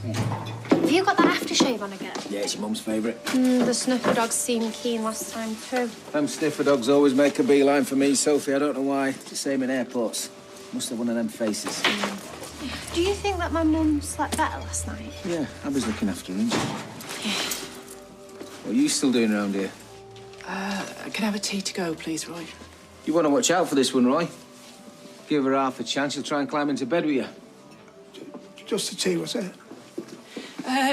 Have you got that aftershave on again? Yeah, it's your mum's favourite. The sniffer dogs seemed keen last time too. Them sniffer dogs always make a beeline for me, Sophie. I don't know why. It's the same in airports. Must have one of them faces. Do you think that my mum slept better last night? Yeah, I was looking after her, Yeah. What are you still doing around here? Can I have a tea to go, please, Roy? You want to watch out for this one, Roy. Give her half a chance, she'll try and climb into bed with you. Just a tea, was it?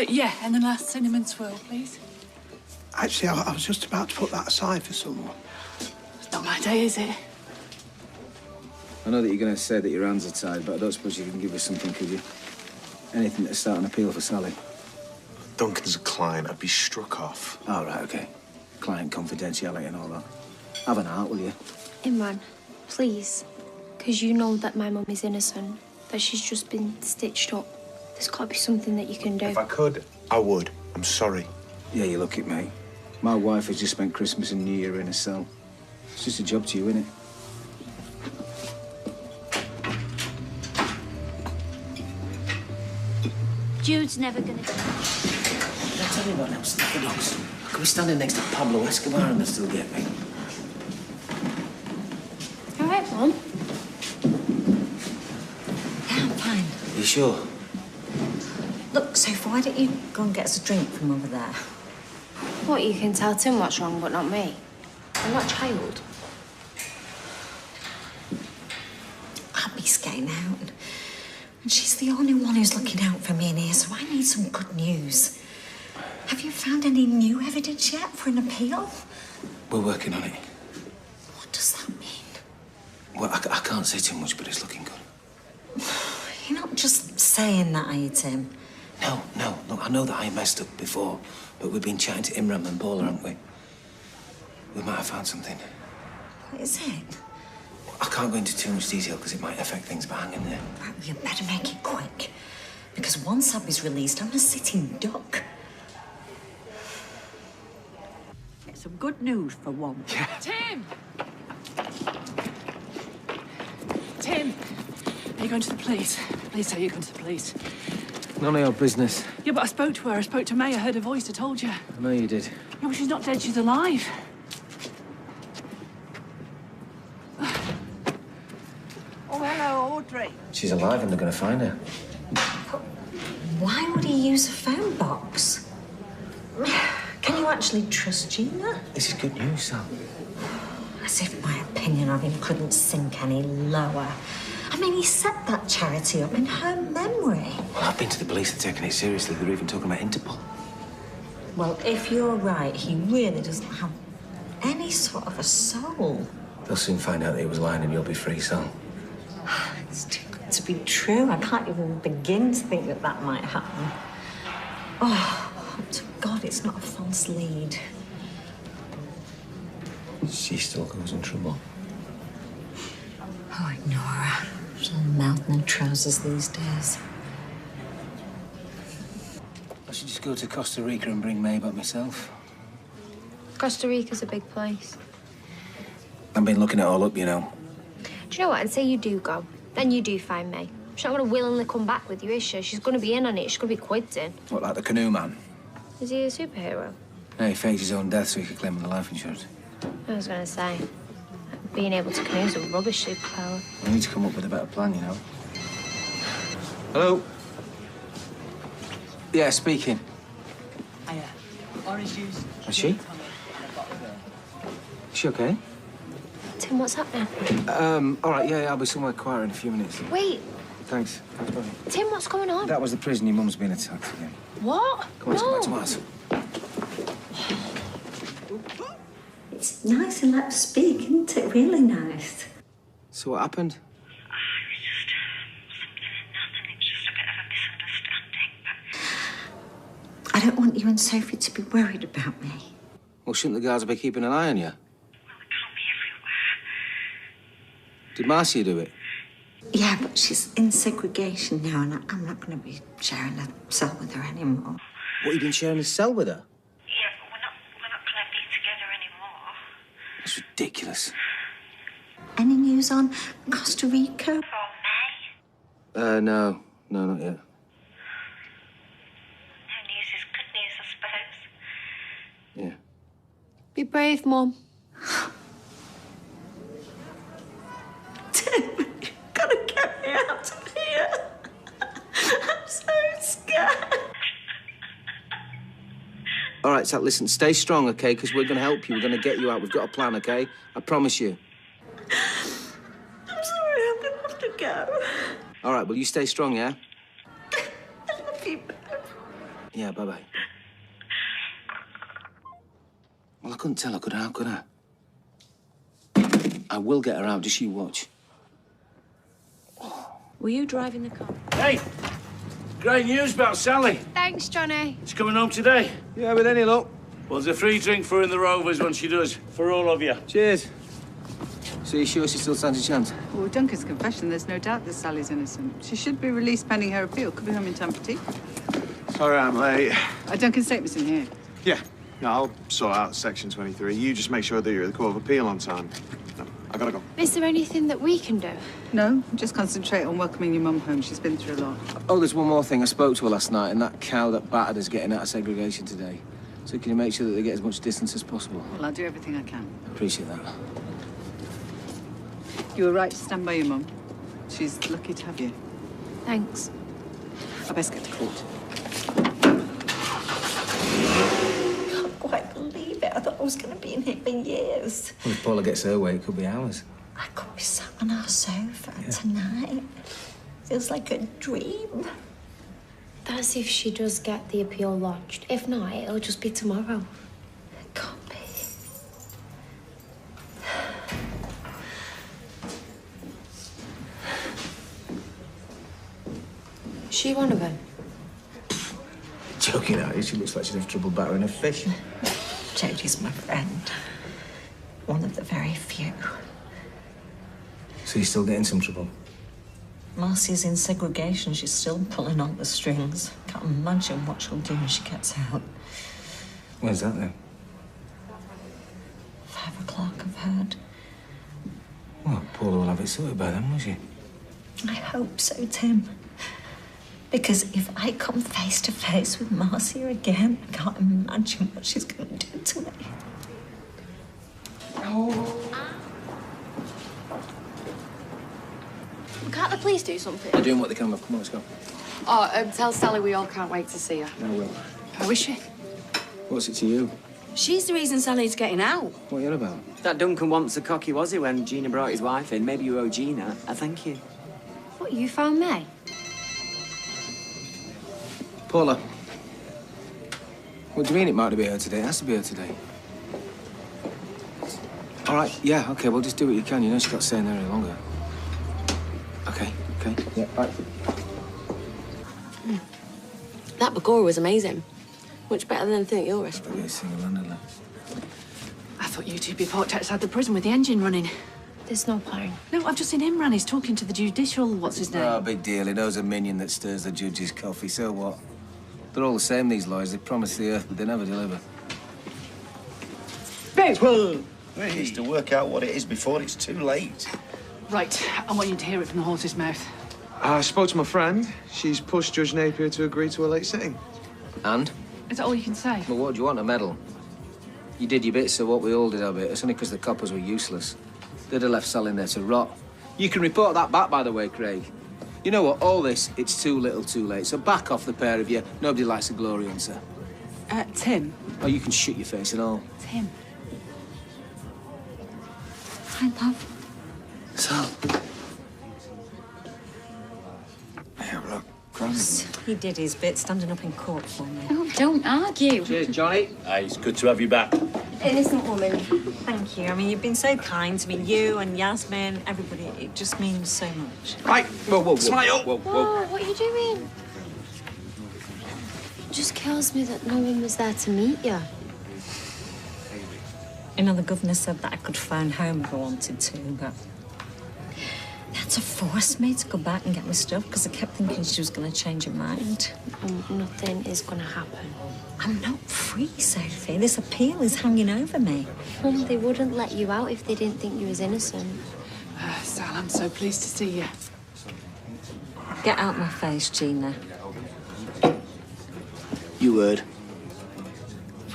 Yeah, and the last cinnamon swirl, please. Actually, I was just about to put that aside for someone. It's not my day, is it? I know that you're going to say that your hands are tied, but I don't suppose you can give us something, could you? Anything to start an appeal for Sally. Duncan's a client. I'd be struck off. All right, OK. Client confidentiality and all that. Have an heart, will you? Imran, please. Because you know that my mum is innocent, that she's just been stitched up. There's got to be something that you can do. If I could, I would. I'm sorry. Yeah, you look it, mate. My wife has just spent Christmas and New Year in a cell. It's just a job to you, isn't it? Jude's never gonna... I'll tell you about them sniffer dogs. I could be standing next to Pablo Escobar and they'll still get me. All right, Mum. Yeah, I'm fine. Are you sure? Look, Sophie, why don't you go and get us a drink from over there? What, you can tell Tim what's wrong, but not me? I'm not a child. Abby's getting out, and she's the only one who's looking out for me in here, so I need some good news. Have you found any new evidence yet for an appeal? We're working on it. What does that mean? Well, I can't say too much, but it's looking good. You're not just saying that, are you, Tim? No. Look, I know that I messed up before, but we've been chatting to Imran and Paula, haven't we? We might have found something. What is it? I can't go into too much detail because it might affect things, but hang in there. Right, well, you better make it quick. Because once Abby's released, I'm a sitting duck. It's some good news for one. Yeah. Tim! Are you going to the police? Please say you're going to the police. None of your business. Yeah, but I spoke to her. I spoke to May. I heard her voice. I told you. I know you did. Yeah, well, she's not dead. She's alive. Oh, hello, Audrey. She's alive and they're going to find her. Why would he use a phone box? Can you actually trust Gina? This is good news, Sam. As if my opinion of him couldn't sink any lower. I mean, he set that charity up in her memory. Well, I've been to the police and taken it seriously. They're even talking about Interpol. Well, if you're right, he really doesn't have any sort of a soul. They'll soon find out that he was lying and you'll be free, Sam. It's too good to be true. I can't even begin to think that that might happen. Oh, hope to God it's not a false lead. She still goes in trouble. Oh, ignore her. She's all mouth and trousers these days. I should just go to Costa Rica and bring May back myself. Costa Rica's a big place. I've been looking it all up, you know. Do you know what? I'd say you do go. Then you do find May. She's not going to willingly come back with you, is she? She's going to be in on it. She's going to be quitting. What, like the canoe man? Is he a superhero? No, he faked his own death so he could claim the life insurance. I was going to say, being able to canoe is a rubbish superpower. We need to come up with a better plan, you know. Hello? Yeah, speaking. Hiya. Orange juice. Is she? Is she okay? Tim, what's happening? All right, yeah, I'll be somewhere quieter in a few minutes. Wait, Thanks. Thanks, buddy. Tim, what's going on? That was the prison. Your mum's been attacked again. What? Come on, let's go back to ours. It's nice and let speak, isn't it? Really nice. So what happened? I don't want you and Sophie to be worried about me. Well, shouldn't the guards be keeping an eye on you? Well, they can't be everywhere. Did Marcia do it? Yeah, but she's in segregation now, and I'm not going to be sharing a cell with her anymore. What, you been sharing a cell with her? Yeah, but we're not going to be together anymore. That's ridiculous. Any news on Costa Rica? No, not yet. Yeah. Be brave, Mum. Tim, you've got to get me out of here. I'm so scared. All right, Sal, listen, stay strong, OK? Because we're going to help you. We're going to get you out. We've got a plan, OK? I promise you. I'm sorry, I'm going to have to go. All right, well, you stay strong, yeah? I love you. Yeah, bye-bye. Well, I couldn't tell her, could I? How could I? I will get her out, just you watch. Were you driving the car? Hey! Great news about Sally. Thanks, Johnny. She's coming home today. Yeah, with any luck. Well, there's a free drink for her in the Rovers when she does, for all of you. Cheers. So you sure she still stands a chance? Well, with Duncan's confession, there's no doubt that Sally's innocent. She should be released pending her appeal. Could be home in time for tea. Sorry I'm late. Duncan's statement's in here. Yeah, no, I'll sort out Section 23. You just make sure that you're at the Court of Appeal on time. No, I gotta go. Is there anything that we can do? No, just concentrate on welcoming your mum home. She's been through a lot. Oh, there's one more thing. I spoke to her last night, and that cow that battered is getting out of segregation today. So can you make sure that they get as much distance as possible? Well, I'll do everything I can. Appreciate that. You were right to stand by your mum. She's lucky to have you. Thanks. I best get to court. I can't quite believe it. I thought I was going to be in here for years. Well, if Paula gets her way, it could be hours. I could be sat on our sofa tonight. Feels like a dream. That's if she does get the appeal lodged. If not, it'll just be tomorrow. It can't be. Is she one of them? Joking out, she looks like she'd have trouble battering a fish. Jodie's my friend. One of the very few. So you're still getting some trouble? Marcy's in segregation. She's still pulling on the strings. Can't imagine what she'll do when she gets out. Where's that, then? 5 o'clock, I've heard. Well, Paula will have it sorted by then, won't she? I hope so, Tim. Because if I come face to face with Marcy again, I can't imagine what she's going to do to me. Can't the police do something? They're doing what they can, love. Come on, let's go. Oh, tell Sally we all can't wait to see her. I will. How is she? What's it to you? She's the reason Sally's getting out. What are you on about? That Duncan wants a cocky, was he, when Gina brought his wife in? Maybe you owe Gina a thank you. What, you found May? Paula. What do you mean it might be her today? It has to be her today. All right, yeah, OK, well, just do what you can. You know she's got to stay in there any longer. OK, yeah, right. That Bagora was amazing. Much better than anything at your Okay, restaurant. single-handedly. I thought you two be parked outside the prison with the engine running. There's no point. No, I've just seen him run. He's talking to the judicial... What's his name? Oh, big deal. He knows a minion that stirs the judge's coffee. So what? They're all the same, these lawyers. They promise the earth, but they never deliver. Well, It's to work out what it is before it's too late. right, I want you to hear it from the horse's mouth. I spoke to my friend. She's pushed Judge Napier to agree to a late sitting. And? Is that all you can say? Well, what do you want, a medal? You did your bit, so what? We all did our bit. It's only because the coppers were useless. They'd have left Sal in there to rot. You can report that back, by the way, Craig. You know what? All this, it's too little, too late. So back off the pair of you. Nobody likes a glory hunter. Tim. Oh, you can shut your face and all. Tim. I love Sal. Yeah, look, He did his bit, standing up in court for me. Oh, don't argue. Cheers, Johnny. Hey, it's good to have you back. Innocent woman. Thank you. I mean, you've been so kind to me. You and Yasmin, everybody. It just means so much. Right. Whoa. Smile. Whoa. Whoa, what are you doing? It just kills me that no one was there to meet you. You know, the governor said that I could phone home if I wanted to, but they had to force me to go back and get my stuff because I kept thinking she was going to change her mind. Nothing is going to happen. I'm not free, Sophie. This appeal is hanging over me. They wouldn't let you out if they didn't think you was innocent. Sal, I'm so pleased to see you. Get out my face, Gina. You heard.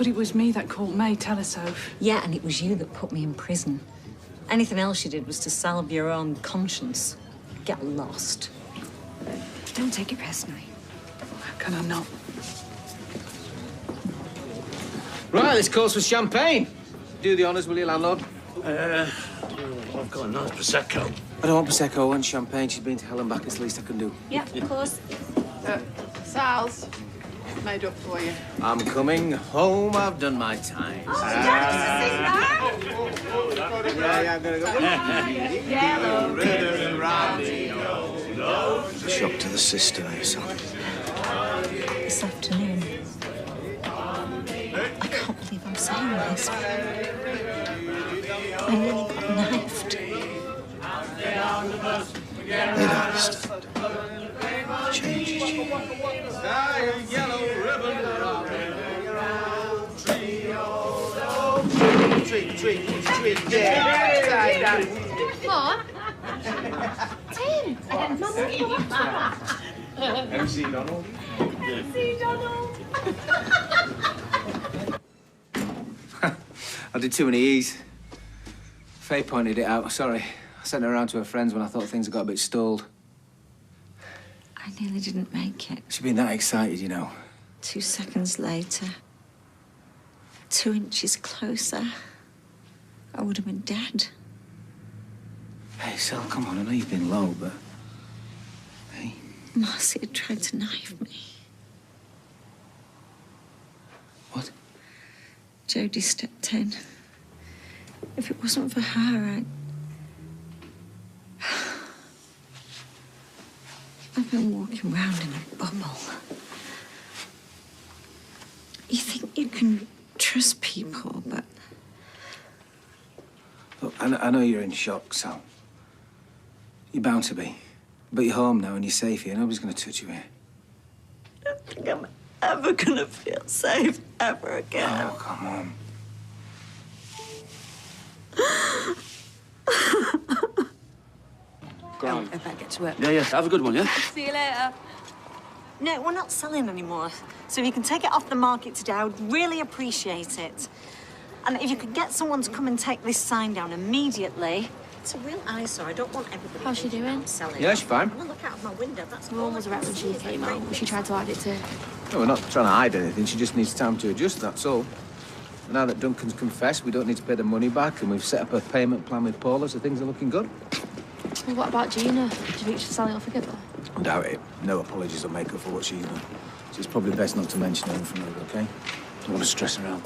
But it was me that caught May, tell her so. Yeah, and it was you that put me in prison. Anything else you did was to salve your own conscience. Get lost. Don't take it personally. How can I not? Right, this calls for champagne. Do the honours, will you, landlord? I've got a nice Prosecco. I don't want Prosecco, I want champagne. She's been to hell and back, it's the least I can do. Yeah, of course. Sal's made up for you. I'm coming home, I've done my time. Ah. Yeah, I'm gonna go. Shock to the system, eh, son? This afternoon. I can't believe I'm saying this. I nearly got knifed. They don't understand. Changes you. What? Tim! MC Donald. MC Donald! I did too many E's. Faye pointed it out, sorry. I sent her around to her friends when I thought things had got a bit stalled. I nearly didn't make it. She'd been that excited, you know. 2 seconds later, 2 inches closer, I would have been dead. Hey, Sal, come on, I know you've been low, but... Hey. Marcy had tried to knife me. What? Jodie stepped in. If it wasn't for her, I've been walking round in a bubble. You think you can trust people, but... Look, I know you're in shock, Sal. You're bound to be. But you're home now and you're safe here. Nobody's going to touch you here. I don't think I'm ever gonna feel safe ever again. Oh, come on. I better get to work. Yeah, have a good one, yeah? See you later. No, we're not selling anymore. So if you can take it off the market today, I would really appreciate it. And if you could get someone to come and take this sign down immediately. It's a real eyesore. I don't want everybody. How's she thinking doing? I'm selling. Yeah, she's fine. I'm gonna look out of my window. That's My mum was a wreck when she came out, but she tried to hide it too. No, we're not trying to hide anything. She just needs time to adjust, that's all. And now that Duncan's confessed, we don't need to pay the money back, and we've set up a payment plan with Paula, so things are looking good. Well, what about Gina? Do you think she'll sell it or forgive her? I doubt it. No apologies will make up for what she's done. So it's probably best not to mention anything, okay? Don't want to stress her out.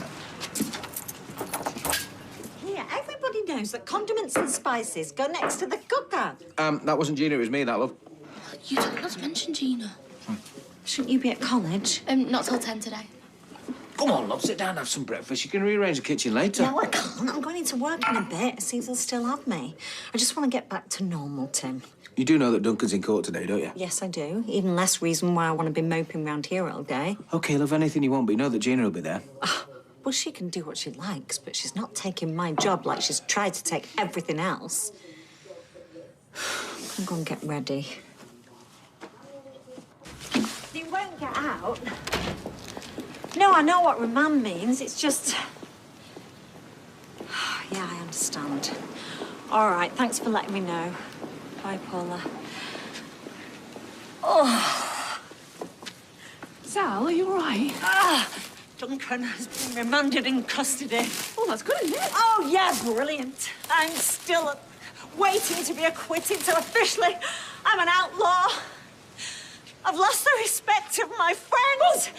Yeah, everybody knows that condiments and spices go next to the cooker. That wasn't Gina, it was me, that, love. You told not to mention Gina. Shouldn't you be at college? Not till 10 today. Come on, love, sit down and have some breakfast. You can rearrange the kitchen later. No, I can't. I'm going into work in a bit. See if they'll still have me. I just want to get back to normal, Tim. You do know that Duncan's in court today, don't you? Yes, I do. Even less reason why I want to be moping around here all day. OK, love, anything you want, but you know that Gina will be there. Well, she can do what she likes, but she's not taking my job like she's tried to take everything else. I'm going to get ready. You won't get out. No, I know what remand means. It's just... Yeah, I understand. All right, thanks for letting me know. Bye, Paula. Oh. Sal, are you all right? Duncan has been remanded in custody. Oh, that's good, isn't it? Oh, yeah, brilliant. I'm still waiting to be acquitted, so officially I'm an outlaw. I've lost the respect of my friends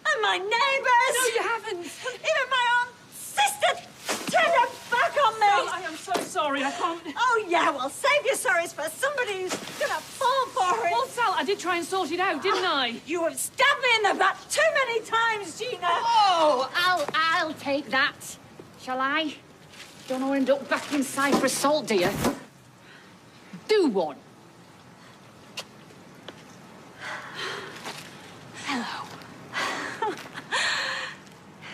and my neighbours. No, you haven't. Even my own sister turned her back on me. Sal, I am so sorry. I can't... Oh, yeah, well, save your sorries for somebody who's gonna fall for it. Well, Sal, I did try and sort it out, didn't I? You have stabbed me in the back too many times, Gina. Oh, I'll take that. Shall I? Don't want to end up back inside for assault, do you? Do one. Hello.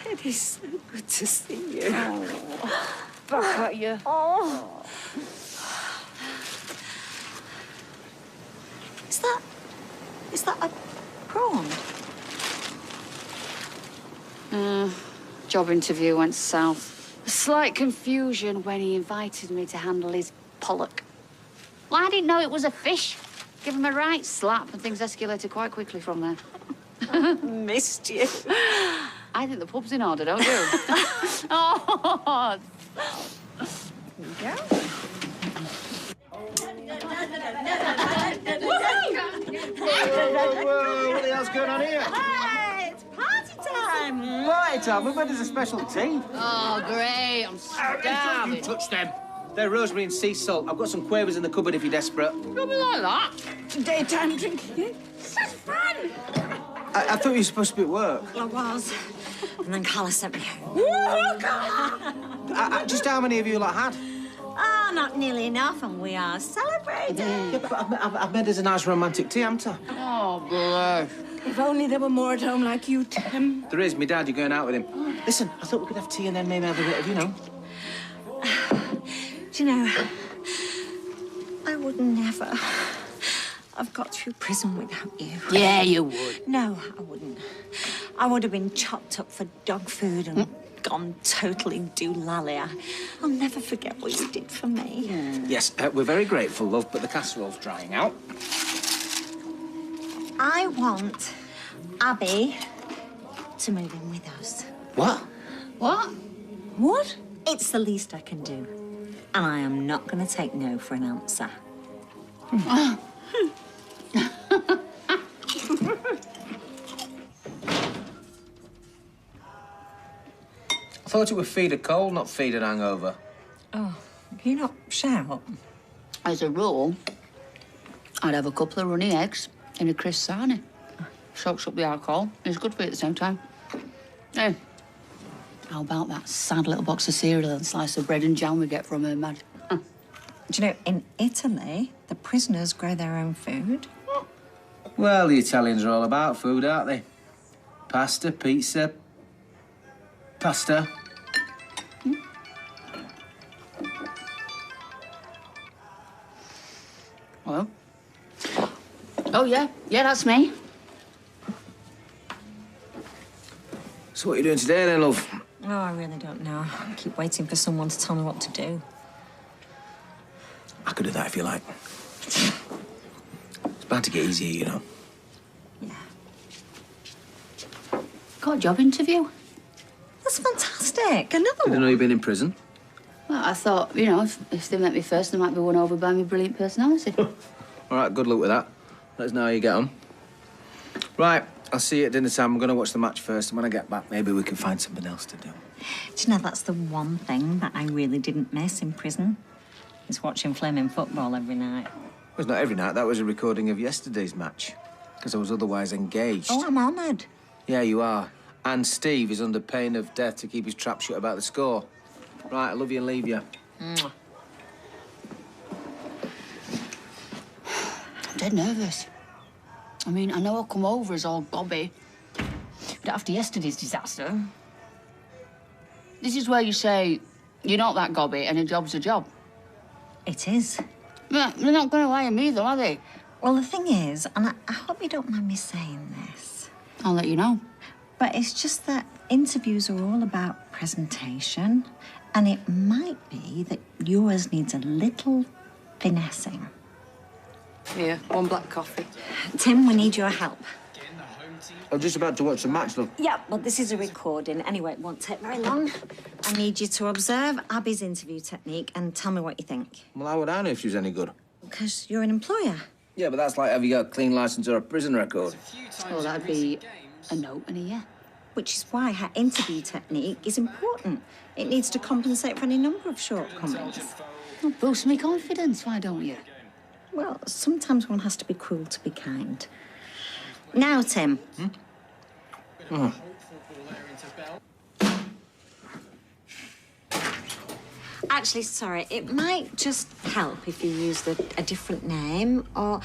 It is so good to see you. Oh, back at you. Oh. Is that a prawn? job interview went south. A slight confusion when he invited me to handle his pollock. Well, I didn't know it was a fish. Give him a right slap and things escalated quite quickly from there. Missed you. I think the pub's in order, don't you? Oh! Here we go. Whoa, what the hell's going on here? Hey, it's party time. Party time? We've had a special tea. Oh, great. I'm starving. You touch them. They're rosemary and sea salt. I've got some quavers in the cupboard if you're desperate. Don't be like that. Daytime drinking. So fun. I thought you were supposed to be at work. Well, I was. And then Carla sent me home. Just how many of you lot had? Oh, not nearly enough, and we are celebrating. Yeah, but I've made us a nice romantic tea, haven't I? Oh, bless. If only there were more at home like you, Tim. There is. My dad, you're going out with him. Listen, I thought we could have tea and then maybe have a bit of, you know. Do you know, I would never have got through prison without you. Yeah, you would. No, I wouldn't. I would have been chopped up for dog food and gone totally doolally. I'll never forget what you did for me. Yes, we're very grateful, love, but the casserole's drying out. I want Abby to move in with us. What? What? What? It's the least I can do. And I am not going to take no for an answer. I thought it would feed a cold, not feed an hangover. Oh, can you not shout? As a rule, I'd have a couple of runny eggs in a crisp sarnie. Soaks up the alcohol, and it's good for you at the same time. Hey, how about that sad little box of cereal and slice of bread and jam we get from her mad? Do you know, in Italy, the prisoners grow their own food. Well, the Italians are all about food, aren't they? Pasta, pizza, pasta. Hello? Oh, yeah. Yeah, that's me. So what are you doing today, then, love? Oh, I really don't know. I keep waiting for someone to tell me what to do. I could do that if you like. It's bound to get easier, you know. Yeah. Got a job interview? That's fantastic. Another Didn't one. know you'd been in prison. Well, I thought, you know, if they met me first, they might be won over by my brilliant personality. All right, good luck with that. Let us know how you get on. Right, I'll see you at dinner time. I'm going to watch the match first, and when I get back, maybe we can find something else to do. Do you know, that's the one thing that I really didn't miss in prison? Is watching flaming football every night. Well, it's not every night. That was a recording of yesterday's match, because I was otherwise engaged. Oh, I'm honoured. Yeah, you are. And Steve is under pain of death to keep his trap shut about the score. Right, I love you and leave you. I'm dead nervous. I mean, I know I'll come over as all gobby, but after yesterday's disaster... This is where you say, you're not that gobby and a job's a job. It is. Yeah, they're not going to hire me, though, are they? Well, the thing is, and I hope you don't mind me saying this, I'll let you know. but it's just that interviews are all about presentation, and it might be that yours needs a little finessing. Here, one black coffee. Tim, we need your help. I'm just about to watch the match, love. Yeah, well, this is a recording. Anyway, it won't take very long. I need you to observe Abby's interview technique and tell me what you think. Well, how would I know if she was any good? Because you're an employer. Yeah, but that's like, have you got a clean licence or a prison record? Well, that'd be a no and a yeah. Which is why her interview technique is important. It needs to compensate for any number of shortcomings. Well, boost me confidence, why don't you? Well, sometimes one has to be cruel to be kind. Now, Tim. Actually, sorry, it might just help if you used a different name, or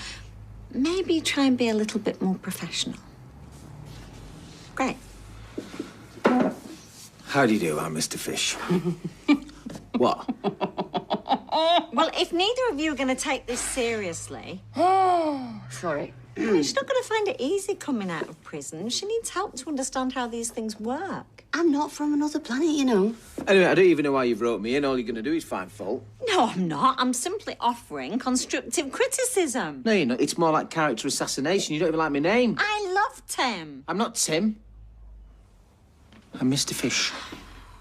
maybe try and be a little bit more professional. Great. How do you do, Mr. Fish? What? Well, if neither of you are going to take this seriously... Sorry. She's not going to find it easy coming out of prison. She needs help to understand how these things work. I'm not from another planet, you know. Anyway, I don't even know why you've wrote me in. All you're going to do is find fault. No, I'm not. I'm simply offering constructive criticism. No, you're not. It's more like character assassination. You don't even like my name. I love Tim. I'm not Tim. I'm Mr. Fish.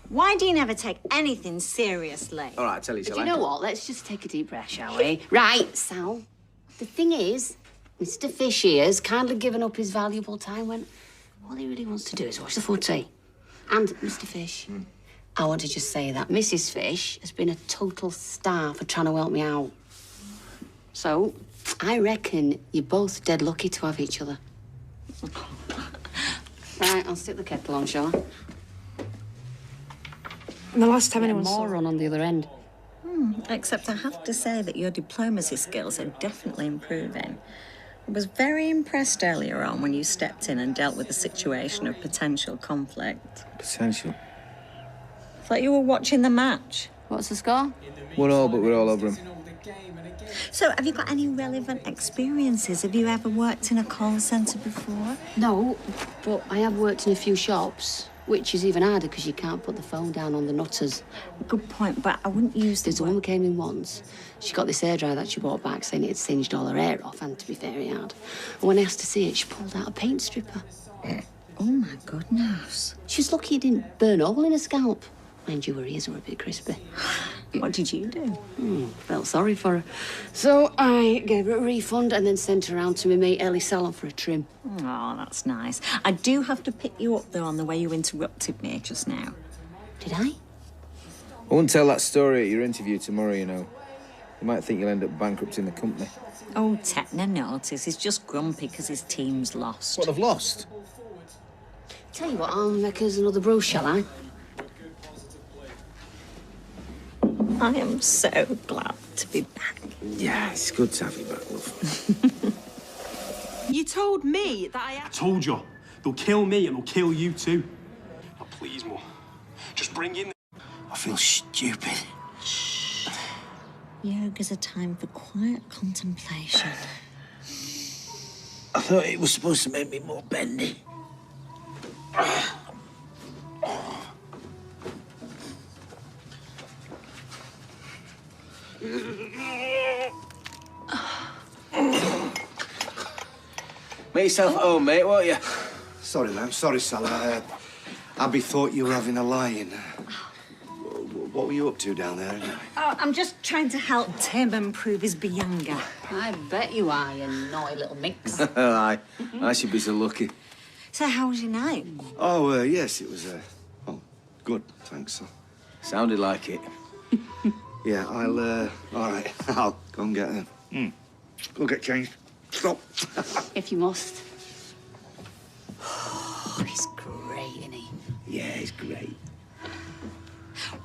Why do you never take anything seriously? All right, I tell you, Do shall you I? know what? Let's just take a deep breath, shall we? Right, Sal. The thing is, Mr. Fish here's kindly given up his valuable time when all he really wants to do is watch the footy. And, Mr. Fish, I want to just say that Mrs. Fish has been a total star for trying to help me out. So, I reckon you're both dead lucky to have each other. Right, I'll stick the kettle on, shall I? The last time anyone More saw run on the other end. Except I have to say that your diplomacy skills are definitely improving. I was very impressed earlier on when you stepped in and dealt with a situation of potential conflict. Potential. Thought you were watching the match. What's the score? 1-1, but we're all over them. So, have you got any relevant experiences? Have you ever worked in a call centre before? No, but I have worked in a few shops, which is even harder because you can't put the phone down on the nutters. Good point, but I wouldn't use the There's a woman came in once. She got this hairdryer that she bought back saying it had singed all her hair off, and to be fair, it had. And when I asked to see it, she pulled out a paint stripper. Oh, my goodness. She's lucky it didn't burn a hole in her scalp. Mind you, her ears were a bit crispy. What did you do? Felt sorry for her. So I gave her a refund and then sent her around to my mate Ellie Salon for a trim. Oh, that's nice. I do have to pick you up, though, on the way you interrupted me just now. Did I? I won't tell that story at your interview tomorrow, you know. You might think you'll end up bankrupting the company. Oh, Techno notice. He's just grumpy because his team's lost. What, they've lost? Tell you what, I'll make us another brew, shall I? I am so glad to be back. Yeah, it's good to have you back, love. You told me that I had... Told you. They'll kill me and they'll kill you too. Now, please, Mum. Just bring in... I feel stupid. Yoga's a time for quiet contemplation. I thought it was supposed to make me more bendy. Make yourself at home, mate, won't you? Sorry, ma'am. Sorry, Sal. Abby thought you were having a lie-in. What were you up to down there, anyway? Oh, I'm just trying to help Tim improve his Bianga. I bet you are, you naughty little mix. Aye. I should be so lucky. So how was your night? Oh, yes, it was, good, thanks, Sal. Sounded like it. Yeah, all right, I'll go and get her. Go get changed. Stop. If you must. Oh, he's great, isn't he? Yeah, he's great.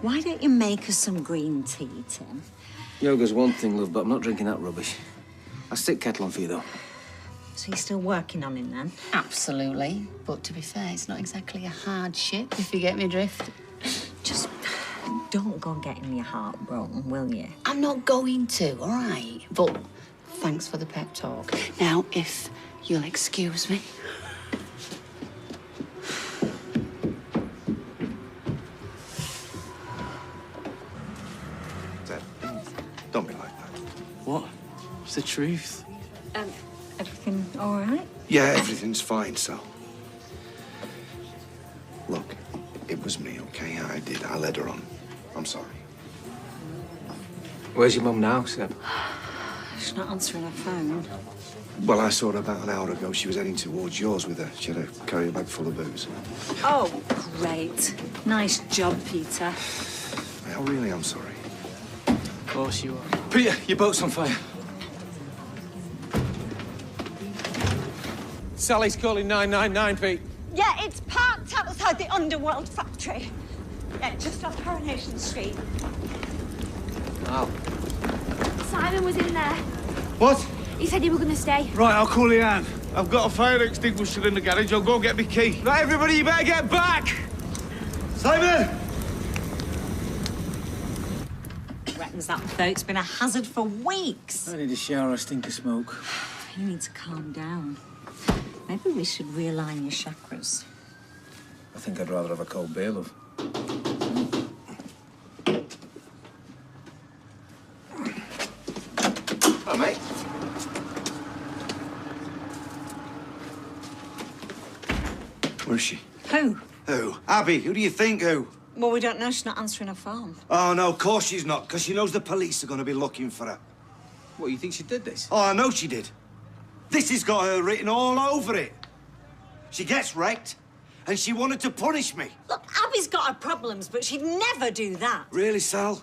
Why don't you make us some green tea, Tim? Yoga's one thing, love, but I'm not drinking that rubbish. I'll stick kettle on for you, though. So you're still working on him, then? Absolutely. But to be fair, it's not exactly a hard ship, if you get me drift. Just don't go getting your heart broken, will you? I'm not going to, all right? But thanks for the pep talk. Now, if you'll excuse me. Dad, don't be like that. What? It's the truth. Everything all right? Yeah, everything's fine, Sal. Look, it was me, okay? I led her on. I'm sorry. Where's your mum now, Seb? She's not answering her phone. Well, I saw her about an hour ago. She was heading towards yours with her. She had a carrier bag full of booze. Oh, great. Nice job, Peter. I really am sorry. Of course you are. Peter, your boat's on fire. Sally's calling 999, Pete. Yeah, it's parked outside the Underworld factory. Yeah, just off Coronation Street. Wow. Simon was in there. What? He said you were going to stay. Right, I'll call Leanne. I've got a fire extinguisher in the garage. I'll go get me key. Right, everybody, you better get back! Simon! Reckons that boat's been a hazard for weeks. I need a shower, I stink of smoke. You need to calm down. Maybe we should realign your chakras. I think I'd rather have a cold beer, love. Oh, mate. Where is she? Who? Who? Abby, who do you think who? Well, we don't know. She's not answering her phone. Oh, no, of course she's not, because she knows the police are going to be looking for her. What, you think she did this? Oh, I know she did. This has got her written all over it. She gets wrecked, and she wanted to punish me. Look, Abby's got her problems, but she'd never do that. Really, Sal? Do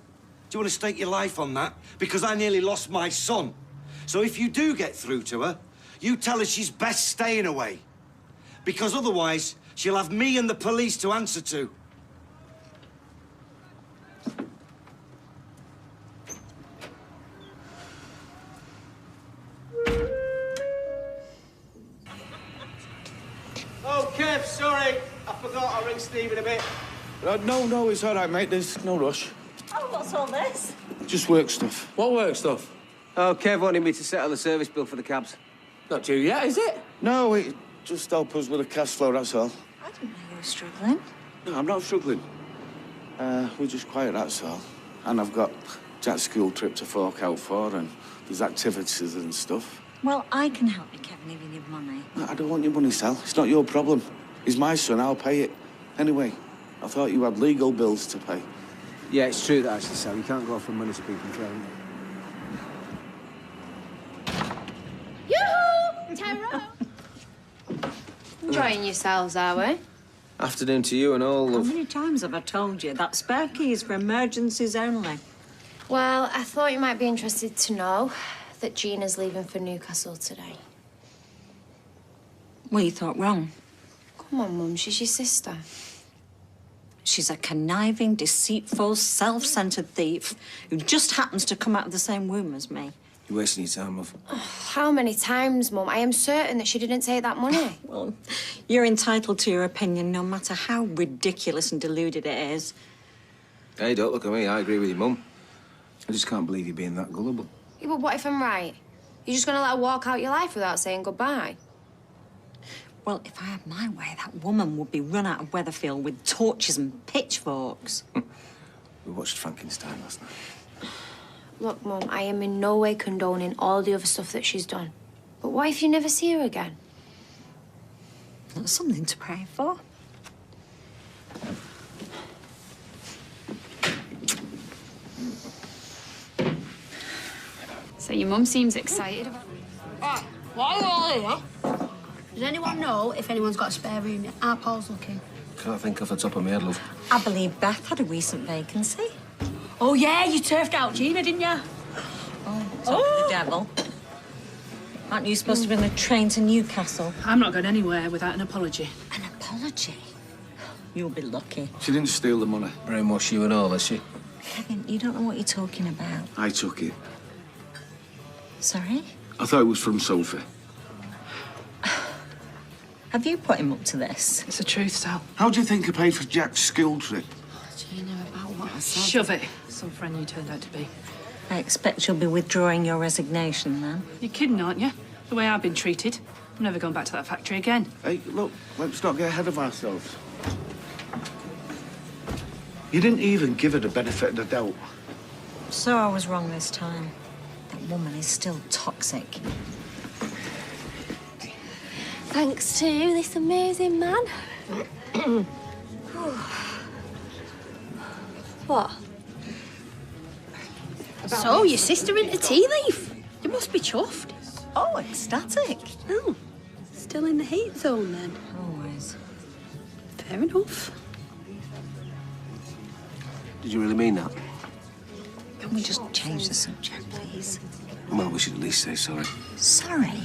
you want to stake your life on that? Because I nearly lost my son. So if you do get through to her, you tell her she's best staying away. Because otherwise, she'll have me and the police to answer to. Oh, Kev, sorry. I forgot I'll ring Steve in a bit. No, it's all right, mate. There's no rush. Oh, what's all this? Just work stuff. What work stuff? Oh, Kev wanted me to settle the service bill for the cabs. Not due yet, is it? No, it just help us with the cash flow, that's all. I didn't know you were struggling. No, I'm not struggling. We're just quiet, that's all. And I've got Jack's school trip to fork out for, and there's activities and stuff. Well, I can help you, Kevin, if you need money. No, I don't want your money, Sal. It's not your problem. He's my son, I'll pay it. Anyway, I thought you had legal bills to pay. Yeah, it's true that, actually, Sal. You can't go offering money to people in trouble. Yoo-hoo! Terror! Enjoying yourselves, are we? Afternoon to you and all, How love. many times have I told you that spare key is for emergencies only? Well, I thought you might be interested to know that Gina's leaving for Newcastle today. Well, you thought wrong. Come on, Mum, she's your sister. She's a conniving, deceitful, self-centered thief who just happens to come out of the same womb as me. You're wasting your time, love. How many times, Mum? I am certain that she didn't take that money. Well, you're entitled to your opinion, no matter how ridiculous and deluded it is. Hey, don't look at me. I agree with your mum. I just can't believe you being that gullible. Yeah, but what if I'm right? You're just gonna let her walk out your life without saying goodbye? Well, if I had my way, that woman would be run out of Weatherfield with torches and pitchforks. We watched Frankenstein last night. Look, Mum, I am in no way condoning all the other stuff that she's done. But what if you never see her again? That's something to pray for. So your mum seems excited about it. Right, while you're all here, does anyone know if anyone's got a spare room yet? Our Paul's looking. Can't think off the top of my head, love. I believe Beth had a recent vacancy. Oh, yeah, you turfed out Gina, didn't you? Oh, the devil. Aren't you supposed to be on the train to Newcastle? I'm not going anywhere without an apology. An apology? You'll be lucky. She didn't steal the money. Brainwash you and all, has she? Kevin, you don't know what you're talking about. I took it. Sorry? I thought it was from Sophie. Have you put him up to this? It's the truth, Sal. How do you think I paid for Jack's school trip? Gina, about what I said. Shove it. Some friend you turned out to be. I expect you'll be withdrawing your resignation, then. You're kidding, aren't you? The way I've been treated. I'm never going back to that factory again. Hey, look, let's not get ahead of ourselves. You didn't even give her the benefit of the doubt. So I was wrong this time. That woman is still toxic. Thanks to this amazing man. What? So, your sister into tea leaf? You must be chuffed. Oh, ecstatic. Oh, still in the heat zone, then? Always. Fair enough. Did you really mean that? Can we just change the subject, please? Well, we should at least say sorry. Sorry?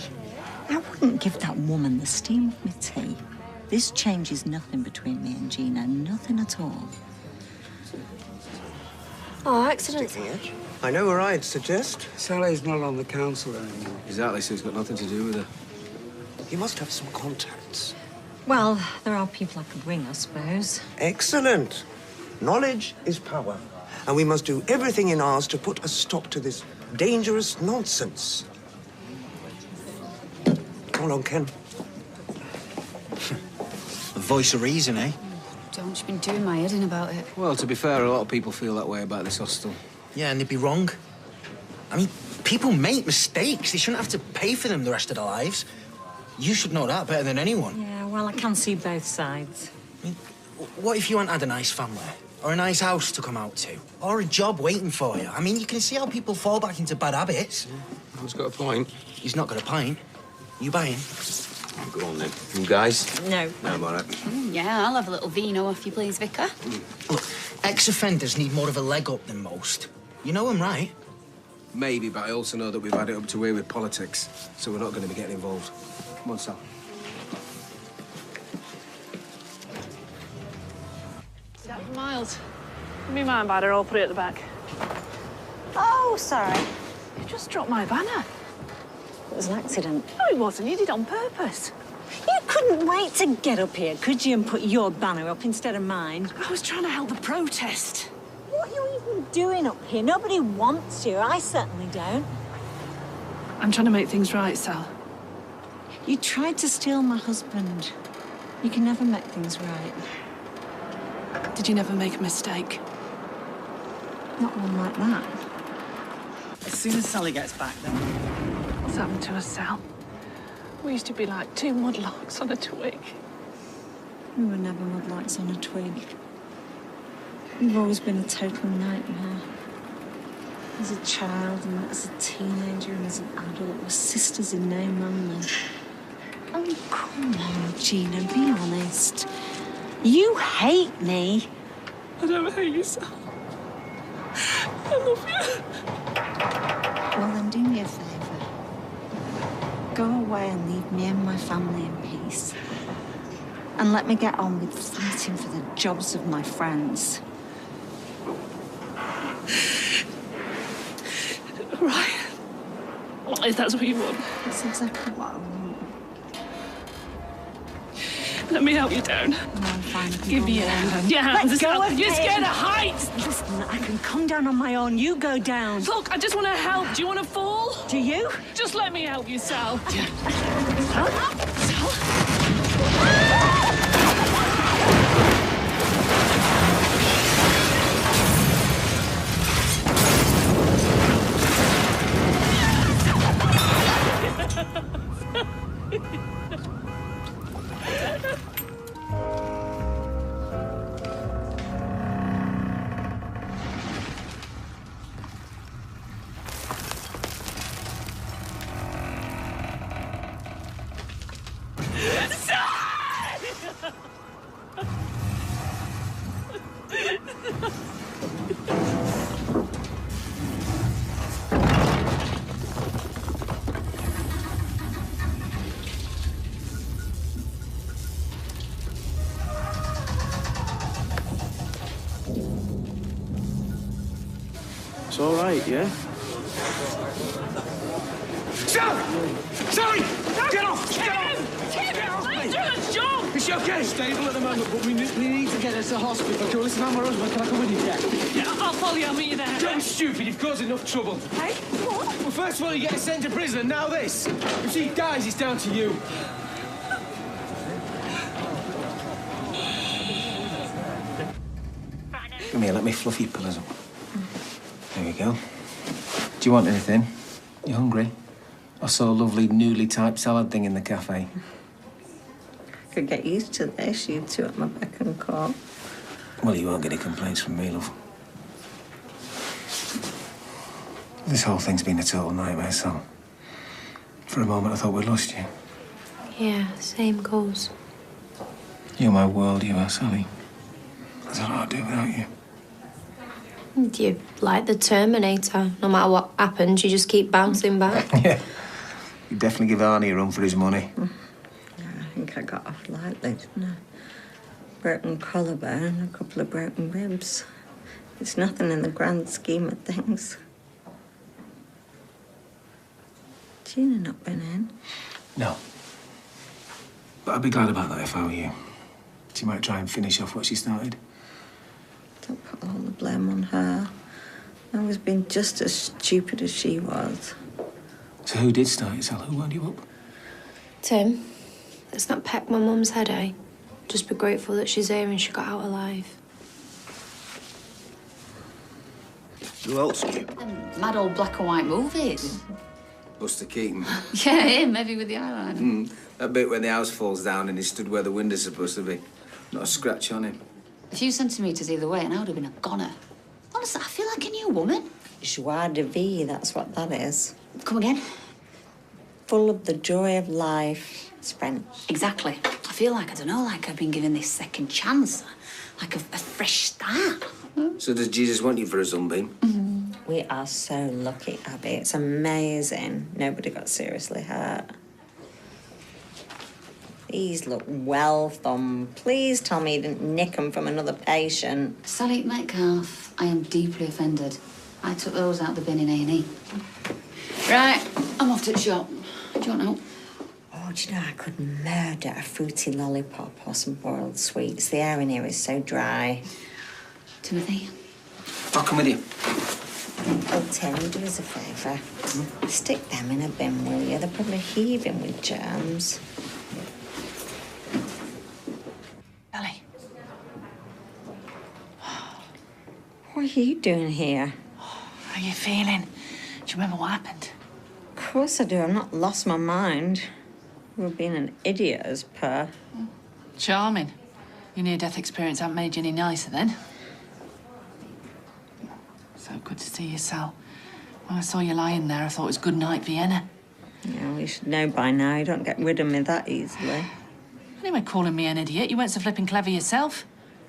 I wouldn't give that woman the steam of my tea. This changes nothing between me and Gina. Nothing at all. Oh, excellent. I know where I'd suggest. Sally's not on the council anymore. Exactly, so it's got nothing to do with her. You must have some contacts. Well, there are people I could ring, I suppose. Excellent. Knowledge is power. And we must do everything in ours to put a stop to this dangerous nonsense. Come along, Ken. The voice of reason, eh? Don't you been doing my head in about it? Well, to be fair, a lot of people feel that way about this hostel. Yeah, and they'd be wrong. I mean, people make mistakes. They shouldn't have to pay for them the rest of their lives. You should know that better than anyone. Yeah, well, I can see both sides. I mean, what if you hadn't had a nice family? Or a nice house to come out to? Or a job waiting for you? I mean, you can see how people fall back into bad habits. He's got a point. He's not got a pint. You buying? Go on, then. You guys? No. No, I'm all right. Yeah, I'll have a little vino if you please, Vicar. Look, ex-offenders need more of a leg up than most. You know I'm right. Maybe, but I also know that we've had it up to here with politics, so we're not going to be getting involved. Come on, Sal. Is that for Miles? Give me mine, Bad, or I'll put it at the back. Oh, sorry. You just dropped my banner. It was an accident. No, it wasn't. You did it on purpose. You couldn't wait to get up here, could you, and put your banner up instead of mine? I was trying to help the protest. What are you even doing up here? Nobody wants you. I certainly don't. I'm trying to make things right, Sal. You tried to steal my husband. You can never make things right. Did you never make a mistake? Not one like that. As soon as Sally gets back, then. What's happened to us, Sal? We used to be like two mudlarks on a twig. We were never mudlarks on a twig. You've always been a total nightmare. As a child and as a teenager and as an adult, we're sisters in name only. Oh, come on, Gina, be honest. You hate me. I don't hate you, Sal. I love you. Well, then do me a favour. Go away and leave me and my family in peace. And let me get on with fighting for the jobs of my friends. Right. Well, if that's what you want. That's exactly what I want. Let me help you down. No, I'm fine. Give me your hand. Your hands. Let go of me. You're scared of heights. Listen, I can come down on my own. You go down. Look, I just want to help. Do you want to fall? Do you? Just let me help you, Sal. It's all right, yeah? Sally! Sally! Get off! Get off! Get off! Let's do the job! Is she okay? Stable at the moment, but we need to get her to hospital. Okay, listen, I'm her husband. Can I come with you? Yeah, I'll follow you. I'll meet you there. Don't be stupid. You've caused enough trouble. Hey, what? Well, first of all, you get sent to prison, and now this. If she dies, it's down to you. Come here, let me fluff your pillows up. There you go. Do you want anything? You hungry? I saw a lovely newly typed salad thing in the cafe. I could get used to this, you two at my beck and call. Well, you won't get any complaints from me, love. This whole thing's been a total nightmare, Sal. For a moment, I thought we'd lost you. Yeah, same goes. You're my world, you are, Sally. I don't know what I'd do without you. You're like the Terminator. No matter what happens, you just keep bouncing back. Yeah. You definitely give Arnie a run for his money. Yeah, I think I got off lightly, didn't I? Broken collarbone, a couple of broken ribs. It's nothing in the grand scheme of things. Gina not been in? No. But I'd be glad about that if I were you. She might try and finish off what she started. Don't put all the blame on her. I've always been just as stupid as she was. So who did start it, Sal? Who wound you up? Tim, let's not peck my mum's head, eh? Just be grateful that she's here and she got out alive. Who else, Q? Mad old black and white movies. Buster Keaton. Yeah, him, maybe with the eyeliner. That bit when the house falls down and he stood where the window's supposed to be. Not a scratch on him. A few centimetres either way and I would have been a goner. Honestly, I feel like a new woman. Joie de vie, that's what that is. Come again? Full of the joy of life. It's French. Exactly. I feel like, I don't know, like I've been given this second chance. Like a fresh start. So does Jesus want you for a sunbeam? We are so lucky, Abby. It's amazing. Nobody got seriously hurt. These look well thumbed. Please tell me you didn't nick them from another patient. Sally Metcalf, I am deeply offended. I took those out of the bin in A&E. Right, I'm off to the shop. Do you want help? Oh, do you know, I could murder a fruity lollipop or some boiled sweets. The air in here is so dry. Timothy? I'll come with you. Oh, Tim, do us a favour. Stick them in a bin, will you? They're probably heaving with germs. Sally. What are you doing here? How are you feeling? Do you remember what happened? Of course I do. I've not lost my mind. We're being an idiot as per. Charming. Your near-death experience hasn't made you any nicer, then. So good to see you, Sal. When I saw you lying there, I thought it was good night, Vienna. Yeah, well, you should know by now. You don't get rid of me that easily. Anyway, calling me an idiot, you weren't so flipping clever yourself.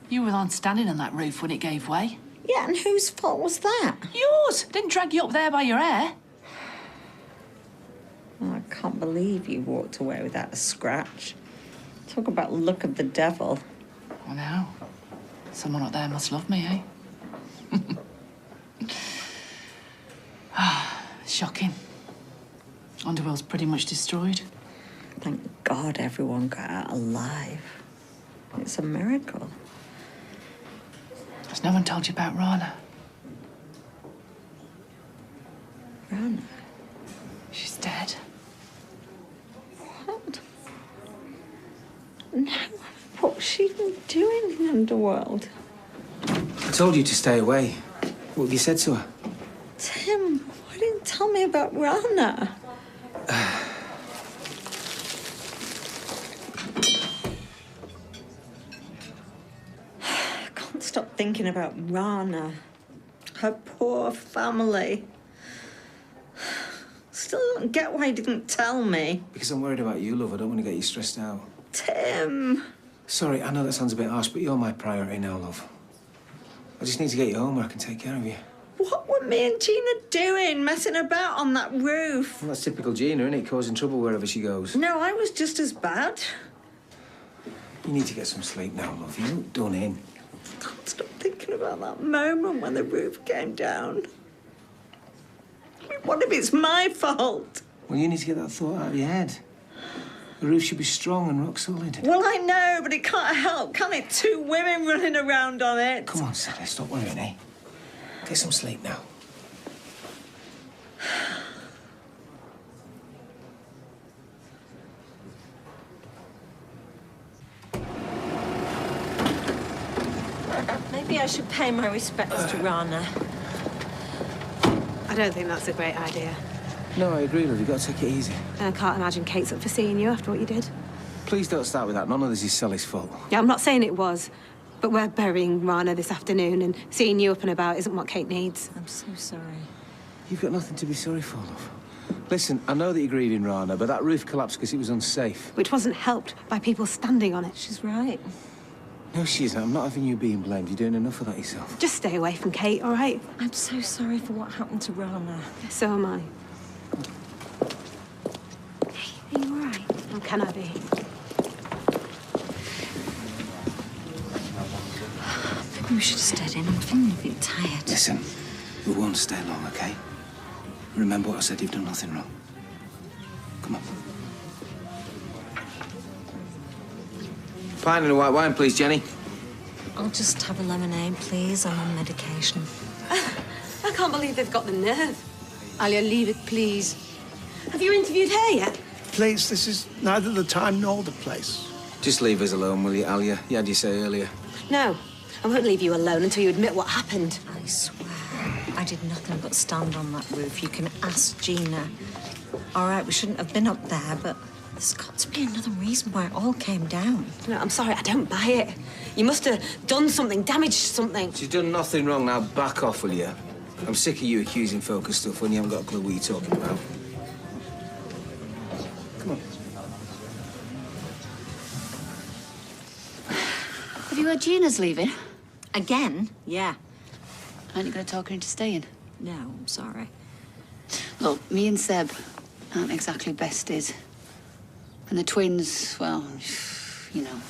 You were on standing on that roof when it gave way. Yeah, and whose fault was that? Yours! Didn't drag you up there by your hair. Oh, I can't believe you walked away without a scratch. Talk about luck of the devil. I know. Someone up there must love me, eh? Shocking. Underworld's pretty much destroyed. Thank God everyone got out alive. It's a miracle. Has no one told you about Rana? Rana? She's dead. What? No. What's she been doing in Underworld? I told you to stay away. What have you said to her? Tim, why didn't you tell me about Rana? I can't stop thinking about Rana. Her poor family. Still don't get why he didn't tell me. Because I'm worried about you, love. I don't want to get you stressed out. Tim. Sorry, I know that sounds a bit harsh, but you're my priority now, love. I just need to get you home where I can take care of you. What were me and Gina doing, messing about on that roof? Well, that's typical Gina, isn't it? Causing trouble wherever she goes. No, I was just as bad. You need to get some sleep now, love. You look done in. I can't stop thinking about that moment when the roof came down. I mean, what if it's my fault? Well, you need to get that thought out of your head. The roof should be strong and rock solid. Well, I know, but it can't help, can it? Two women running around on it. Come on, Sally, stop worrying, eh? Get some sleep now. Maybe I should pay my respects to Rana. I don't think that's a great idea. No, I agree, love. You've got to take it easy. And I can't imagine Kate's up for seeing you after what you did. Please don't start with that. None of this is Sally's fault. Yeah, I'm not saying it was, but we're burying Rana this afternoon, and seeing you up and about isn't what Kate needs. I'm so sorry. You've got nothing to be sorry for, love. Listen, I know that you're grieving Rana, but that roof collapsed because it was unsafe. Which wasn't helped by people standing on it. She's right. No, she isn't. I'm not having you being blamed. You're doing enough of that yourself. Just stay away from Kate, all right? I'm so sorry for what happened to Rana. So am I. Hey, are you all right? How can I be? Maybe we should have stayed in. I'm feeling a bit tired. Listen, we won't stay long, okay? Remember what I said. You've done nothing wrong. Come on. Pint and a white wine, please, Jenny. I'll just have a lemonade, please. I'm on medication. I can't believe they've got the nerve. Alia, leave it, please. Have you interviewed her yet? Please, this is neither the time nor the place. Just leave us alone, will you, Alia? You had your say earlier. No, I won't leave you alone until you admit what happened. I swear, I did nothing but stand on that roof. You can ask Gina. All right, we shouldn't have been up there, but there's got to be another reason why it all came down. No, I'm sorry, I don't buy it. You must have done something, damaged something. She's done nothing wrong. Now back off, will you? I'm sick of you accusing folk of stuff when you haven't got a clue what you're talking about. Come on. Have you heard Gina's leaving? Again? Yeah. Aren't you going to talk her into staying? No, I'm sorry. Look, me and Seb aren't exactly besties. And the twins, well, you know.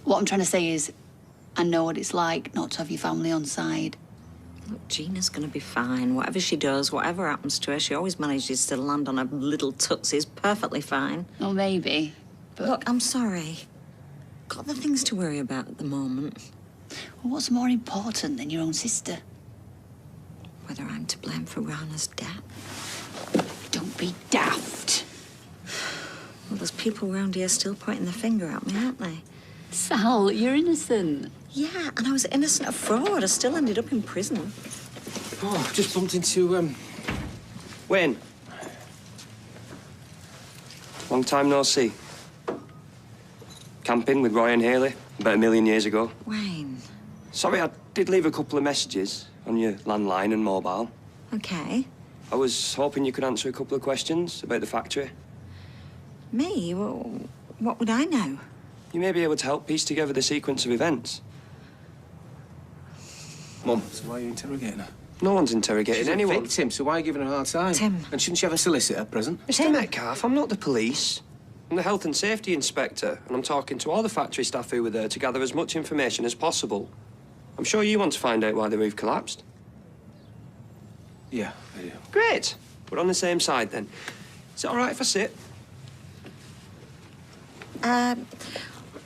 What I'm trying to say is, I know what it's like not to have your family on side. Look, Gina's going to be fine. Whatever she does, whatever happens to her, she always manages to land on her little tootsies perfectly fine. Well, maybe, but... Look, I'm sorry. Got other things to worry about at the moment. Well, what's more important than your own sister? Whether I'm to blame for Rana's death. Don't be daft. Well, there's people around here still pointing their finger at me, aren't they? Sal, you're innocent. Yeah, and I was innocent of fraud. I still ended up in prison. Oh, just bumped into, Wayne. Long time no see. Camping with Roy and Haley about 1,000,000 years ago. Wayne. Sorry, I did leave a couple of messages on your landline and mobile. Okay. I was hoping you could answer a couple of questions about the factory. Me? Well, what would I know? You may be able to help piece together the sequence of events. Mum, so why are you interrogating her? No one's interrogating She's anyone. a victim, so why are you giving her a hard time? Tim. And shouldn't she have a solicitor present? Mr. Metcalfe, I'm not the police. I'm the health and safety inspector, and I'm talking to all the factory staff who were there to gather as much information as possible. I'm sure you want to find out why the roof collapsed. Yeah, I do. Great. We're on the same side, then. Is it all right if I sit?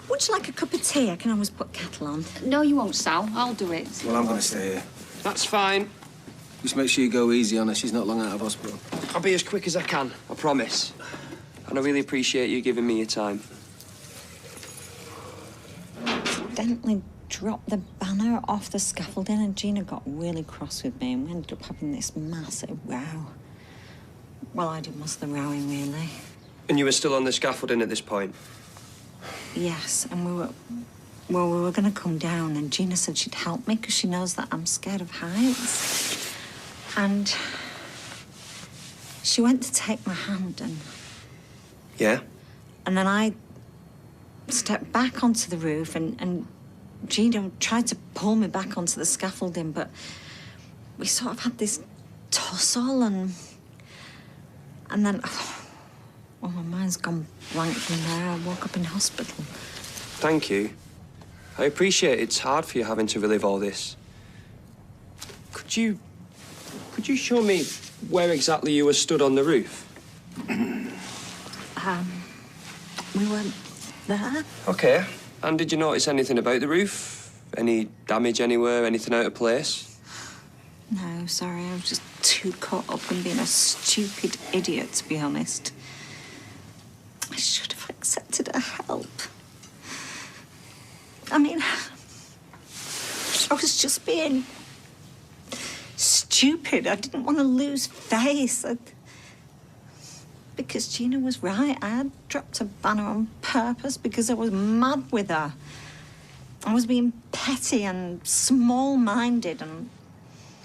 Would you like a cup of tea? I can always put kettle on. No, you won't, Sal. I'll do it. Well, I'm going to stay here. That's fine. Just make sure you go easy on her. She's not long out of hospital. I'll be as quick as I can, I promise. And I really appreciate you giving me your time. Accidentally dropped the banner off the scaffolding and Gina got really cross with me and we ended up having this massive row. Well, I did most of the rowing, really. And you were still on the scaffolding at this point? Yes, and we were going to come down and Gina said she'd help me because she knows that I'm scared of heights. And she went to take my hand and... Yeah? And then I stepped back onto the roof and Gina tried to pull me back onto the scaffolding, but we sort of had this tussle and then... Well, my mind's gone blank from there. I woke up in hospital. Thank you. I appreciate it's hard for you having to relive all this. Could you show me where exactly you were stood on the roof? We weren't there. Okay. And did you notice anything about the roof? Any damage anywhere? Anything out of place? No, sorry. I was just too caught up in being a stupid idiot, to be honest. I should have accepted her help. I mean, I was just being stupid. I didn't want to lose face. Because Gina was right. I had dropped a banner on purpose because I was mad with her. I was being petty and small-minded and...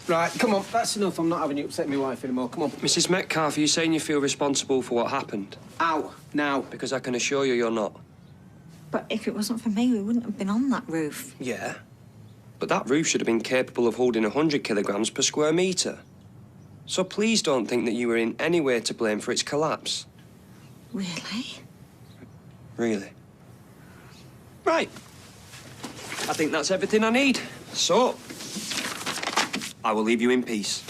Right, come on, that's enough. I'm not having you upset my wife anymore. Come on. Mrs. Metcalfe, are you saying you feel responsible for what happened? Out, now. Because I can assure you you're not. But if it wasn't for me, we wouldn't have been on that roof. Yeah. But that roof should have been capable of holding 100 kilograms per square metre. So please don't think that you were in any way to blame for its collapse. Really? Really? Right. I think that's everything I need. So, I will leave you in peace.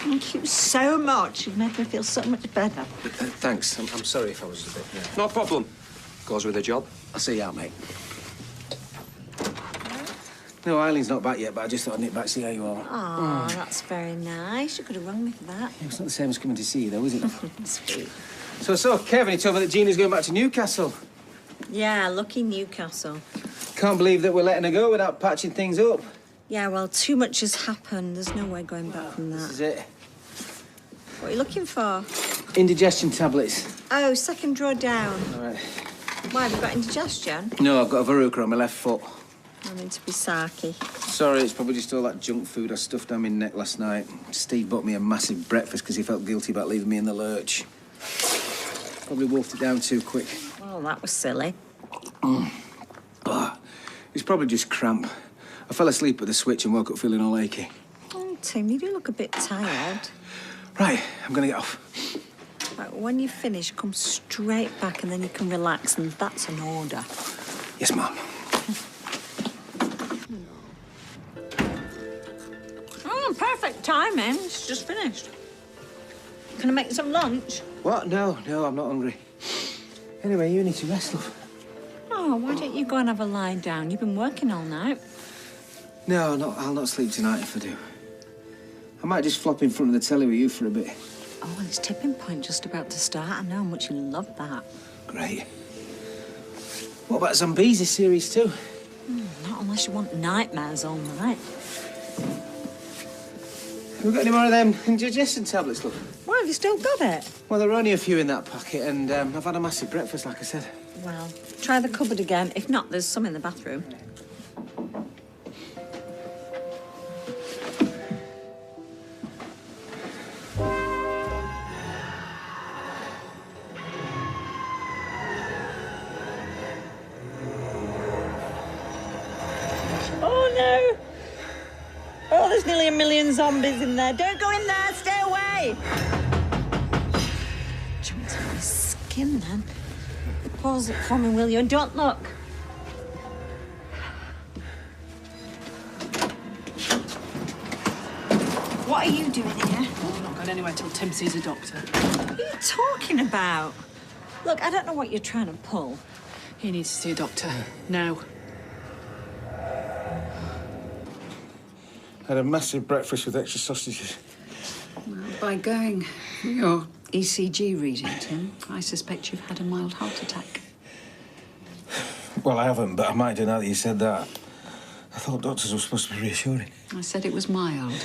Thank you so much. You've made me feel so much better. Thanks. I'm sorry if I was a bit... Yeah. No problem. Goes with the job. I'll see you out, mate. No, Eileen's not back yet, but I just thought I'd nip back to see how you are. Oh, that's very nice. You could have rung me for that. Yeah, it's not the same as coming to see you, though, is it? Sweet. So, Kevin, he told me that Gina's going back to Newcastle. Yeah, lucky Newcastle. Can't believe that we're letting her go without patching things up. Yeah, well, too much has happened. There's no way going back from that. This is it. What are you looking for? Indigestion tablets. Oh, second drawer down. All right. Why, have you got indigestion? No, I've got a verruca on my left foot. I mean to be sarky. Sorry, it's probably just all that junk food I stuffed down my neck last night. Steve bought me a massive breakfast because he felt guilty about leaving me in the lurch. Probably wolfed it down too quick. Well, that was silly. It's probably just cramp. I fell asleep at the switch and woke up feeling all achy. Oh, Tim, you do look a bit tired. Right, I'm gonna get off. Right, when you finish, come straight back and then you can relax, and that's an order. Yes, Mum. Perfect timing. It's just finished. Can I make some lunch? What? No, I'm not hungry. Anyway, you need to rest, love. Oh, why don't you go and have a lie down? You've been working all night. No, I'll not sleep tonight if I do. I might just flop in front of the telly with you for a bit. Oh, well, it's tipping point just about to start. I know how much you love that. Great. What about Zambezi series 2? Not unless you want nightmares all night. Have we got any more of them indigestion tablets, love? Why, have you still got it? Well, there were only a few in that packet, and I've had a massive breakfast, like I said. Well, try the cupboard again. If not, there's some in the bathroom. Oh, no! Oh, there's nearly 1 million zombies in there. Don't go in there! Stay away! Jump on my skin, then. Pause it for me, will you? And don't look. What are you doing here? Oh, I'm not going anywhere till Tim sees a doctor. What are you talking about? Look, I don't know what you're trying to pull. He needs to see a doctor. Now. Had a massive breakfast with extra sausages. Well, by going for your ECG reading, Tim, I suspect you've had a mild heart attack. Well, I haven't, but I might do now that you said that. I thought doctors were supposed to be reassuring. I said it was mild,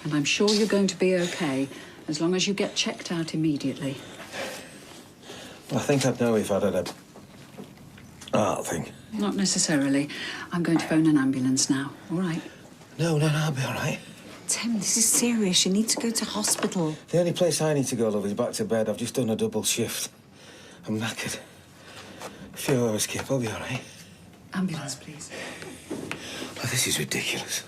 and I'm sure you're going to be okay as long as you get checked out immediately. Well, I think I'd know if I'd had a heart thing. Not necessarily. I'm going to phone an ambulance now, all right? No, I'll be all right. Tim, this is serious. You need to go to hospital. The only place I need to go, love, is back to bed. I've just done a double shift. I'm knackered. A few hours, Kip. I'll be all right. Ambulance, please. Oh, this is ridiculous.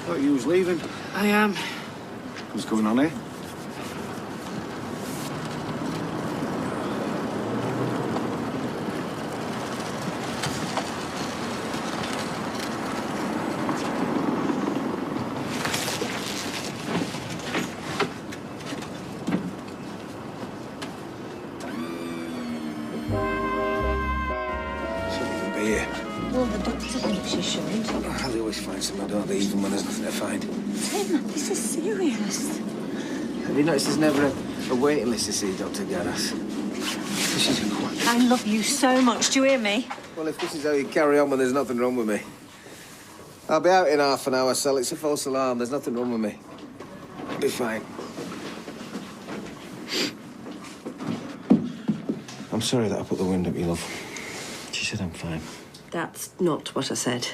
Thought you was leaving. I am. What's going on here? Well, the doctor thinks you should. They always find something, don't they, even when there's nothing to find. Tim, this is serious. Have you noticed there's never a waiting list to see Dr. Garras? She's a quack. I love you so much. Do you hear me? Well, if this is how you carry on, well, there's nothing wrong with me. I'll be out in half an hour, Sal. It's a false alarm. There's nothing wrong with me. I'll be fine. I'm sorry that I put the wind up you, love. She said I'm fine. That's not what I said.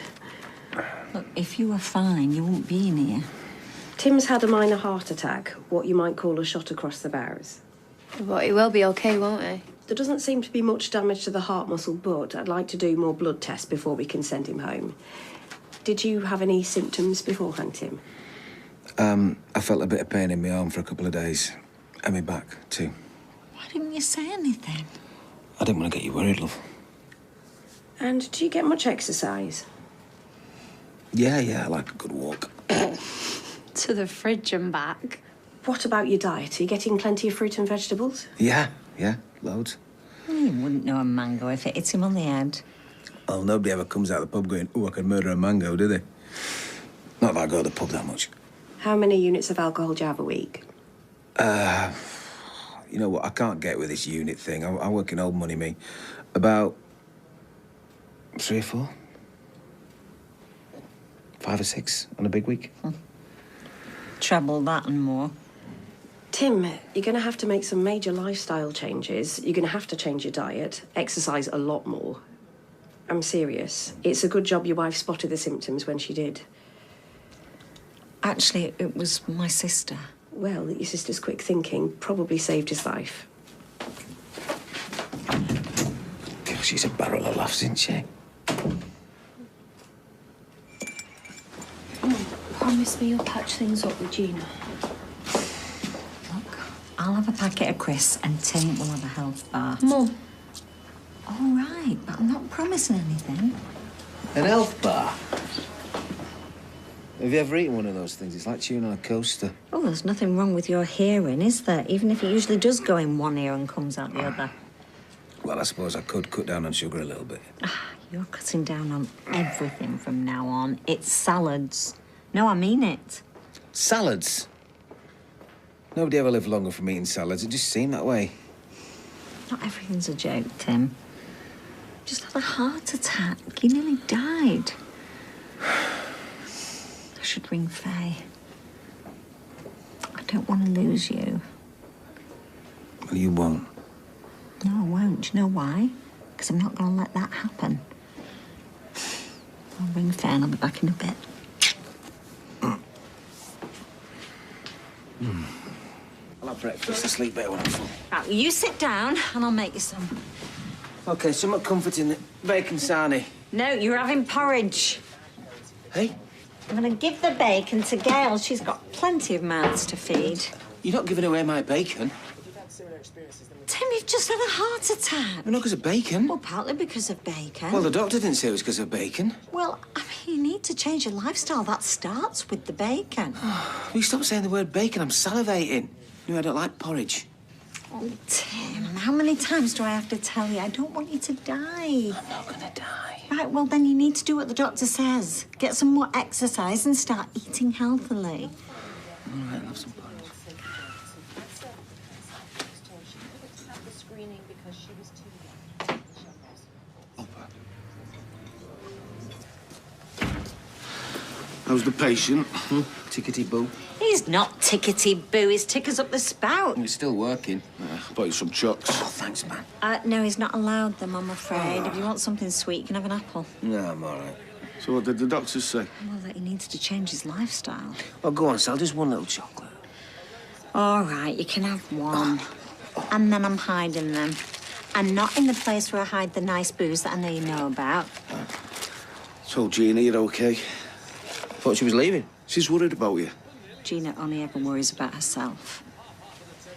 Look, if you were fine, you wouldn't be in here. Tim's had a minor heart attack, what you might call a shot across the bows. But he will be okay, won't he? There doesn't seem to be much damage to the heart muscle, but I'd like to do more blood tests before we can send him home. Did you have any symptoms beforehand, Tim? I felt a bit of pain in my arm for a couple of days. And my back, too. Why didn't you say anything? I didn't want to get you worried, love. And do you get much exercise? Yeah, I like a good walk. To the fridge and back. What about your diet? Are you getting plenty of fruit and vegetables? Yeah, loads. You wouldn't know a mango if it hit him on the head. Well, nobody ever comes out of the pub going, "Oh, I could murder a mango," do they? Not that I go to the pub that much. How many units of alcohol do you have a week? You know what? I can't get with this unit thing. I work in old money, me. About 3 or 4? 5 or 6 on a big week. Treble that and more. Tim, you're going to have to make some major lifestyle changes. You're going to have to change your diet, exercise a lot more. I'm serious. It's a good job your wife spotted the symptoms when she did. Actually, it was my sister. Well, your sister's quick thinking probably saved his life. God, she's a barrel of laughs, isn't she? Promise me you'll patch things up with Gina. Look, I'll have a packet of crisps and Tim will have a health bar. Mum. All right, but I'm not promising anything. An health bar? Have you ever eaten one of those things? It's like chewing on a coaster. Oh, there's nothing wrong with your hearing, is there? Even if it usually does go in one ear and comes out the other. Well, I suppose I could cut down on sugar a little bit. You're cutting down on everything from now on. It's salads. No, I mean it. Salads? Nobody ever lived longer from eating salads. It just seemed that way. Not everything's a joke, Tim. Just had a heart attack. He nearly died. I should ring Faye. I don't want to lose you. Well, you won't. No, I won't. Do you know why? Because I'm not going to let that happen. I'll ring Faye and I'll be back in a bit. I'll have breakfast. I sleep better when I'm full. Right, well, you sit down and I'll make you some. OK, somewhat comforting. Bacon sarnie. No, you're having porridge. Hey? I'm going to give the bacon to Gail. She's got plenty of mouths to feed. You're not giving away my bacon. Tim, you've just had a heart attack. Well, not because of bacon. Well, partly because of bacon. Well, the doctor didn't say it was because of bacon. Well, I mean, you need to change your lifestyle. That starts with the bacon. Will you stop saying the word bacon? I'm salivating. You know, I don't like porridge. Oh, Tim, how many times do I have to tell you? I don't want you to die. I'm not going to die. Right, well, then you need to do what the doctor says. Get some more exercise and start eating healthily. All right, I'll have some porridge. How's the patient? Tickety-boo. He's not tickety-boo. His ticker's up the spout. He's still working. I bought you some chucks. Oh, thanks, man. No, he's not allowed them, I'm afraid. If you want something sweet, you can have an apple. No, I'm all right. So what did the doctors say? Well, that he needs to change his lifestyle. Oh, go on, Sal. Just one little chocolate. All right, you can have one. And then I'm hiding them. And not in the place where I hide the nice booze that I know you know about. So, Gina, you're okay? Thought she was leaving. She's worried about you. Gina only ever worries about herself.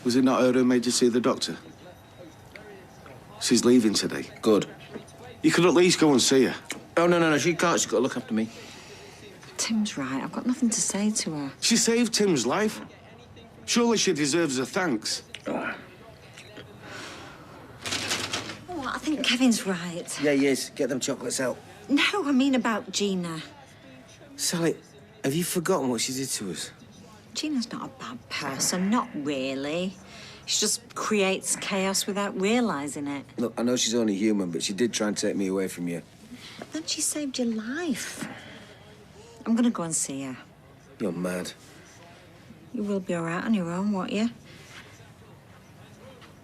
Was it not her who made you see the doctor? She's leaving today. Good. You could at least go and see her. Oh, no, she can't. She's got to look after me. Tim's right. I've got nothing to say to her. She saved Tim's life. Surely she deserves a thanks. Oh, I think Kevin's right. Yeah, he is. Get them chocolates out. No, I mean about Gina. Sally, have you forgotten what she did to us? Gina's not a bad person, not really. She just creates chaos without realising it. Look, I know she's only human, but she did try and take me away from you. Then she saved your life. I'm going to go and see her. You're mad. You will be all right on your own, won't you?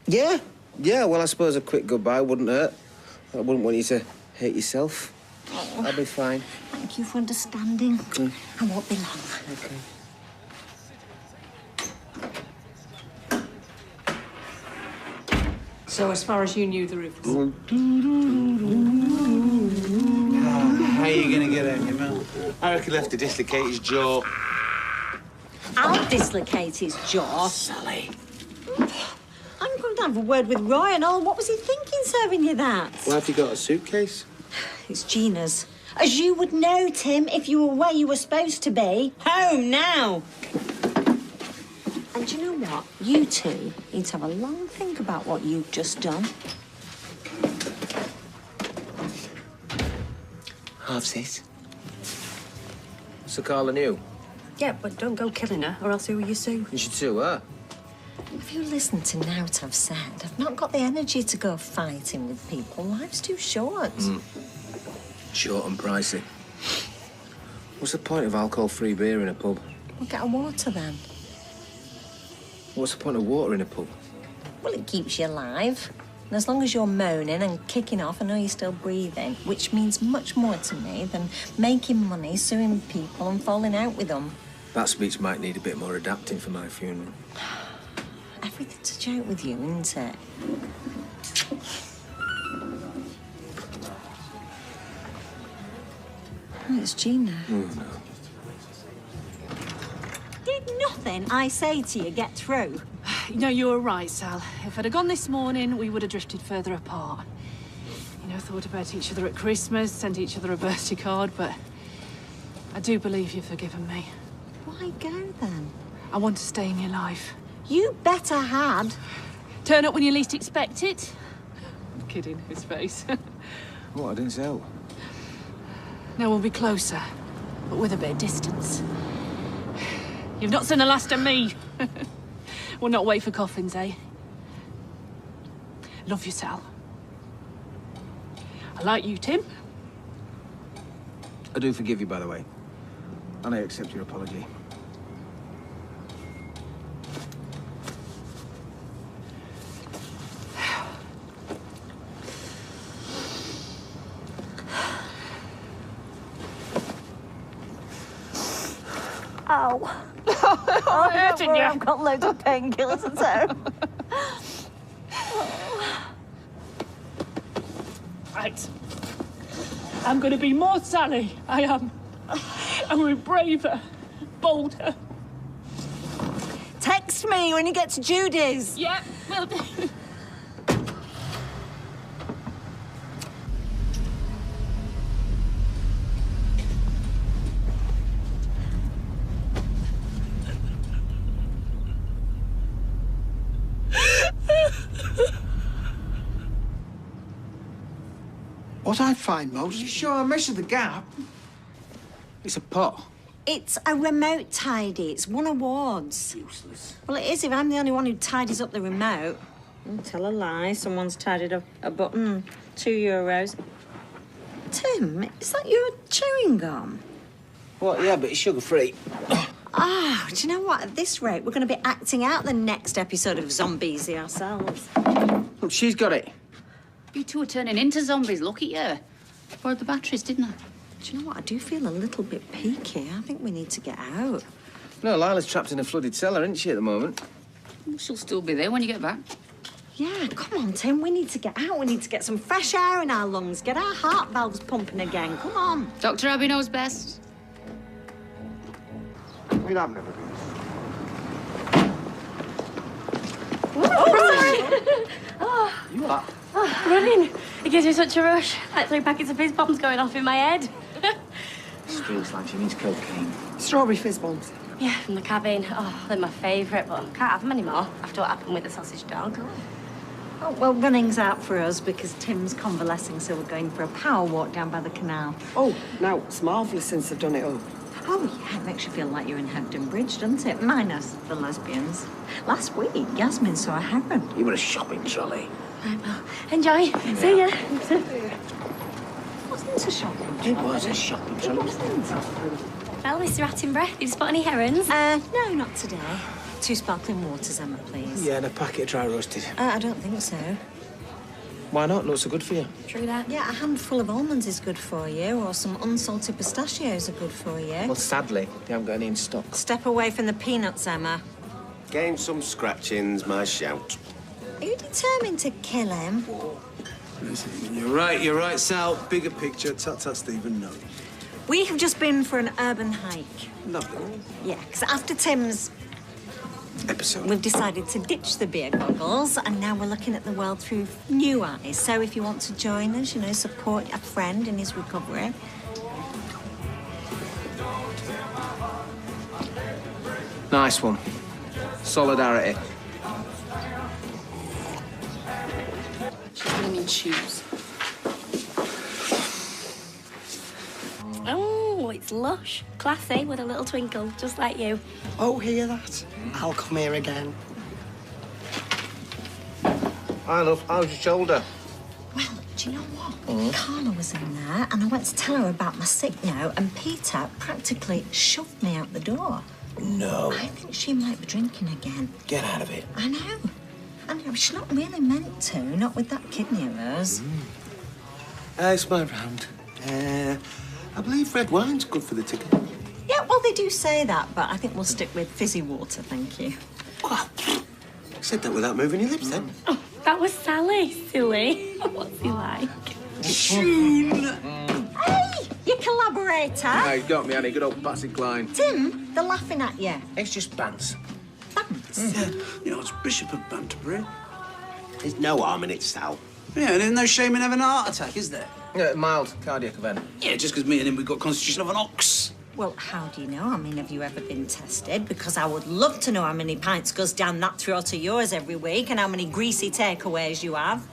Yeah, well, I suppose a quick goodbye wouldn't hurt. I wouldn't want you to hate yourself. Oh. I'll be fine. Thank you for understanding. Okay. I won't be long. Okay. So, as far as you knew, the roof was... How are you going to get him, you know? I reckon he'll have to dislocate his jaw. I'll dislocate his jaw. Sally. I'm going to have a word with Roy and all. What was he thinking serving you that? Why have you got a suitcase? It's Gina's. As you would know, Tim, if you were where you were supposed to be. Home now. And you know what? You two need to have a long think about what you've just done. Halves this. So Carla knew. Yeah, but don't go killing her, or else who will you sue? You should sue her. If you listen to naught I've said, I've not got the energy to go fighting with people. Life's too short. Short and pricey. What's the point of alcohol-free beer in a pub? We'll get a water then. What's the point of water in a pub? Well, it keeps you alive. And as long as you're moaning and kicking off, I know you're still breathing, which means much more to me than making money, suing people and falling out with them. That speech might need a bit more adapting for my funeral. Everything's a joke with you, isn't it? Oh, it's Gina. No. Did nothing I say to you get through? You know, you were right, Sal. If I'd have gone this morning, we would have drifted further apart. You know, thought about each other at Christmas, sent each other a birthday card, but I do believe you've forgiven me. Why go, then? I want to stay in your life. You better had. Turn up when you least expect it. I'm kidding, his face. What? I didn't say so. Now we'll be closer, but with a bit of distance. You've not seen the last of me. We'll not wait for coffins, eh? Love you, Sal. I like you, Tim. I do forgive you, by the way. And I accept your apology. Ow. Oh, hurting you. I've got loads of painkillers at home. Right. I'm going to be more Sally. I am. I'm going to be braver, bolder. Text me when you get to Judy's. Yeah, will do. What I find most... You sure I measured the gap? It's a pot. It's a remote tidy. It's won awards. Useless. Well, it is if I'm the only one who tidies up the remote. Tell a lie. Someone's tidied up a button. €2. Tim, is that your chewing gum? What? Yeah, but it's sugar-free. Ah, do you know what? At this rate, we're going to be acting out the next episode of Zombies ourselves. Look, she's got it. You two are turning into zombies. Look at you. Borrowed the batteries, didn't I? Do you know what? I do feel a little bit peaky. I think we need to get out. No, Lila's trapped in a flooded cellar, isn't she, at the moment? She'll still be there when you get back. Yeah, come on, Tim. We need to get out. We need to get some fresh air in our lungs. Get our heart valves pumping again. Come on. Dr. Abby knows best. I mean, I've never been. Oh, You are? oh, running. It gives me such a rush. Like 3 packets of fizz bombs going off in my head. Feels like she needs cocaine. Strawberry fizz bombs. Yeah, from the cabin. Oh, they're my favourite, but can't have them anymore after what happened with the sausage dog. Oh, well, running's out for us because Tim's convalescing, so we're going for a power walk down by the canal. Oh, now, it's marvellous since they've done it up. Oh, yeah, it makes you feel like you're in Hebden Bridge, doesn't it? Minus the lesbians. Last week, Yasmin saw a heron. You were a shopping trolley. Right, well, enjoy. See ya. Wasn't a shopping trolley. It was a shopping trolley. Well, Mr. Attenborough, did you spot any herons? No, not today. 2 sparkling waters, Emma, please. Yeah, and a packet of dry roasted. I don't think so. Why not? Looks so good for you. True that. Yeah, a handful of almonds is good for you, or some unsalted pistachios are good for you. Well, sadly, they haven't got any in stock. Step away from the peanuts, Emma. Gain some scratchings, my shout. Are you determined to kill him? You're right, Sal. Bigger picture, tut-tut, Stephen, no. We have just been for an urban hike. Lovely. Yeah, because after Tim's episode, we've decided to ditch the beer goggles, and now we're looking at the world through new eyes. So if you want to join us, you know, support a friend in his recovery. Nice one. Solidarity. She's gonna need shoes. Oh, it's lush. Classy with a little twinkle, just like you. Oh, hear that? I'll come here again. Hi, love. How's your shoulder? Well, do you know what? Carla was in there, and I went to tell her about my sick note, and Peter practically shoved me out the door. No. I think she might be drinking again. Get out of it. I know. She's not really meant to, not with that kidney of hers. It's my round. I believe red wine's good for the ticket. Yeah, well, they do say that, but I think we'll stick with fizzy water, thank you. Said that without moving your lips, then. Oh, that was Sally, silly. What's he like? June! Hey, your collaborator. Hey, you got me, Annie. Good old Patsy Cline. Tim, they're laughing at you. It's just bants. Bants? You know, it's Bishop of Banterbury. There's no harm in it, Sal. Yeah, and there's no shame in having a heart attack, is there? Yeah, mild cardiac event. Yeah, just because me and him, we've got constitution of an ox. Well, how do you know? I mean, have you ever been tested? Because I would love to know how many pints goes down that throat of yours every week and how many greasy takeaways you have.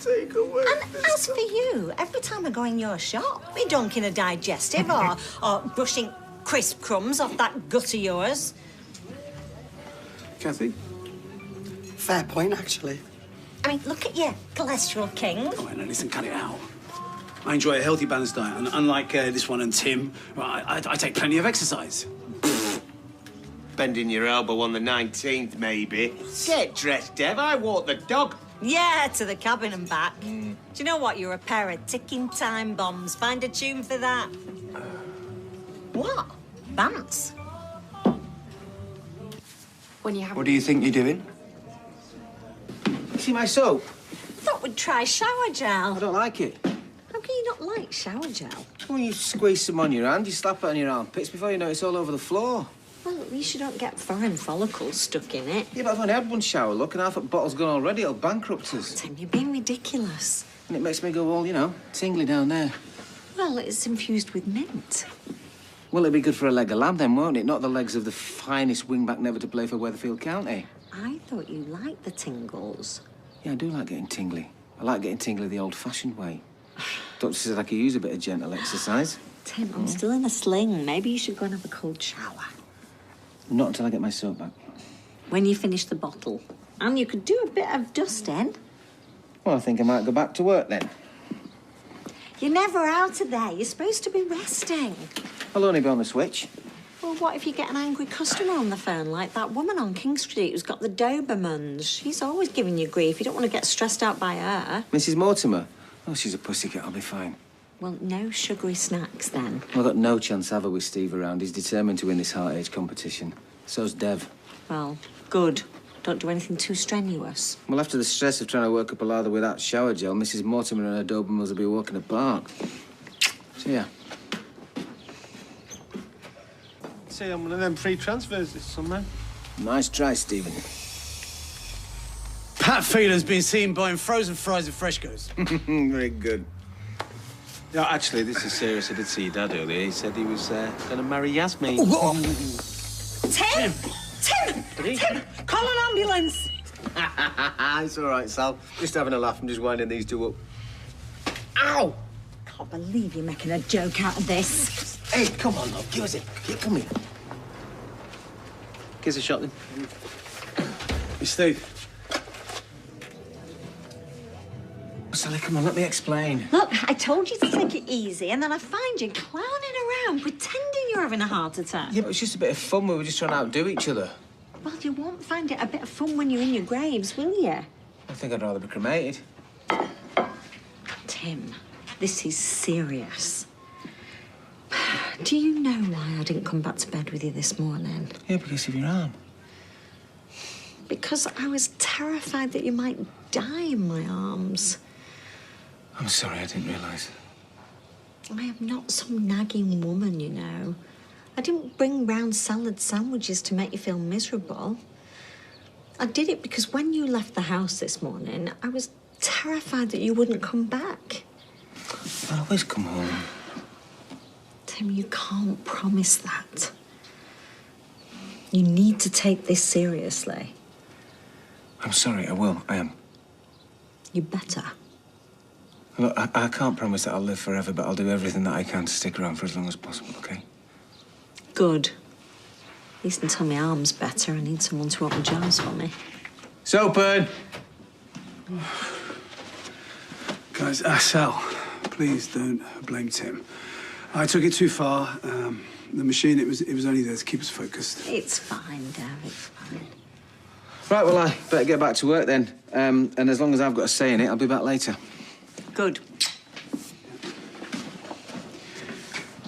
And as for you, every time I go in your shop, be dunking a digestive or brushing crisp crumbs off that gut of yours. Kathy? Fair point, actually. I mean, look at you, cholesterol king. Oh, no, listen, cut it out. I enjoy a healthy, balanced diet, and unlike this one and Tim, I take plenty of exercise. Bending your elbow on the 19th, maybe. Get dressed, Dev. I walk the dog. Yeah, to the cabin and back. Do you know what? You're a pair of ticking time bombs. Find a tune for that. What? Bants? When you have... What do you think you're doing? You see my soap? Thought we'd try shower gel. I don't like it. How can you not like shower gel? When you squeeze some on your hand, you slap it on your armpits before you know it's all over the floor. Well, at least you don't get foreign follicles stuck in it. Yeah, but I've only had one shower, look, and half a bottle's gone already. It'll bankrupt us. Tim, you're being ridiculous. And it makes me go all, you know, tingly down there. Well, it's infused with mint. Well, it'll be good for a leg of lamb then, won't it? Not the legs of the finest wingback never to play for Weatherfield County. I thought you liked the tingles. Yeah, I do like getting tingly. I like getting tingly the old-fashioned way. Doctor says I could use a bit of gentle exercise. Tim, I'm still in a sling. Maybe you should go and have a cold shower. Not until I get my soap back. When you finish the bottle. And you could do a bit of dusting. Well, I think I might go back to work then. You're never out of there. You're supposed to be resting. I'll only be on the switch. Well, what if you get an angry customer on the phone, like that woman on King Street who's got the Dobermans? She's always giving you grief. You don't want to get stressed out by her. Mrs. Mortimer? Oh, she's a pussycat. I'll be fine. Well, no sugary snacks, then. I've got no chance ever with Steve around. He's determined to win this heart age competition. So's Dev. Well, good. Don't do anything too strenuous. Well, after the stress of trying to work up a lather without shower gel, Mrs. Mortimer and her Dobermans will be walking a park. So, yeah. See, I'm one of them free transfers this summer. Nice try, Stephen. Pat Phelan's been seen buying frozen fries at Freshco's. Very good. Yeah, actually, this is serious. I did see your dad earlier. He said he was going to marry Yasmin. Tim! Tim! Call an ambulance! It's all right, Sal. Just having a laugh. I'm just winding these two up. Ow! Can't believe you're making a joke out of this. Hey, come on, love. Give us it. Here, come here. Give us a shot, then. Hey, Steve. Sally, come on, let me explain. Look, I told you to take it easy, and then I find you clowning around, pretending you're having a heart attack. Yeah, but it's just a bit of fun. We were just trying to outdo each other. Well, you won't find it a bit of fun when you're in your graves, will you? I think I'd rather be cremated. Tim, this is serious. Do you know why I didn't come back to bed with you this morning? Yeah, because of your arm. Because I was terrified that you might die in my arms. I'm sorry, I didn't realise. I am not some nagging woman, you know. I didn't bring round salad sandwiches to make you feel miserable. I did it because when you left the house this morning, I was terrified that you wouldn't come back. I'll always come home. Tim, you can't promise that. You need to take this seriously. I'm sorry, I will. I am. You better. Look, I can't promise that I'll live forever, but I'll do everything that I can to stick around for as long as possible, OK? Good. At least until my arm's better, I need someone to open jars for me. Soapern! Guys, Sal, please don't blame Tim. I took it too far. The machine, it was only there to keep us focused. It's fine, Dev, it's fine. Right, well, I better get back to work then. And as long as I've got a say in it, I'll be back later. Good.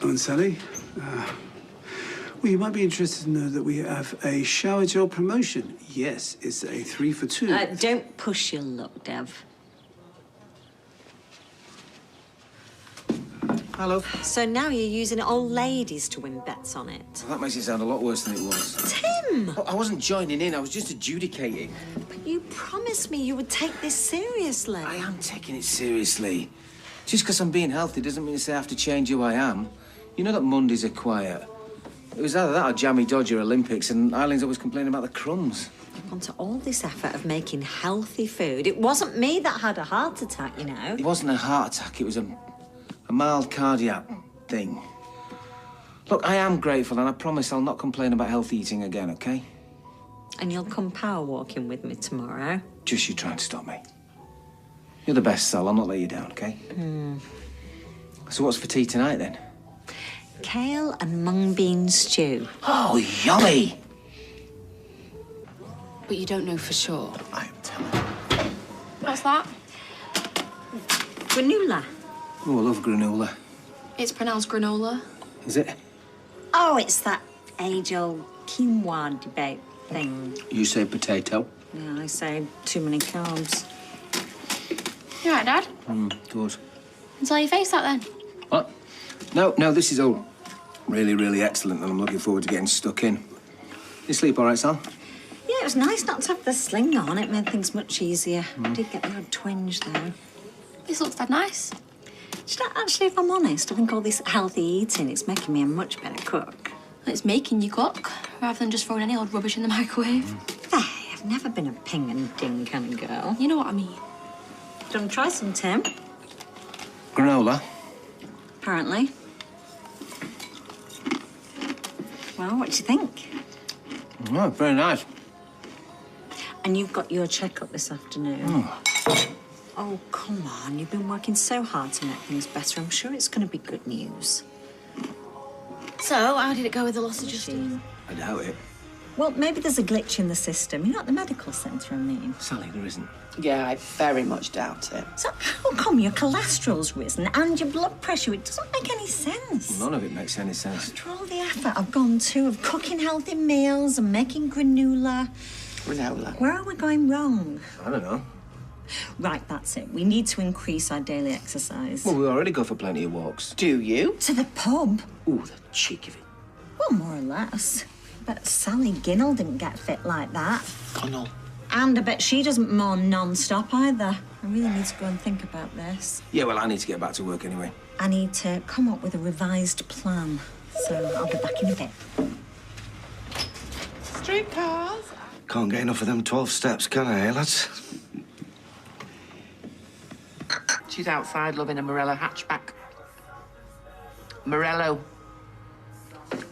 Oh, and Sally, well, you might be interested to know that we have a shower gel promotion. Yes, it's a 3 for 2. Don't push your luck, Dev. Hello. So now you're using old ladies to win bets on it. Well, that makes it sound a lot worse than it was. Tim! Oh, I wasn't joining in, I was just adjudicating. But you promised me you would take this seriously. I am taking it seriously. Just because I'm being healthy doesn't mean to say I have to change who I am. You know that Mondays are quiet. It was either that or Jammy Dodger Olympics, and Eileen's always complaining about the crumbs. I've gone to all this effort of making healthy food. It wasn't me that had a heart attack, you know. It wasn't a heart attack, it was a mild cardiac thing. Look, I am grateful, and I promise I'll not complain about healthy eating again, OK? And you'll come power walking with me tomorrow. Just you trying to stop me. You're the best, Sal. I'll not let you down, OK? So what's for tea tonight, then? Kale and mung bean stew. Oh, yummy! But you don't know for sure. I am telling. What's that? Granola. Oh, I love granola. It's pronounced granola. Is it? Oh, it's that age-old quinoa debate thing. You say potato. Yeah, I say too many carbs. You all right, Dad? Good. And tell your face that then. What? No, this is all really, really excellent, and I'm looking forward to getting stuck in. You sleep all right, Sal? Yeah, it was nice not to have the sling on. It made things much easier. I did get the odd twinge, though. This looks that nice. Do you know, actually, if I'm honest, I think all this healthy eating, it's making me a much better cook. Well, it's making you cook, rather than just throwing any old rubbish in the microwave. Hey, I've never been a ping and ding kind of girl. You know what I mean. Do you want to try some, Tim? Granola. Apparently. Well, what do you think? Oh, very nice. And you've got your checkup this afternoon. Oh, come on. You've been working so hard to make things better. I'm sure it's going to be good news. So, how did it go with the loss of Justine? I doubt it. Well, maybe there's a glitch in the system. You're at the medical centre, I mean. Sally, there isn't. Yeah, I very much doubt it. So how come your cholesterol's risen and your blood pressure? It doesn't make any sense. None of it makes any sense. After all the effort I've gone to of cooking healthy meals and making granola. Granola. Where are we going wrong? I don't know. Right, that's it. We need to increase our daily exercise. Well, we already go for plenty of walks. Do you? To the pub? Ooh, the cheek of it. Well, more or less. But Sally Ginnell didn't get fit like that. Gunnell. And I bet she doesn't mourn non-stop either. I really need to go and think about this. Yeah, well, I need to get back to work anyway. I need to come up with a revised plan. So I'll be back in a bit. Streetcars. Can't get enough of them 12 steps, can I, lads? She's outside loving a Morello hatchback. Morello.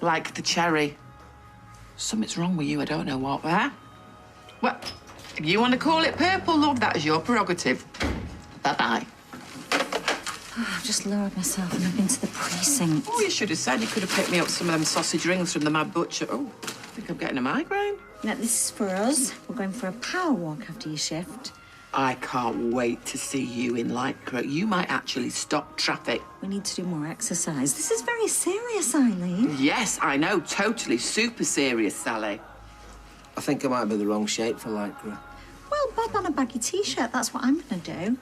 Like the cherry. Something's wrong with you, I don't know what there. Well, if you want to call it purple, love, that is your prerogative. Bye-bye. Oh, I've just lowered myself and I've been to the precinct. Oh, you should have said you could have picked me up some of them sausage rings from the Mad Butcher. Oh, I think I'm getting a migraine. Now, this is for us. We're going for a power walk after your shift. I can't wait to see you in Lycra. You might actually stop traffic. We need to do more exercise. This is very serious, Eileen. Yes, I know. Totally super serious, Sally. I think I might be the wrong shape for Lycra. Well, bob on a baggy T-shirt. That's what I'm going to do.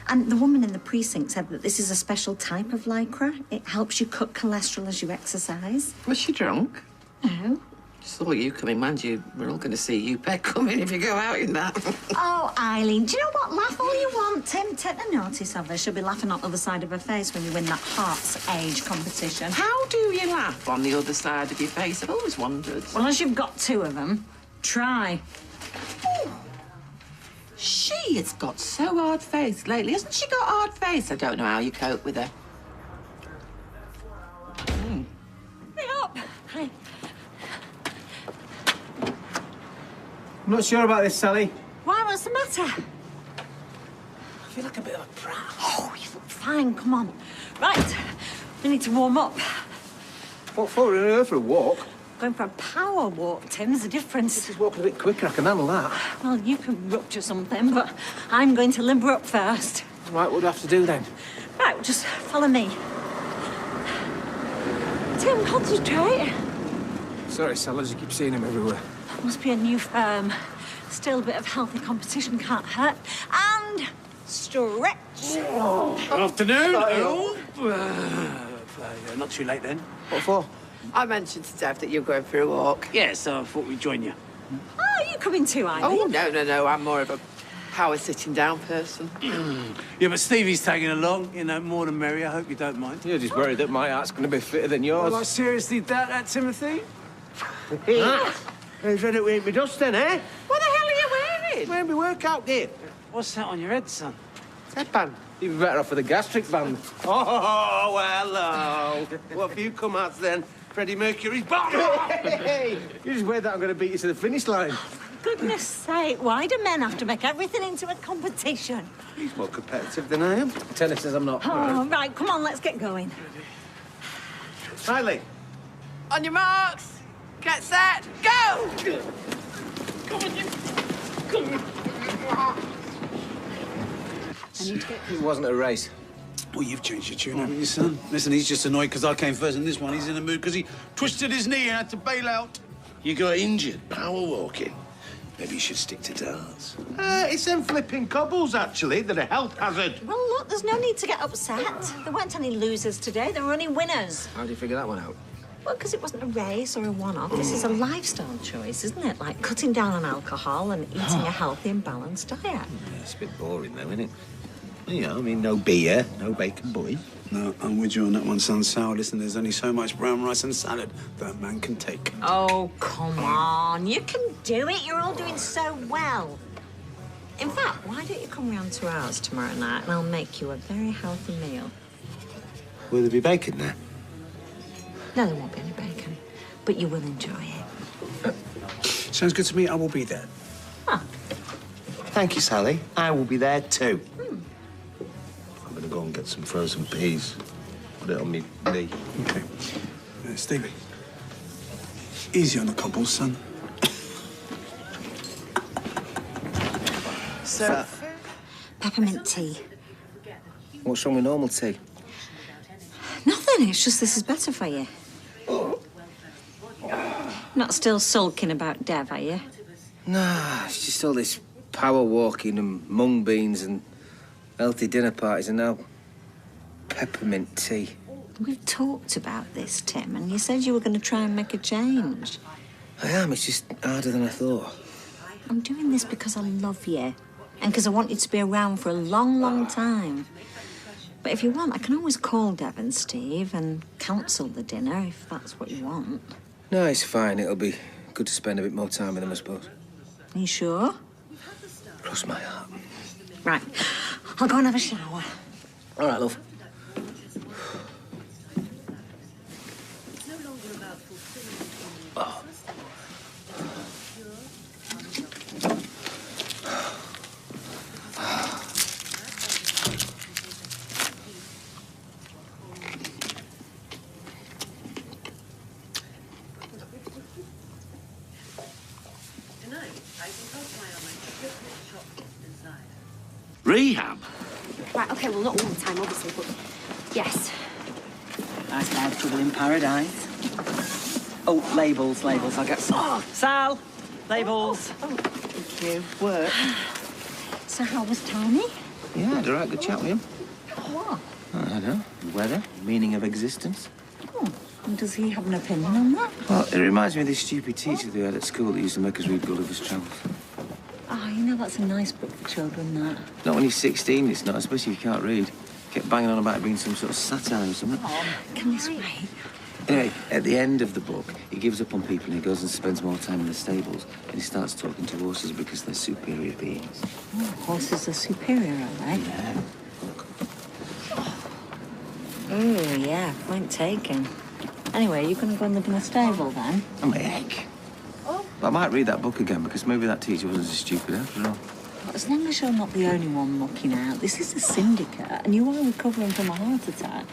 And the woman in the precinct said that this is a special type of Lycra. It helps you cut cholesterol as you exercise. Was she drunk? No. Saw you coming, mind you. We're all going to see you peg coming if you go out in that. Oh, Eileen, do you know what? Laugh all you want, Tim. Take the notice of her. She'll be laughing on the other side of her face when you win that Hearts Age competition. How do you laugh on the other side of your face? I've always wondered. Well, as you've got two of them, try. She has got so hard face lately. Hasn't she got hard face? I don't know how you cope with her. Hurry up. Hey. I'm not sure about this, Sally. Why? What's the matter? feel like a bit of a prat. Oh, you look fine. Come on. Right. We need to warm up. What for? We're going for a walk. Going for a power walk, Tim. There's a difference. This is walking a bit quicker. I can handle that. Well, you can rupture something, but I'm going to limber up first. Right, what do I have to do then? Right, just follow me. Tim, concentrate. Sorry, Sal, I just keep seeing him everywhere. Must be a new firm. Still a bit of healthy competition can't hurt. And stretch. Afternoon. Not too late then. What for? I mentioned to Dev that you're going for a walk. Yeah, so I thought we'd join you. Oh, you coming too, Ivy? Oh, no. I'm more of a power sitting down person. Yeah, but Stevie's tagging along. You know, more than merry. I hope you don't mind. You're just worried that my heart's going to be fitter than yours. Well, I seriously doubt that, Timothy. Who's ready to eat me dust then, eh? What the hell are you wearing? Wearing my workout gear. What's that on your head, son? Headband. You'd be better off with a gastric band. Oh, hello. What have you come at then? Freddie Mercury's bomb. Hey, you just wait that I'm going to beat you to the finish line. Goodness sake, why do men have to make everything into a competition? He's more competitive than I am. Tennis says I'm not. Oh, right, come on, let's get going. Riley. On your marks, get set, go! It wasn't a race. Well, you've changed your tune, haven't you, son? Listen, he's just annoyed because I came first in this one. He's in the mood because he twisted his knee and had to bail out. You got injured power walking. Maybe you should stick to darts. It's them flipping cobbles, actually, that are a health hazard. Well, look, there's no need to get upset. There weren't any losers today. There were only winners. How do you figure that one out? Well, because it wasn't a race or a one-off. This is a lifestyle choice, isn't it? Like cutting down on alcohol and eating a healthy and balanced diet. Yeah, it's a bit boring, though, isn't it? You know, I mean, no beer, no bacon butty. No, I'm with you on that one, son. Sal, listen, there's only so much brown rice and salad that a man can take. Oh, come on. You can do it. You're all doing so well. In fact, why don't you come round to ours tomorrow night and I'll make you a very healthy meal? Will there be bacon there? No, there won't be any bacon, but you will enjoy it. Sounds good to me. I will be there. Thank you, Sally. I will be there too. I'm gonna go and get some frozen peas. Put it on me knee. Okay. Stevie, easy on the cobbles, son. So, peppermint tea. What's wrong with normal tea? Nothing. It's just this is better for you. Not still sulking about Dev, are you? Nah, it's just all this power walking and mung beans and healthy dinner parties and now peppermint tea. We've talked about this, Tim, and you said you were going to try and make a change. I am. It's just harder than I thought. I'm doing this because I love you and because I want you to be around for a long, long time. But if you want, I can always call Dev and Steve and cancel the dinner if that's what you want. No, it's fine. It'll be good to spend a bit more time with them, I suppose. Are you sure? Cross my heart. Right. I'll go and have a shower. All right, love. Rehab? Right, OK, well, not all the time, obviously, but yes. I have trouble in paradise. Oh, labels. I'll get some. Oh, Sal, labels. Oh, thank you. Work. So how was Tony? Yeah, I had a right good chat with him. What? I don't know. Weather, meaning of existence. Oh, and does he have an opinion on that? Well, it reminds me of this stupid teacher they had at school that used to make us read Gulliver's Travels. Oh, you know, that's a nice book for children, that. Not when he's 16, it's not, especially if you can't read. Kept banging on about it being some sort of satire or something. Oh, can this wait? Anyway, at the end of the book, he gives up on people and he goes and spends more time in the stables and he starts talking to horses because they're superior beings. Oh, horses are superior, are they? Yeah. Oh, yeah, point taken. Anyway, you're going to go and live in a stable, then? I'm a heck. Oh. But I might read that book again because maybe that teacher wasn't so stupid after all. But as long as you're not the only one mucking out, this is a syndicate, and you are recovering from a heart attack.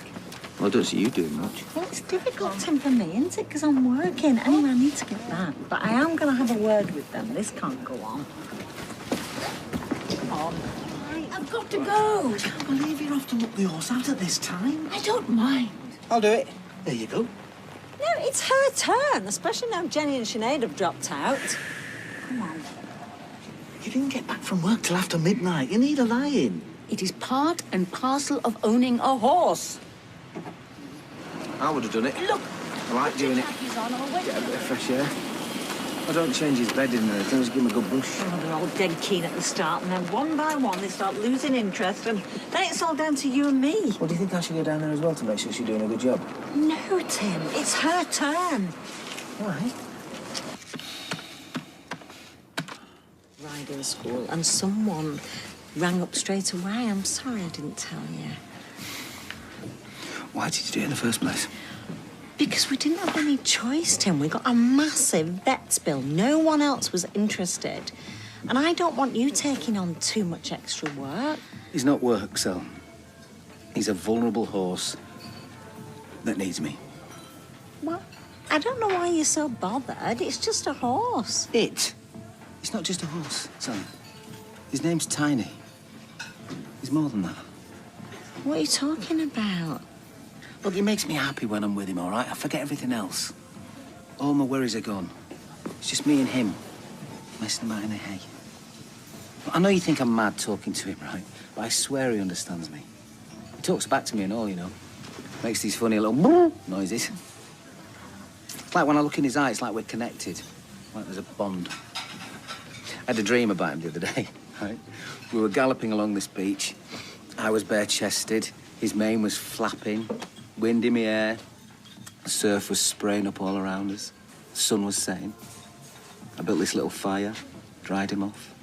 Well, I don't see you doing much. Well, it's difficult, Tim, for me, isn't it? Because I'm working. Anyway, I need to get back. But I am going to have a word with them. This can't go on. Come on. I've got to go. I can't believe you're off to look the horse out at this time. I don't mind. I'll do it. There you go. No, it's her turn, especially now Jenny and Sinead have dropped out. Come on. You didn't get back from work till after midnight. You need a lie-in. It is part and parcel of owning a horse. I would have done it. Look. I like doing it. He's on our way. Get a bit of fresh air. I don't change his bed in there. Just give him a good brush. Oh, they're all dead keen at the start, and then one by one they start losing interest, and then it's all down to you and me. Well, do you think I should go down there as well to make sure she's doing a good job? No, Tim, it's her turn. Why? Riding school, and someone rang up straight away. I'm sorry I didn't tell you. Why did you do it in the first place? Because we didn't have any choice, Tim. We got a massive vet's bill. No one else was interested. And I don't want you taking on too much extra work. He's not work, Sal. He's a vulnerable horse that needs me. Well, I don't know why you're so bothered. It's just a horse. It's not just a horse, Sal. His name's Tiny. He's more than that. What are you talking about? Look, he makes me happy when I'm with him, all right? I forget everything else. All my worries are gone. It's just me and him, messing about in the hay. I know you think I'm mad talking to him, right? But I swear he understands me. He talks back to me and all, you know. Makes these funny little noises. It's like when I look in his eye, it's like we're connected. Like there's a bond. I had a dream about him the other day, right? We were galloping along this beach. I was bare-chested. His mane was flapping. Wind in my hair. The surf was spraying up all around us. The sun was setting. I built this little fire, dried him off.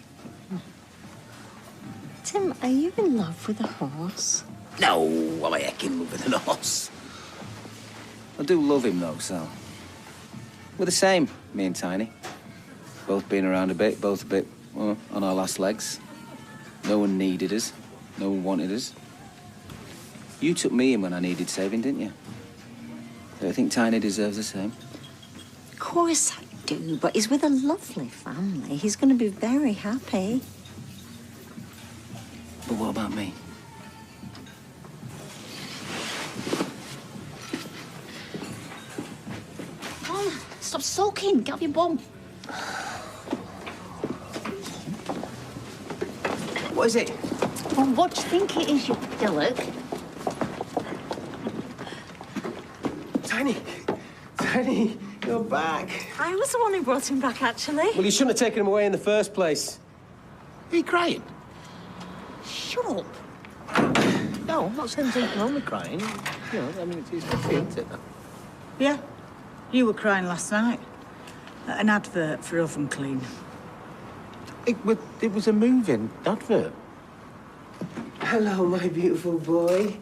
Tim, are you in love with a horse? No, I'm a heck in love with a horse. I do love him, though, Sal. We're the same, me and Tiny. Both been around a bit, both a bit on our last legs. No one needed us. No one wanted us. You took me in when I needed saving, didn't you? Do you think Tiny deserves the same? Of course I do, but he's with a lovely family. He's going to be very happy. But what about me? Come on, stop sulking. Get up your bum. What is it? Well, what do you think it is, you pillock? Tiny, you're back. I was the one who brought him back, actually. Well, you shouldn't have taken him away in the first place. Are you crying? Shut up. No, I'm not saying there's anything wrong with crying. You know, I mean, it's good, isn't it? Yeah, you were crying last night. An advert for Oven Clean. It was a moving advert. Hello, my beautiful boy.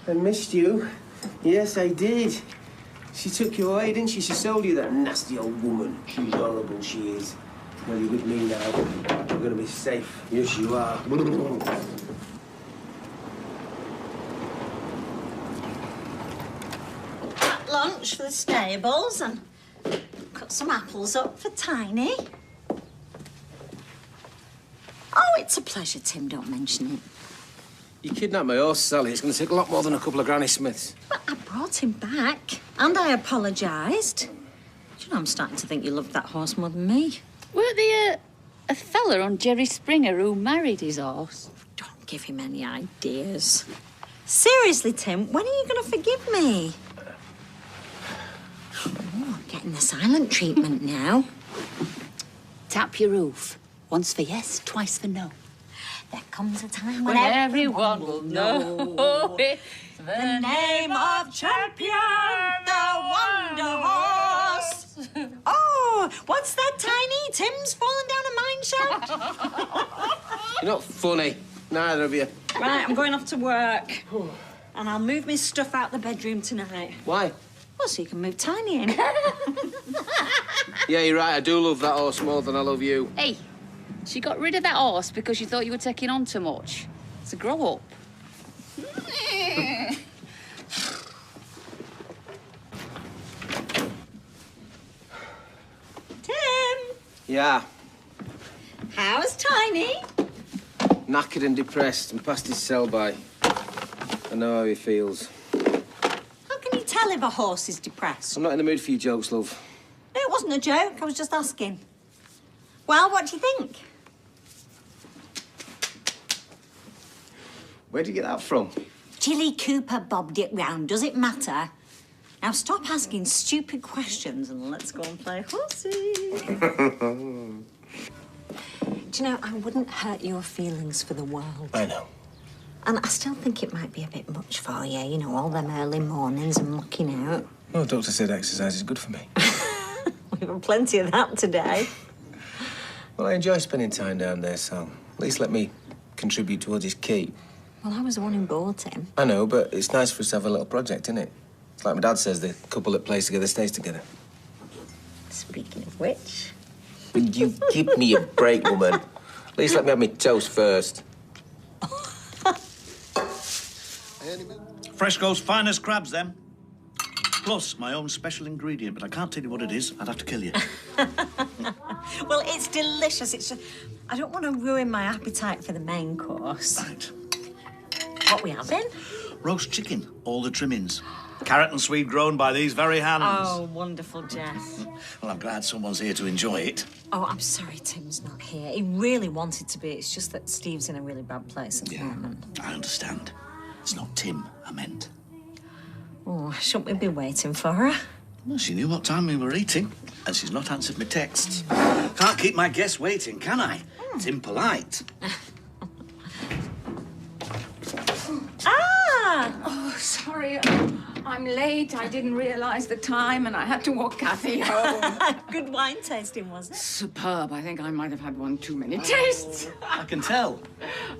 I missed you. Yes, I did. She took you away, didn't she? She sold you, that nasty old woman. She's horrible, she is. Well, you're with me now. We're gonna be safe. Yes, you are. At lunch for the stables and cut some apples up for Tiny. Oh, it's a pleasure, Tim. Don't mention it. You kidnapped my horse, Sally. It's going to take a lot more than a couple of Granny Smiths. But I brought him back, and I apologised. Do you know, I'm starting to think you loved that horse more than me. Weren't there a fella on Jerry Springer who married his horse? Don't give him any ideas. Seriously, Tim, when are you going to forgive me? Oh, I'm getting the silent treatment now. Tap your roof. Once for yes, twice for no. There comes a time when When everyone will know the name of champion, the Wonder Horse. Oh, what's that, Tiny? Tim's fallen down a mine shaft? You're not funny. Neither of you. Right, I'm going off to work. And I'll move my stuff out the bedroom tonight. Why? Well, so you can move Tiny in. Yeah, you're right. I do love that horse more than I love you. Hey, She got rid of that horse because she thought you were taking on too much. So grow up. Tim! Yeah, How's Tiny? knackered and depressed and past his sell-by. I know how he feels. How can you tell if a horse is depressed? I'm not in the mood for your jokes, love. No, it wasn't a joke. I was just asking. Well, what do you think? Where'd you get that from? Jilly Cooper bobbed it round. Does it matter? Now stop asking stupid questions and let's go and play horsey. Do you know, I wouldn't hurt your feelings for the world. I know. And I still think it might be a bit much for you, you know, all them early mornings and mucking out. Well, the doctor said exercise is good for me. We've had plenty of that today. Well, I enjoy spending time down there, so at least let me contribute towards his keep. Well, I was the one who bought him. I know, but it's nice for us to have a little project, isn't it? It's like my dad says, the couple that plays together stays together. Speaking of which... Will you give me a break, woman? At least let me have my toast first. Fresco's finest crabs, them. Plus, my own special ingredient, but I can't tell you what it is. I'd have to kill you. Well, it's delicious. It's just... I don't want to ruin my appetite for the main course. Right. What we having? Roast chicken, all the trimmings. Carrot and swede grown by these very hands. Oh, wonderful, Jeff. Well, I'm glad someone's here to enjoy it. Oh, I'm sorry Tim's not here. He really wanted to be. It's just that Steve's in a really bad place at the moment. I understand. It's not Tim I meant. Oh, shouldn't we be waiting for her? Well, she knew what time we were eating, and she's not answered my texts. Can't keep my guests waiting, can I? It's impolite. Oh, sorry. I'm late. I didn't realise the time and I had to walk Kathy home. Good wine tasting, was it? Superb. I think I might have had one too many tastes. I can tell.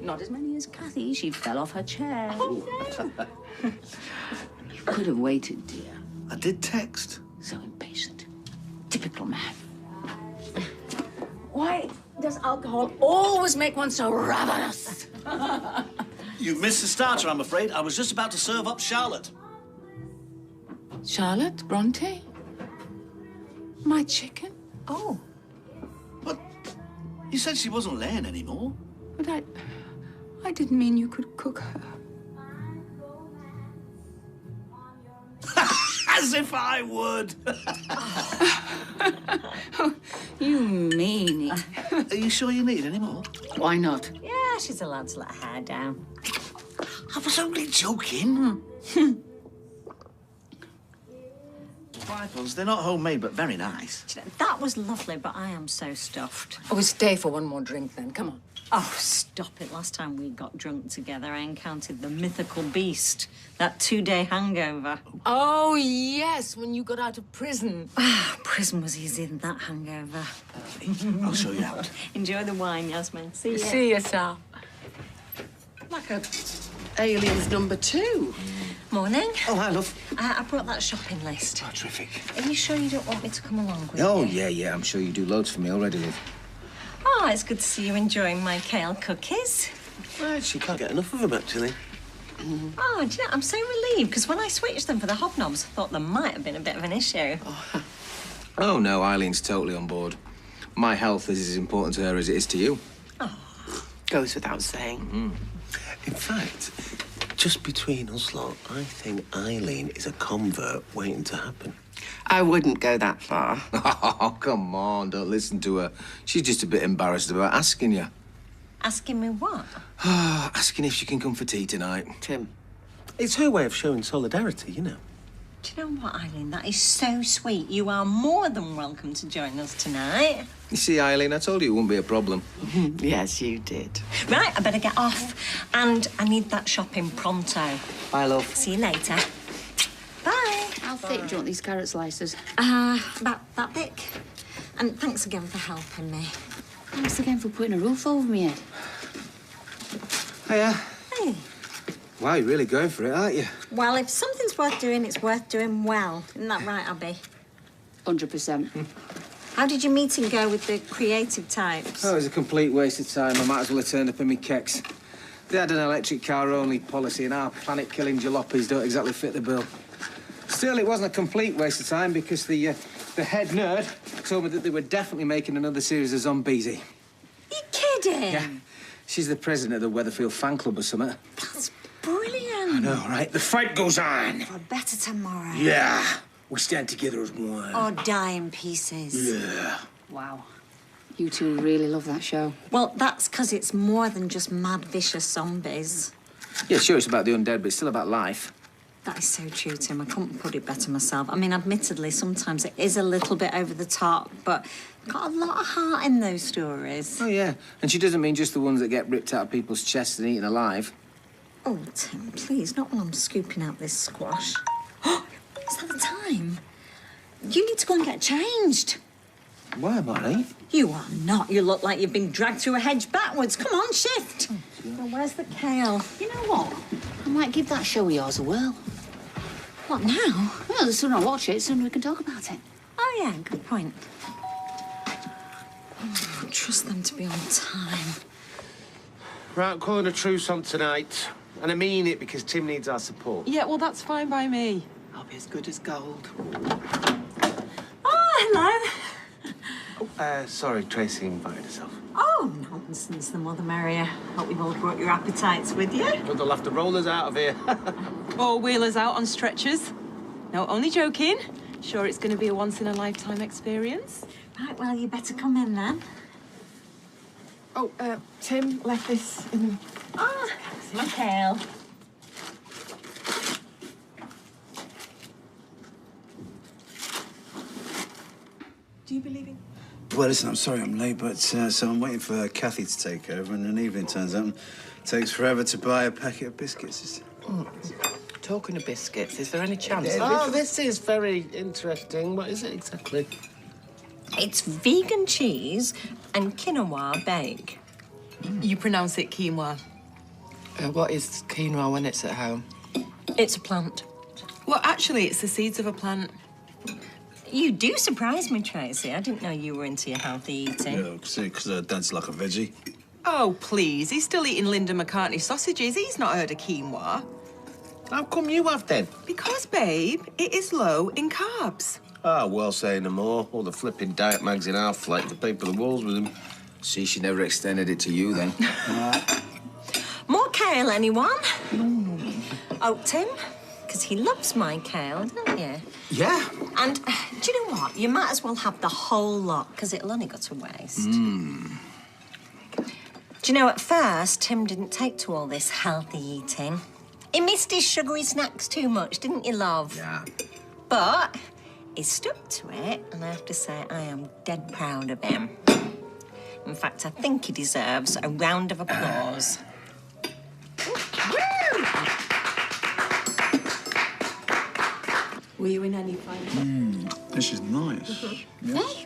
Not as many as Kathy. She fell off her chair. You could have waited, dear. I did text. So impatient. Typical man. Why does alcohol always make one so ravenous? You've missed the starter, I'm afraid. I was just about to serve up Charlotte. Charlotte Bronte? My chicken? Oh. But you said she wasn't laying anymore. But I didn't mean you could cook her. As if I would. You mean it. Are you sure you need any more? Why not? Yeah, she's allowed to let her hair down. I was only joking. Trifles, they're not homemade, but very nice. Do you know, that was lovely, but I am so stuffed. Oh, stay for one more drink then. Come on. Oh, stop it. Last time we got drunk together, I encountered the mythical beast. That 2-day hangover. Oh, yes, when you got out of prison. Ah, prison was easier than that hangover. I'll show you out. Enjoy the wine, Yasmin. See you. See you, Sal. Like a Aliens #2. Morning. Oh, hi, love. I brought that shopping list. Oh, terrific. Are you sure you don't want me to come along with Oh, you? yeah, I'm sure you do loads for me already, love. Oh, it's good to see you enjoying my kale cookies. Well, she can't get enough of them, actually. Oh, do you know, I'm so relieved, because when I switched them for the hobnobs, I thought there might have been a bit of an issue. Oh, no, Eileen's totally on board. My health is as important to her as it is to you. Goes without saying. In fact, just between us lot, I think Eileen is a convert waiting to happen. I wouldn't go that far. Oh, come on, don't listen to her. She's just a bit embarrassed about asking you. Asking me what? Asking if she can come for tea tonight. Tim. It's her way of showing solidarity, you know. Do you know what, Eileen? That is so sweet. You are more than welcome to join us tonight. You see, Eileen, I told you it wouldn't be a problem. Yes, you did. Right, I better get off. And I need that shopping pronto. Bye, love. See you later. Bye. How thick do you want these carrot slices? About that thick. And thanks again for helping me. Thanks again for putting a roof over my head. Hiya. Hey. Wow, you're really going for it, aren't you? Well, if something's worth doing, it's worth doing well. Isn't that right, Abby? 100%. How did your meeting go with the creative types? Oh, it was a complete waste of time. I might as well have turned up in my kecks. They had an electric car-only policy, and our planet-killing jalopies don't exactly fit the bill. Still, it wasn't a complete waste of time because the head nerd told me that they were definitely making another series of Zombiesy. You kidding? Yeah. She's the president of the Weatherfield fan club or something. That's brilliant. I know, right? The fight goes on. For better tomorrow. Yeah. We stand together as one. Or die in pieces. Yeah. Wow. You two really love that show. Well, that's because it's more than just mad, vicious zombies. Yeah, sure, it's about the undead, but it's still about life. That is so true, Tim. I couldn't put it better myself. I mean, admittedly, sometimes it is a little bit over the top, but got a lot of heart in those stories. Oh, yeah. And she doesn't mean just the ones that get ripped out of people's chests and eaten alive. Oh, Tim, please, not while I'm scooping out this squash. Is that the time? You need to go and get changed. Why am I? You are not. You look like you've been dragged through a hedge backwards. Come on, shift. Well, where's the kale? You know what? I might give that show of yours a whirl. What, now? Well, the sooner I watch it, the sooner we can talk about it. Oh, yeah, good point. Oh, trust them to be on time. Right, I'm calling a truce on tonight. And I mean it because Tim needs our support. Yeah, well, that's fine by me. I'll be as good as gold. Oh, hello. Sorry, Tracy invited herself. Oh, nonsense. The more the merrier. Hope you've all brought your appetites with you. But they'll have to roll us out of here. Or wheel us out on stretchers. No, only joking. Sure, it's going to be a once-in-a-lifetime experience. Right, well, you better come in then. Oh, Tim left this in... Ah, it's my kale. Do you believe in... Well, listen, I'm sorry I'm late, but so I'm waiting for Kathy to take over, and an evening turns up and takes forever to buy a packet of biscuits. Talking of biscuits, is there any chance? Oh, this is very interesting. What is it exactly? It's vegan cheese and quinoa bake. You pronounce it quinoa. What is quinoa when it's at home? It's a plant. Well, actually, it's the seeds of a plant. You do surprise me, Tracy. I didn't know you were into your healthy eating. Yeah, because Dad's like a veggie. Oh, please. He's still eating Linda McCartney sausages. He's not heard of quinoa. How come you have, then? Because, babe, it is low in carbs. Ah, well, say no more. All the flipping diet mags in our flat to paper the walls with them. See, she never extended it to you, then. More kale, anyone? Oh, Tim? Because he loves my kale, don't you? Yeah. And do you know what? You might as well have the whole lot, because it'll only go to waste. Mmm. Do you know, at first, Tim didn't take to all this healthy eating. He missed his sugary snacks too much, didn't you, love? Yeah. But he stuck to it, and I have to say, I am dead proud of him. In fact, I think he deserves a round of applause. Were you in any fight? This is nice. Yes.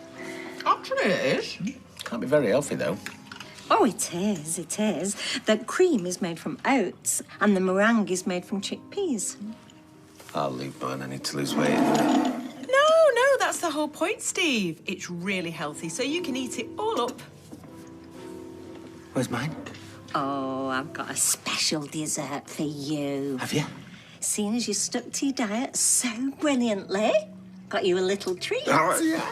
Actually, it is. Can't be very healthy, though. Oh, it is, it is. The cream is made from oats, and the meringue is made from chickpeas. I'll leave mine. I need to lose weight. No, that's the whole point, Steve. It's really healthy, so you can eat it all up. Where's mine? Oh, I've got a special dessert for you. Have you? Seeing as you stuck to your diet so brilliantly, got you a little treat. Oh, yeah.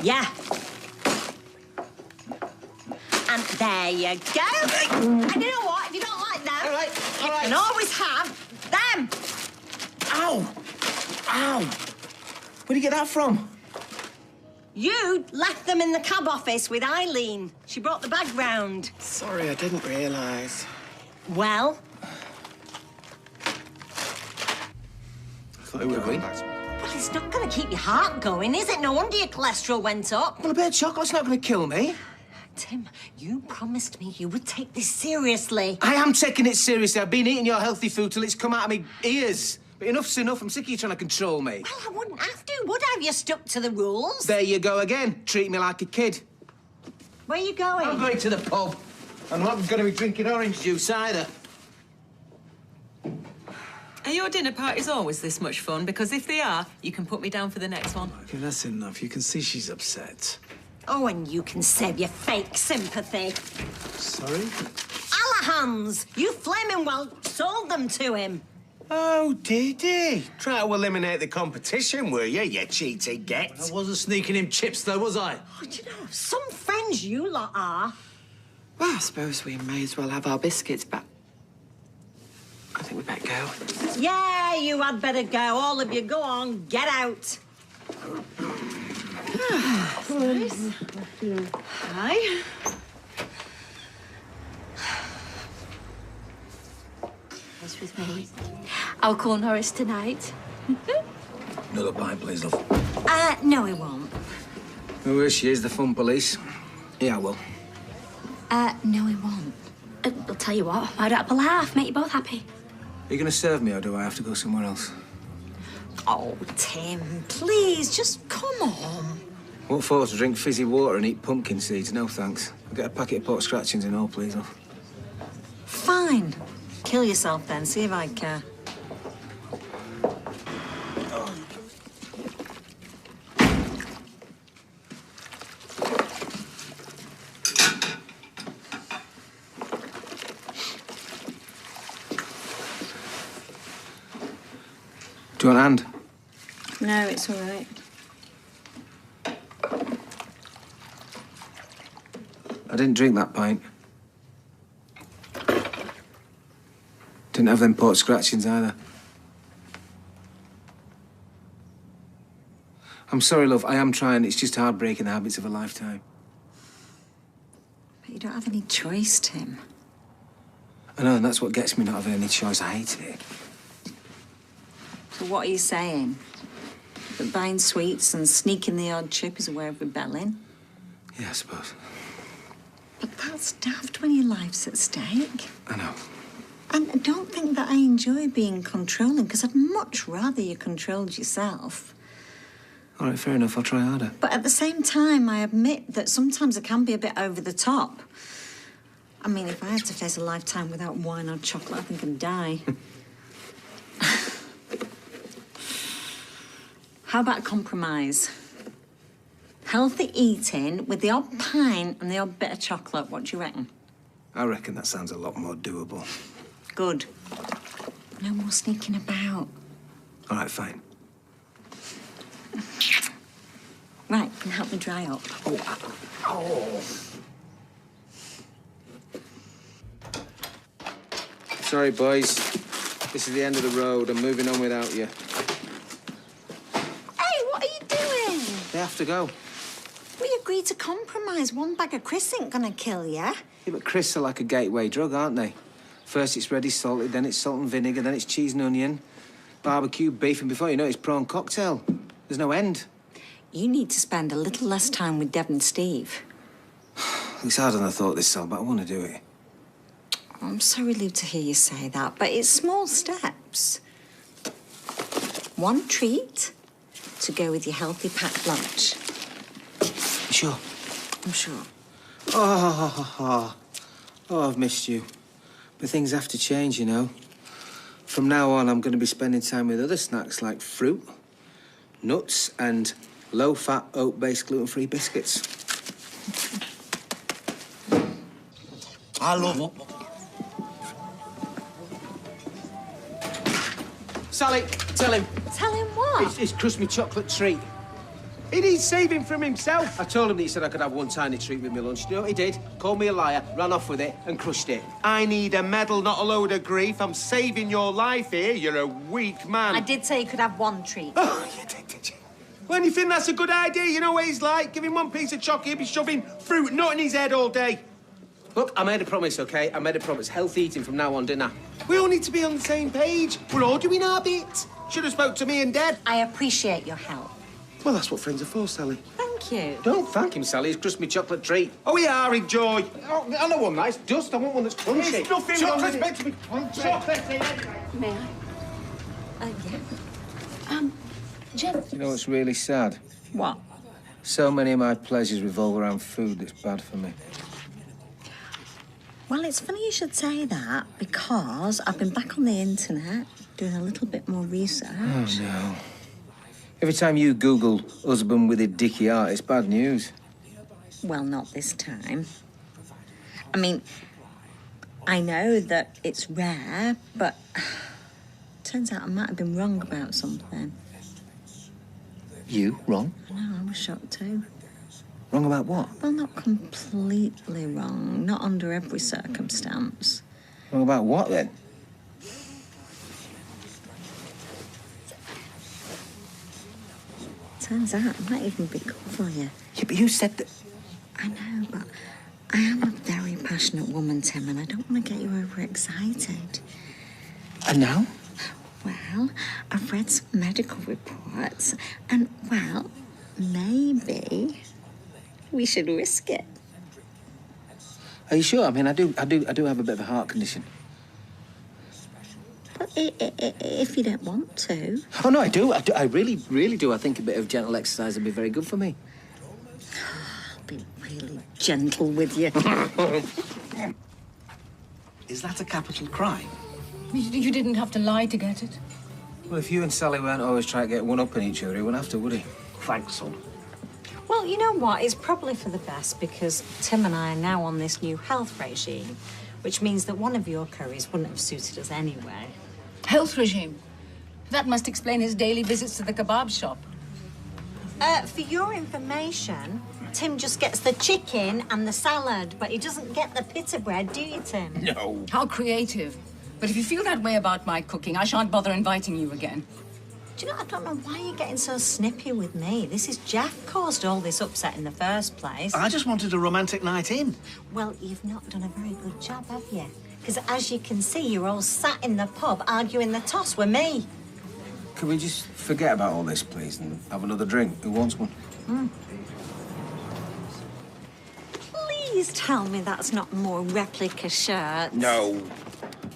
Yeah. And there you go. And you know what? If you don't like them, you can always have them. Ow! Ow! Where'd you get that from? You left them in the cab office with Eileen. She brought the bag round. Sorry, I didn't realise. Well? I thought it would have been. Well, it's not going to keep your heart going, is it? No wonder your cholesterol went up. Well, a bit of chocolate's not going to kill me. Tim, you promised me you would take this seriously. I am taking it seriously. I've been eating your healthy food till it's come out of me ears. But enough's enough. I'm sick of you trying to control me. Well, I wouldn't have to, would I, if you stuck to the rules? There you go again. Treat me like a kid. Where are you going? I'm going to the pub. I'm not going to be drinking orange juice either. Are your dinner parties always this much fun? Because if they are, you can put me down for the next one. Okay, that's enough. You can see she's upset. Oh, and you can save your fake sympathy. Sorry? Alahans, you flaming well sold them to him. Oh, did he? Try to eliminate the competition, were you cheating get? I wasn't sneaking him chips, though, was I? Oh, do you know, some friends you lot are. Well, I suppose we may as well have our biscuits back. I think we better go. Yeah, you had better go. All of you, go on, get out. Nice. Hi. What's with me? I'll call Norris tonight. Another pint, please, love. No, he won't. Oh, here she is, the fun police. Yeah, well. No, he won't. I'll tell you what, why don't I have a laugh? Make you both happy. Are you going to serve me, or do I have to go somewhere else? Oh, Tim, please, just come on. What for? To drink fizzy water and eat pumpkin seeds? No, thanks. I'll get a packet of pork scratchings and all, please, love. Fine. Kill yourself then, see if I care. Do you want a hand? No, it's all right. I didn't drink that pint. Didn't have them pork scratchings either. I'm sorry, love. I am trying. It's just hard breaking the habits of a lifetime. But you don't have any choice, Tim. I know, and that's what gets me not having any choice. I hate it. So what are you saying? That buying sweets and sneaking the odd chip is a way of rebelling? Yeah, I suppose. But that's daft when your life's at stake. I know. And I don't think that I enjoy being controlling, because I'd much rather you controlled yourself. All right, fair enough. I'll try harder. But at the same time, I admit that sometimes it can be a bit over the top. I mean, if I had to face a lifetime without wine or chocolate, I think I'd die. How about a compromise? Healthy eating with the odd pint and the odd bit of chocolate. What do you reckon? I reckon that sounds a lot more doable. Good. No more sneaking about. All right, fine. Right, can you help me dry up? Oh. Sorry, boys. This is the end of the road. I'm moving on without you. Hey, what are you doing? They have to go. We agreed to compromise. One bag of Chris ain't gonna kill you. Yeah, but crisps are like a gateway drug, aren't they? First it's ready salted, then it's salt and vinegar, then it's cheese and onion, barbecue, beef, and before you know it, it's prawn cocktail. There's no end. You need to spend a little less time with Deb and Steve. It's harder than I thought this, Sal, but I want to do it. I'm so relieved to hear you say that, but it's small steps. One treat to go with your healthy packed lunch. You sure? I'm sure. Oh, I've missed you. But things have to change, you know. From now on, I'm going to be spending time with other snacks like fruit, nuts, and low-fat, oat-based, gluten-free biscuits. I love... Sally, tell him. Tell him what? It's crushed me chocolate treat. He needs saving from himself. I told him that he said I could have one tiny treat with my lunch. You know what he did? Called me a liar, ran off with it, and crushed it. I need a medal, not a load of grief. I'm saving your life here. You're a weak man. I did say you could have one treat. Oh, you did you? Well, you think that's a good idea? You know what he's like? Give him one piece of chocolate, he'll be shoving fruit nut in his head all day. Look, I made a promise, OK? I made a promise. Healthy eating from now on, didn't I? We all need to be on the same page. We're all doing our bit. Should have spoke to me and Dad. I appreciate your help. Well, that's what friends are for, Sally. Thank you. Don't thank him, Sally. He's crushed me chocolate treat. Oh, we are, enjoy. Oh, I don't want that. It's dust. I want one that's crunchy. There's nothing Chocolate's wrong meant to be crunchy. Chocolate anyway. May I? Yeah. Jim. You know what's really sad? What? So many of my pleasures revolve around food that's bad for me. Well, it's funny you should say that, because I've been back on the internet doing a little bit more research. Oh, no. Every time you Google husband with a dicky heart, it's bad news. Well, not this time. I mean, I know that it's rare, but turns out I might have been wrong about something. You? Wrong? No, I was shocked too. Wrong about what? Well, not completely wrong. Not under every circumstance. Wrong about what, then? Turns out I might even be good for you. Yeah, but you said that... I know, but I am a very passionate woman, Tim, and I don't want to get you overexcited. And now? Well, I've read some medical reports, and, well, maybe we should risk it. Are you sure? I mean, I do have a bit of a heart condition. But if you don't want to. Oh, no, I do. I really, really do. I think a bit of gentle exercise would be very good for me. I'll be really gentle with you. Is that a capital crime? You didn't have to lie to get it. Well, if you and Sally weren't always trying to get one up on each other, he wouldn't have to, would he? Thanks, son. Well, you know what? It's probably for the best because Tim and I are now on this new health regime, which means that one of your curries wouldn't have suited us anyway. Health regime. That must explain his daily visits to the kebab shop. For your information, Tim just gets the chicken and the salad, but he doesn't get the pita bread, do you, Tim? No. How creative. But if you feel that way about my cooking, I shan't bother inviting you again. Do you know, I don't know why you're getting so snippy with me. This is Jeff caused all this upset in the first place. I just wanted a romantic night in. Well, you've not done a very good job, have you? Because as you can see, you're all sat in the pub arguing the toss with me. Can we just forget about all this, please, and have another drink? Who wants one? Please tell me that's not more replica shirts. No.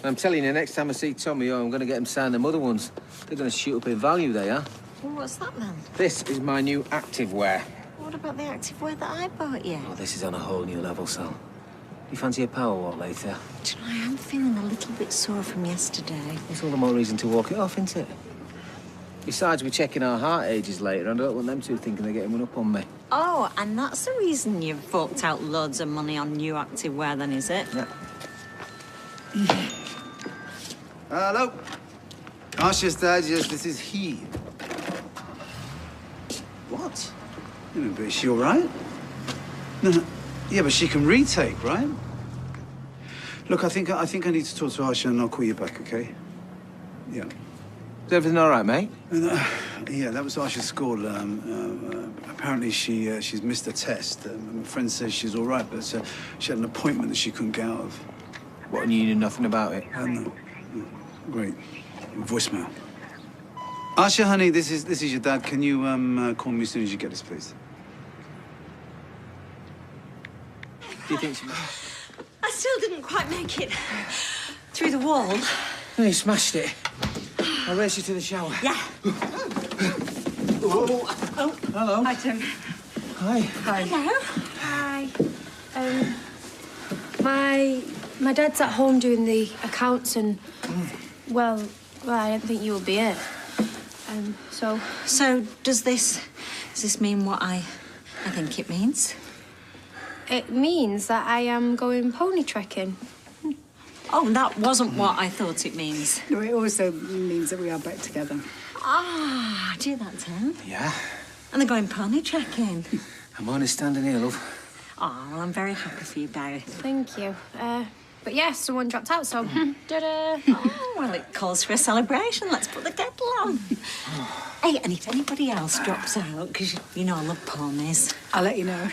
I'm telling you, next time I see Tommy, I'm going to get him sign them other ones. They're going to shoot up in value, they are. Well, what's that, then? This is my new activewear. What about the activewear that I bought you? Oh, this is on a whole new level, Sal. You fancy a power walk later? Do you know, I am feeling a little bit sore from yesterday. It's all the more reason to walk it off, isn't it? Besides, we're checking our heart ages later, and I don't want them two thinking they're getting one up on me. Oh, and that's the reason you've forked out loads of money on new activewear, then, is it? Yeah. Hello. Asha's dad, yes, this is he. What? You know, but is she all right? No. Yeah, but she can retake, right? Look, I think I need to talk to Asha and I'll call you back, okay? Yeah. Is everything all right, mate? Yeah, that was Asha's score. Apparently she's missed a test. My friend says she's all right, but she had an appointment that she couldn't get out of. What, and you knew nothing about it? No. Great. Voicemail. Asha, honey, this is your dad. Can you call me as soon as you get this, please? Do you think she... I still didn't quite make it through the wall. No, you smashed it. I'll race you to the shower. Yeah. Oh. Hello. Hi, Tim. Hi. Hi. Hi. My dad's at home doing the accounts and, well, I don't think you'll be it. So does this mean what I think it means? It means that I am going pony trekking. Oh, that wasn't what I thought it means. No, it also means that we are back together. Ah, do that, Tim. Yeah? And they're going pony trekking. I'm only standing here, love. Oh, well, I'm very happy for you, Barry. Thank you. But yeah, someone dropped out, so ta-da. Oh, well, it calls for a celebration. Let's put the kettle on. Hey, and if anybody else drops out, because you know I love ponies. I'll let you know.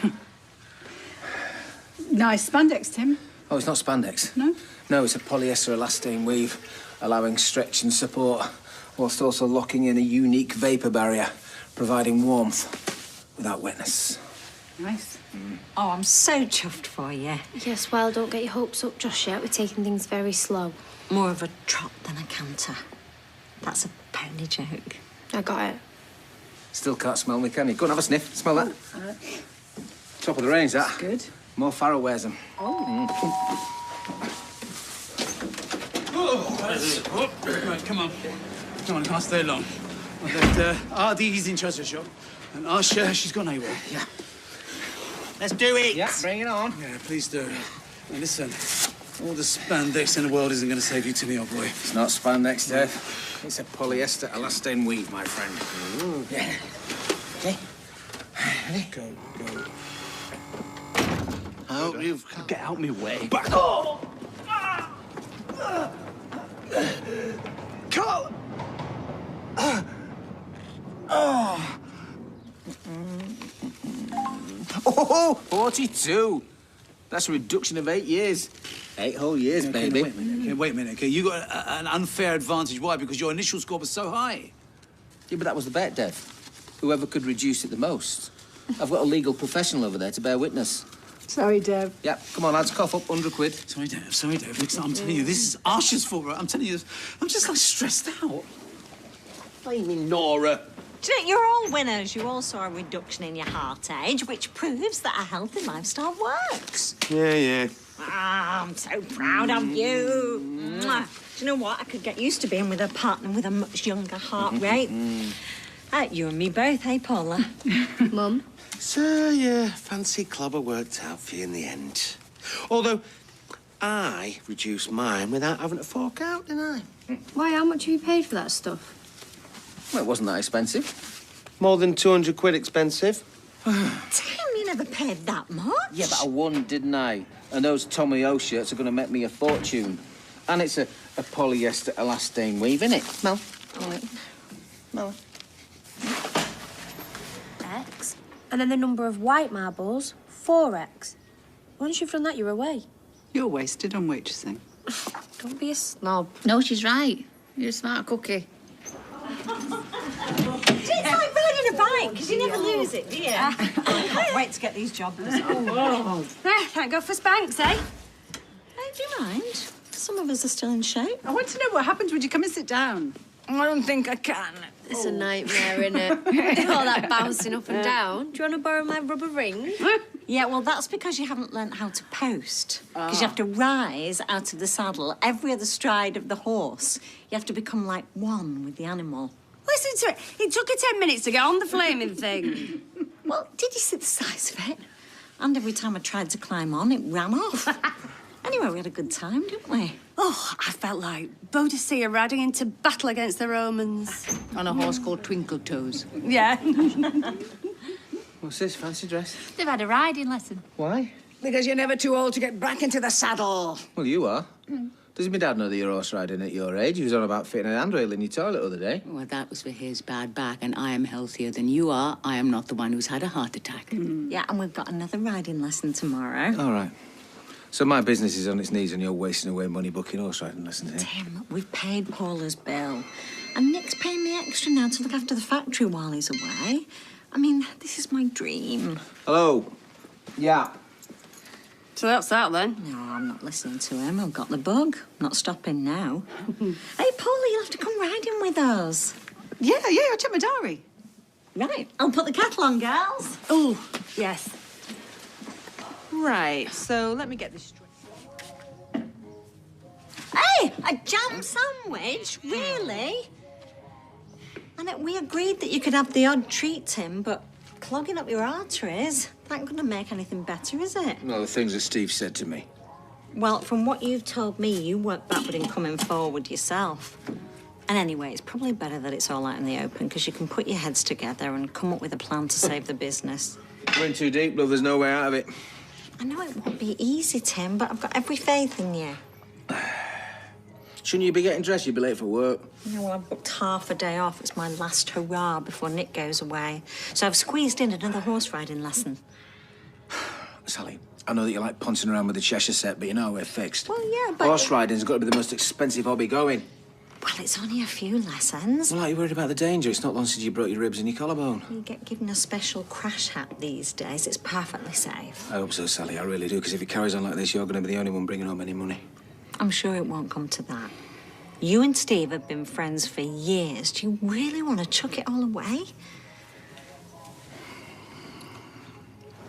Nice spandex, Tim. Oh, it's not spandex? No? No, it's a polyester elastane weave, allowing stretch and support, whilst also locking in a unique vapour barrier, providing warmth without wetness. Nice. Oh, I'm so chuffed for you. Yes, well, don't get your hopes up just yet. We're taking things very slow. More of a trot than a canter. That's a pony joke. I got it. Still can't smell me, can you? Go and have a sniff. Smell that. Top of the range, that. Good. More Farrow wears them. Oh. Right, come on. Come on, I can't stay long. He's in charge of the shop. And Asha, she's gone AWOL. Yeah. Let's do it. Yeah, bring it on. Yeah, please do. Now, listen, all the spandex in the world isn't going to save you, Timmy, old boy. It's not spandex, Dave. It's a polyester elastane weave, my friend. Yeah. Okay. Ready? Go. I hope you've... Get out my way. Back off! Carl! Oh, 42. That's a reduction of 8 years. 8 whole years, Okay, baby. wait a minute, okay? You got an unfair advantage. Why? Because your initial score was so high. Yeah, but that was the bet, Dev. Whoever could reduce it the most. I've got a legal professional over there to bear witness. Sorry, Deb. Yep, come on, lads, cough up, 100 quid. Sorry, Dave. Listen, I'm telling you, this is Arsha's fault, right? I'm telling you, I'm just, like, stressed out. Blaming Nora. Do you know, you're all winners. You all saw a reduction in your heart age, which proves that a healthy lifestyle works. Yeah. Ah, I'm so proud of you. Mwah. Do you know what? I could get used to being with a partner with a much younger heart rate. You and me both, hey, Paula? Mum? So, yeah, fancy clobber worked out for you in the end. Although, I reduced mine without having to fork out, didn't I? Why, how much have you paid for that stuff? Well, it wasn't that expensive. More than 200 quid expensive. Tim, you never paid that much. Yeah, but I won, didn't I? And those Tommy O shirts are going to make me a fortune. And it's a polyester elastane weave, innit? Mel? Mel? X. And then the number of white marbles, 4x. Once you've done that, you're away. You're wasted on waitressing. Don't be a snob. No, she's right. You're a smart cookie. It's like riding a bike, because you never lose it, do you? I can't wait to get these jobbers. Can't go for Spanx, eh? Hey, do you mind? Some of us are still in shape. I want to know what happens when you come and sit down. I don't think I can. It's a nightmare, innit? All that bouncing up and down. Do you want to borrow my rubber ring? Yeah, well, that's because you haven't learnt how to post. Because you have to rise out of the saddle every other stride of the horse. You have to become like one with the animal. Listen to it. It took her 10 minutes to get on the flaming thing. Well, did you see the size of it? And every time I tried to climb on, it ran off. Anyway, we had a good time, didn't we? Oh, I felt like Boadicea riding into battle against the Romans. On a horse called Twinkle Toes. Yeah. What's this, fancy dress? They've had a riding lesson. Why? Because you're never too old to get back into the saddle. Well, you are. Doesn't my dad know that you're horse riding at your age? He was on about fitting a handrail in your toilet the other day. Well, that was for his bad back, and I am healthier than you are. I am not the one who's had a heart attack. Yeah, and we've got another riding lesson tomorrow. All right. So my business is on its knees and you're wasting away money booking horse riding lessons here. Tim, we've paid Paula's bill. And Nick's paying me extra now to look after the factory while he's away. I mean, this is my dream. Hello. Yeah. So that's that, then? No, I'm not listening to him. I've got the bug. Not stopping now. Hey, Paula, you'll have to come riding with us. Yeah, I'll check my diary. Right, I'll put the kettle on, girls. Oh, yes. Right, so let me get this straight. Hey, a jam sandwich? Really? And we agreed that you could have the odd treat, Tim, but clogging up your arteries, that ain't gonna make anything better, is it? Well, the things that Steve said to me. Well, from what you've told me, you worked backward in coming forward yourself. And anyway, it's probably better that it's all out in the open, because you can put your heads together and come up with a plan to save the business. We're in too deep, love. There's no way out of it. I know it won't be easy, Tim, but I've got every faith in you. Shouldn't you be getting dressed? You'd be late for work. You know, well, I've booked half a day off. It's my last hurrah before Nick goes away. So I've squeezed in another horse riding lesson. Sally, I know that you like pouncing around with the Cheshire set, but you know we're fixed. Well, yeah, but... Horse riding's got to be the most expensive hobby going. Well, it's only a few lessons. Well, are you worried about the danger? It's not long since you broke your ribs and your collarbone. You get given a special crash hat these days. It's perfectly safe. I hope so, Sally. I really do, because if it carries on like this, you're going to be the only one bringing home any money. I'm sure it won't come to that. You and Steve have been friends for years. Do you really want to chuck it all away?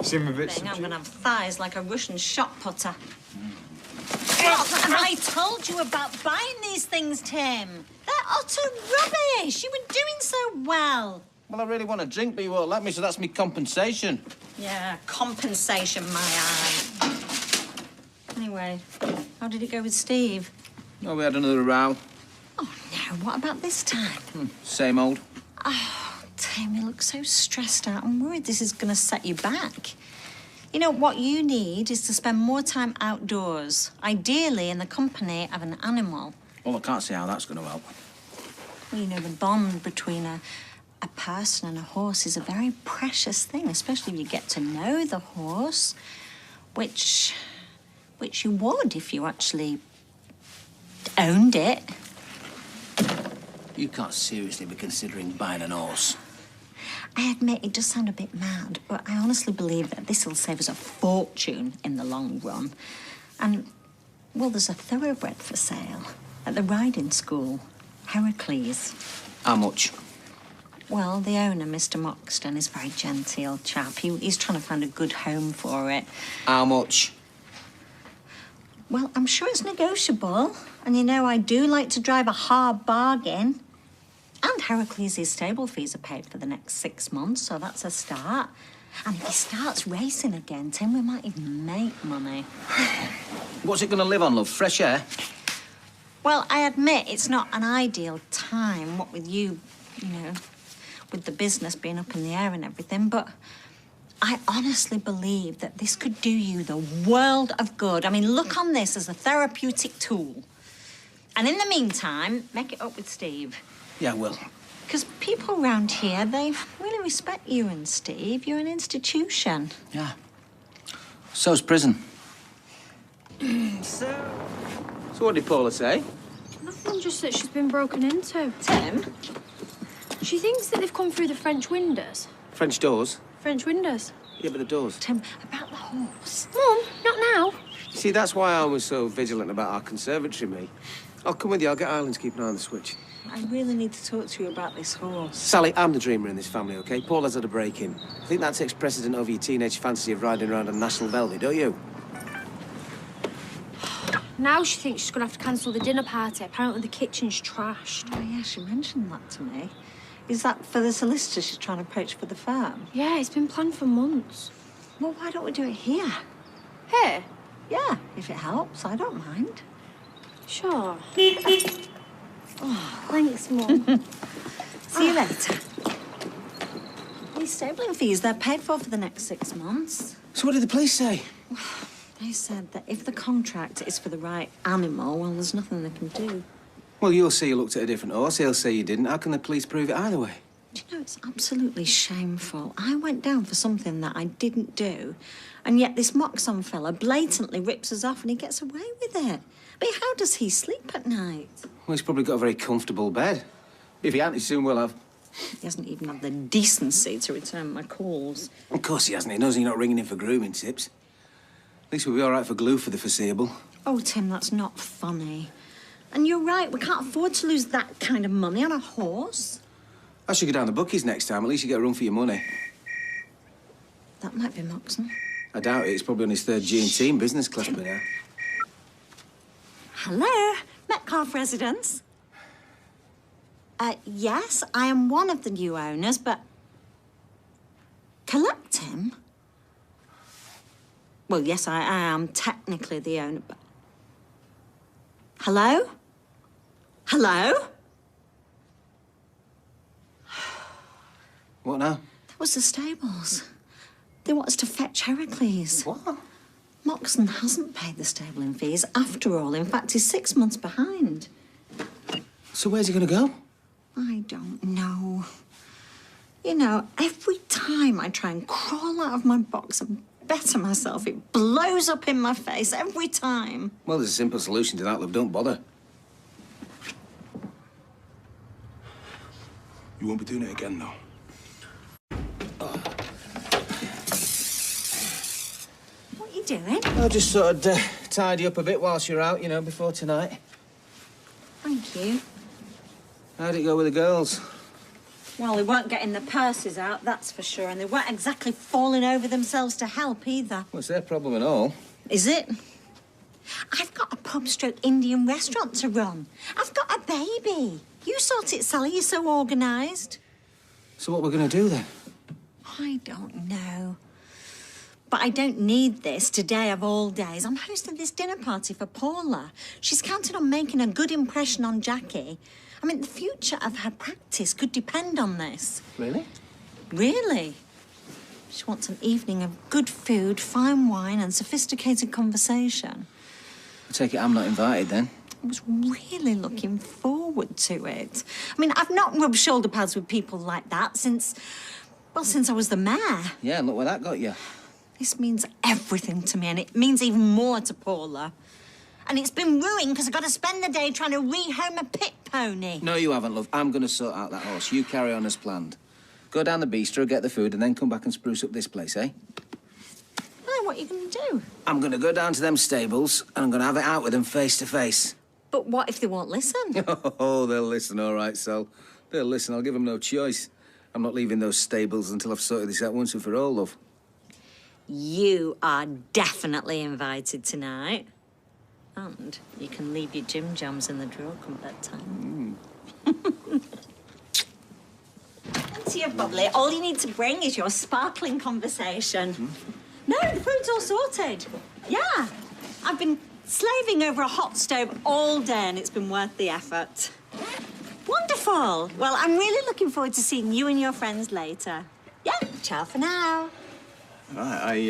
Sim a bit. I'm going to have thighs like a Russian shot putter. What have I told you about buying these things, Tim? They're utter rubbish. You were doing so well. Well, I really want a drink, but you won't let me, so that's me compensation. Yeah, compensation, my eye. Anyway, how did it go with Steve? Oh, we had another row. Oh, no, what about this time? Same old. Oh, Tim, you look so stressed out. I'm worried this is going to set you back. You know, what you need is to spend more time outdoors, ideally in the company of an animal. Well, I can't see how that's going to help. Well, you know, the bond between a person and a horse is a very precious thing, especially if you get to know the horse, which you would if you actually owned it. You can't seriously be considering buying an horse. I admit it does sound a bit mad, but I honestly believe that this will save us a fortune in the long run. And, well, there's a thoroughbred for sale at the riding school, Heracles. How much? Well, the owner, Mr. Moxton, is a very genteel chap. He's trying to find a good home for it. How much? Well, I'm sure it's negotiable. And you know, I do like to drive a hard bargain. And Heracles' stable fees are paid for the next 6 months, so that's a start. And if he starts racing again, Tim, we might even make money. What's it going to live on, love? Fresh air? Well, I admit it's not an ideal time, what with you know, with the business being up in the air and everything, but I honestly believe that this could do you the world of good. I mean, look on this as a therapeutic tool. And in the meantime, make it up with Steve. Yeah, I will. Because people around here, they really respect you and Steve. You're an institution. Yeah. So's prison. So what did Paula say? Nothing, just that she's been broken into. Tim? She thinks that they've come through the French windows. French doors? French windows. Yeah, but the doors. Tim, about the horse. Mum, not now. See, that's why I was so vigilant about our conservatory, me. I'll come with you. I'll get Ireland to keep an eye on the switch. I really need to talk to you about this horse. Sally, I'm the dreamer in this family, OK? Paula's had a break-in. I think that takes precedent over your teenage fantasy of riding around on national velvet, don't you? Now she thinks she's going to have to cancel the dinner party. Apparently the kitchen's trashed. Oh, yeah, she mentioned that to me. Is that for the solicitor she's trying to poach for the farm? Yeah, it's been planned for months. Well, why don't we do it here? Here? Yeah, if it helps, I don't mind. Sure. Oh, thanks, Mum. See you later. These stabling fees, they're paid for the next 6 months. So what did the police say? They said that if the contract is for the right animal, well, there's nothing they can do. Well, you'll say you looked at a different horse. He'll say you didn't. How can the police prove it either way? Do you know, it's absolutely shameful. I went down for something that I didn't do, and yet this Moxon fella blatantly rips us off and he gets away with it. But how does he sleep at night? Well, he's probably got a very comfortable bed. If he hasn't, he soon will have. He hasn't even had the decency to return my calls. Of course he hasn't. He knows you're not ringing in for grooming tips. At least we'll be all right for glue for the foreseeable. Oh, Tim, that's not funny. And you're right, we can't afford to lose that kind of money on a horse. I should go down the bookies next time. At least you get a run for your money. That might be Moxon. I doubt it. He's probably on his third G&T in business class by now. Hello, Metcalfe residence. Yes, I am one of the new owners, but... Collect him? Well, yes, I am technically the owner, but... Hello? Hello? What now? That was the stables. They want us to fetch Heracles. What? Moxon hasn't paid the stabling fees after all. In fact, he's 6 months behind. So where's he going to go? I don't know. You know, every time I try and crawl out of my box and better myself, it blows up in my face every time. Well, there's a simple solution to that, love. Don't bother. You won't be doing it again, though. What are you doing? I'll just sort of tidy up a bit whilst you're out, you know, before tonight. Thank you. How'd it go with the girls? Well, they weren't getting the purses out, that's for sure, and they weren't exactly falling over themselves to help either. Well, it's their problem and all. Is it? I've got a pub-stroke-Indian restaurant to run. I've got a baby. You sort it, Sally. You're so organised. So what we're going to do then? I don't know. But I don't need this today of all days. I'm hosting this dinner party for Paula. She's counted on making a good impression on Jackie. I mean, the future of her practice could depend on this. Really? Really? She wants an evening of good food, fine wine and sophisticated conversation. I take it I'm not invited then. I was really looking forward to it. I mean, I've not rubbed shoulder pads with people like that since I was the mayor. Yeah, and look where that got you. This means everything to me, and it means even more to Paula. And it's been ruined because I've got to spend the day trying to rehome a pit pony. No, you haven't, love. I'm going to sort out that horse. You carry on as planned. Go down the bistro, get the food, and then come back and spruce up this place, eh? Oh, what are you going to do? I'm going to go down to them stables, and I'm going to have it out with them face to face. But what if they won't listen? Oh, they'll listen, all right, Sal. They'll listen. I'll give them no choice. I'm not leaving those stables until I've sorted this out once and for all, love. You are definitely invited tonight. And you can leave your gym jams in the drawer come bedtime. Plenty of bubbly. All you need to bring is your sparkling conversation. No, the food's all sorted. Yeah. I've been slaving over a hot stove all day and it's been worth the effort. Wonderful. Well, I'm really looking forward to seeing you and your friends later. Yeah, ciao for now. Right,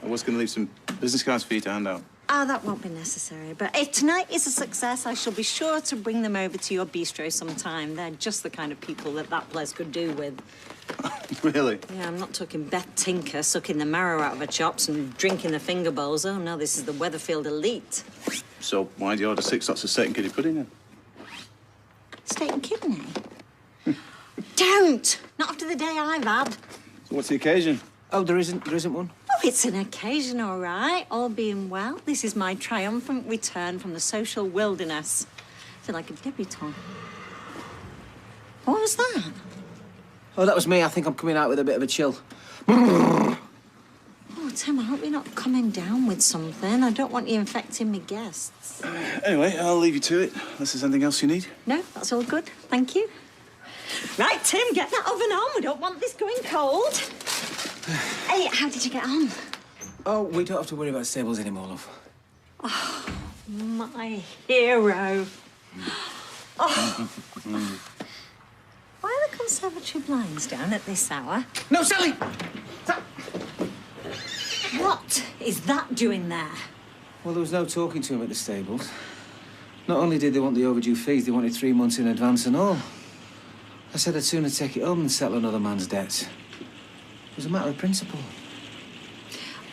I was going to leave some business cards for you to hand out. Oh, that won't be necessary. But if tonight is a success, I shall be sure to bring them over to your bistro sometime. They're just the kind of people that place could do with. Really? Yeah, I'm not talking Beth Tinker sucking the marrow out of her chops and drinking the finger bowls. Oh, no, this is the Weatherfield elite. So why'd you order 6 lots of steak and kidney pudding then? Steak and kidney? Don't! Not after the day I've had. So what's the occasion? Oh, there isn't one? Oh, it's an occasion, all right. All being well. This is my triumphant return from the social wilderness. I feel like a debutante. What was that? Oh, that was me. I think I'm coming out with a bit of a chill. Oh, Tim, I hope you're not coming down with something. I don't want you infecting me guests. Anyway, I'll leave you to it, unless there's anything else you need. No, that's all good. Thank you. Right, Tim, get that oven on. We don't want this going cold. Hey, how did you get on? Oh, we don't have to worry about stables anymore, love. Oh, my hero. Oh. Why are the conservatory blinds down at this hour? No, Sally! What is that doing there? Well, there was no talking to him at the stables. Not only did they want the overdue fees, they wanted 3 months in advance and all. I said I'd sooner take it home than settle another man's debts. It was a matter of principle.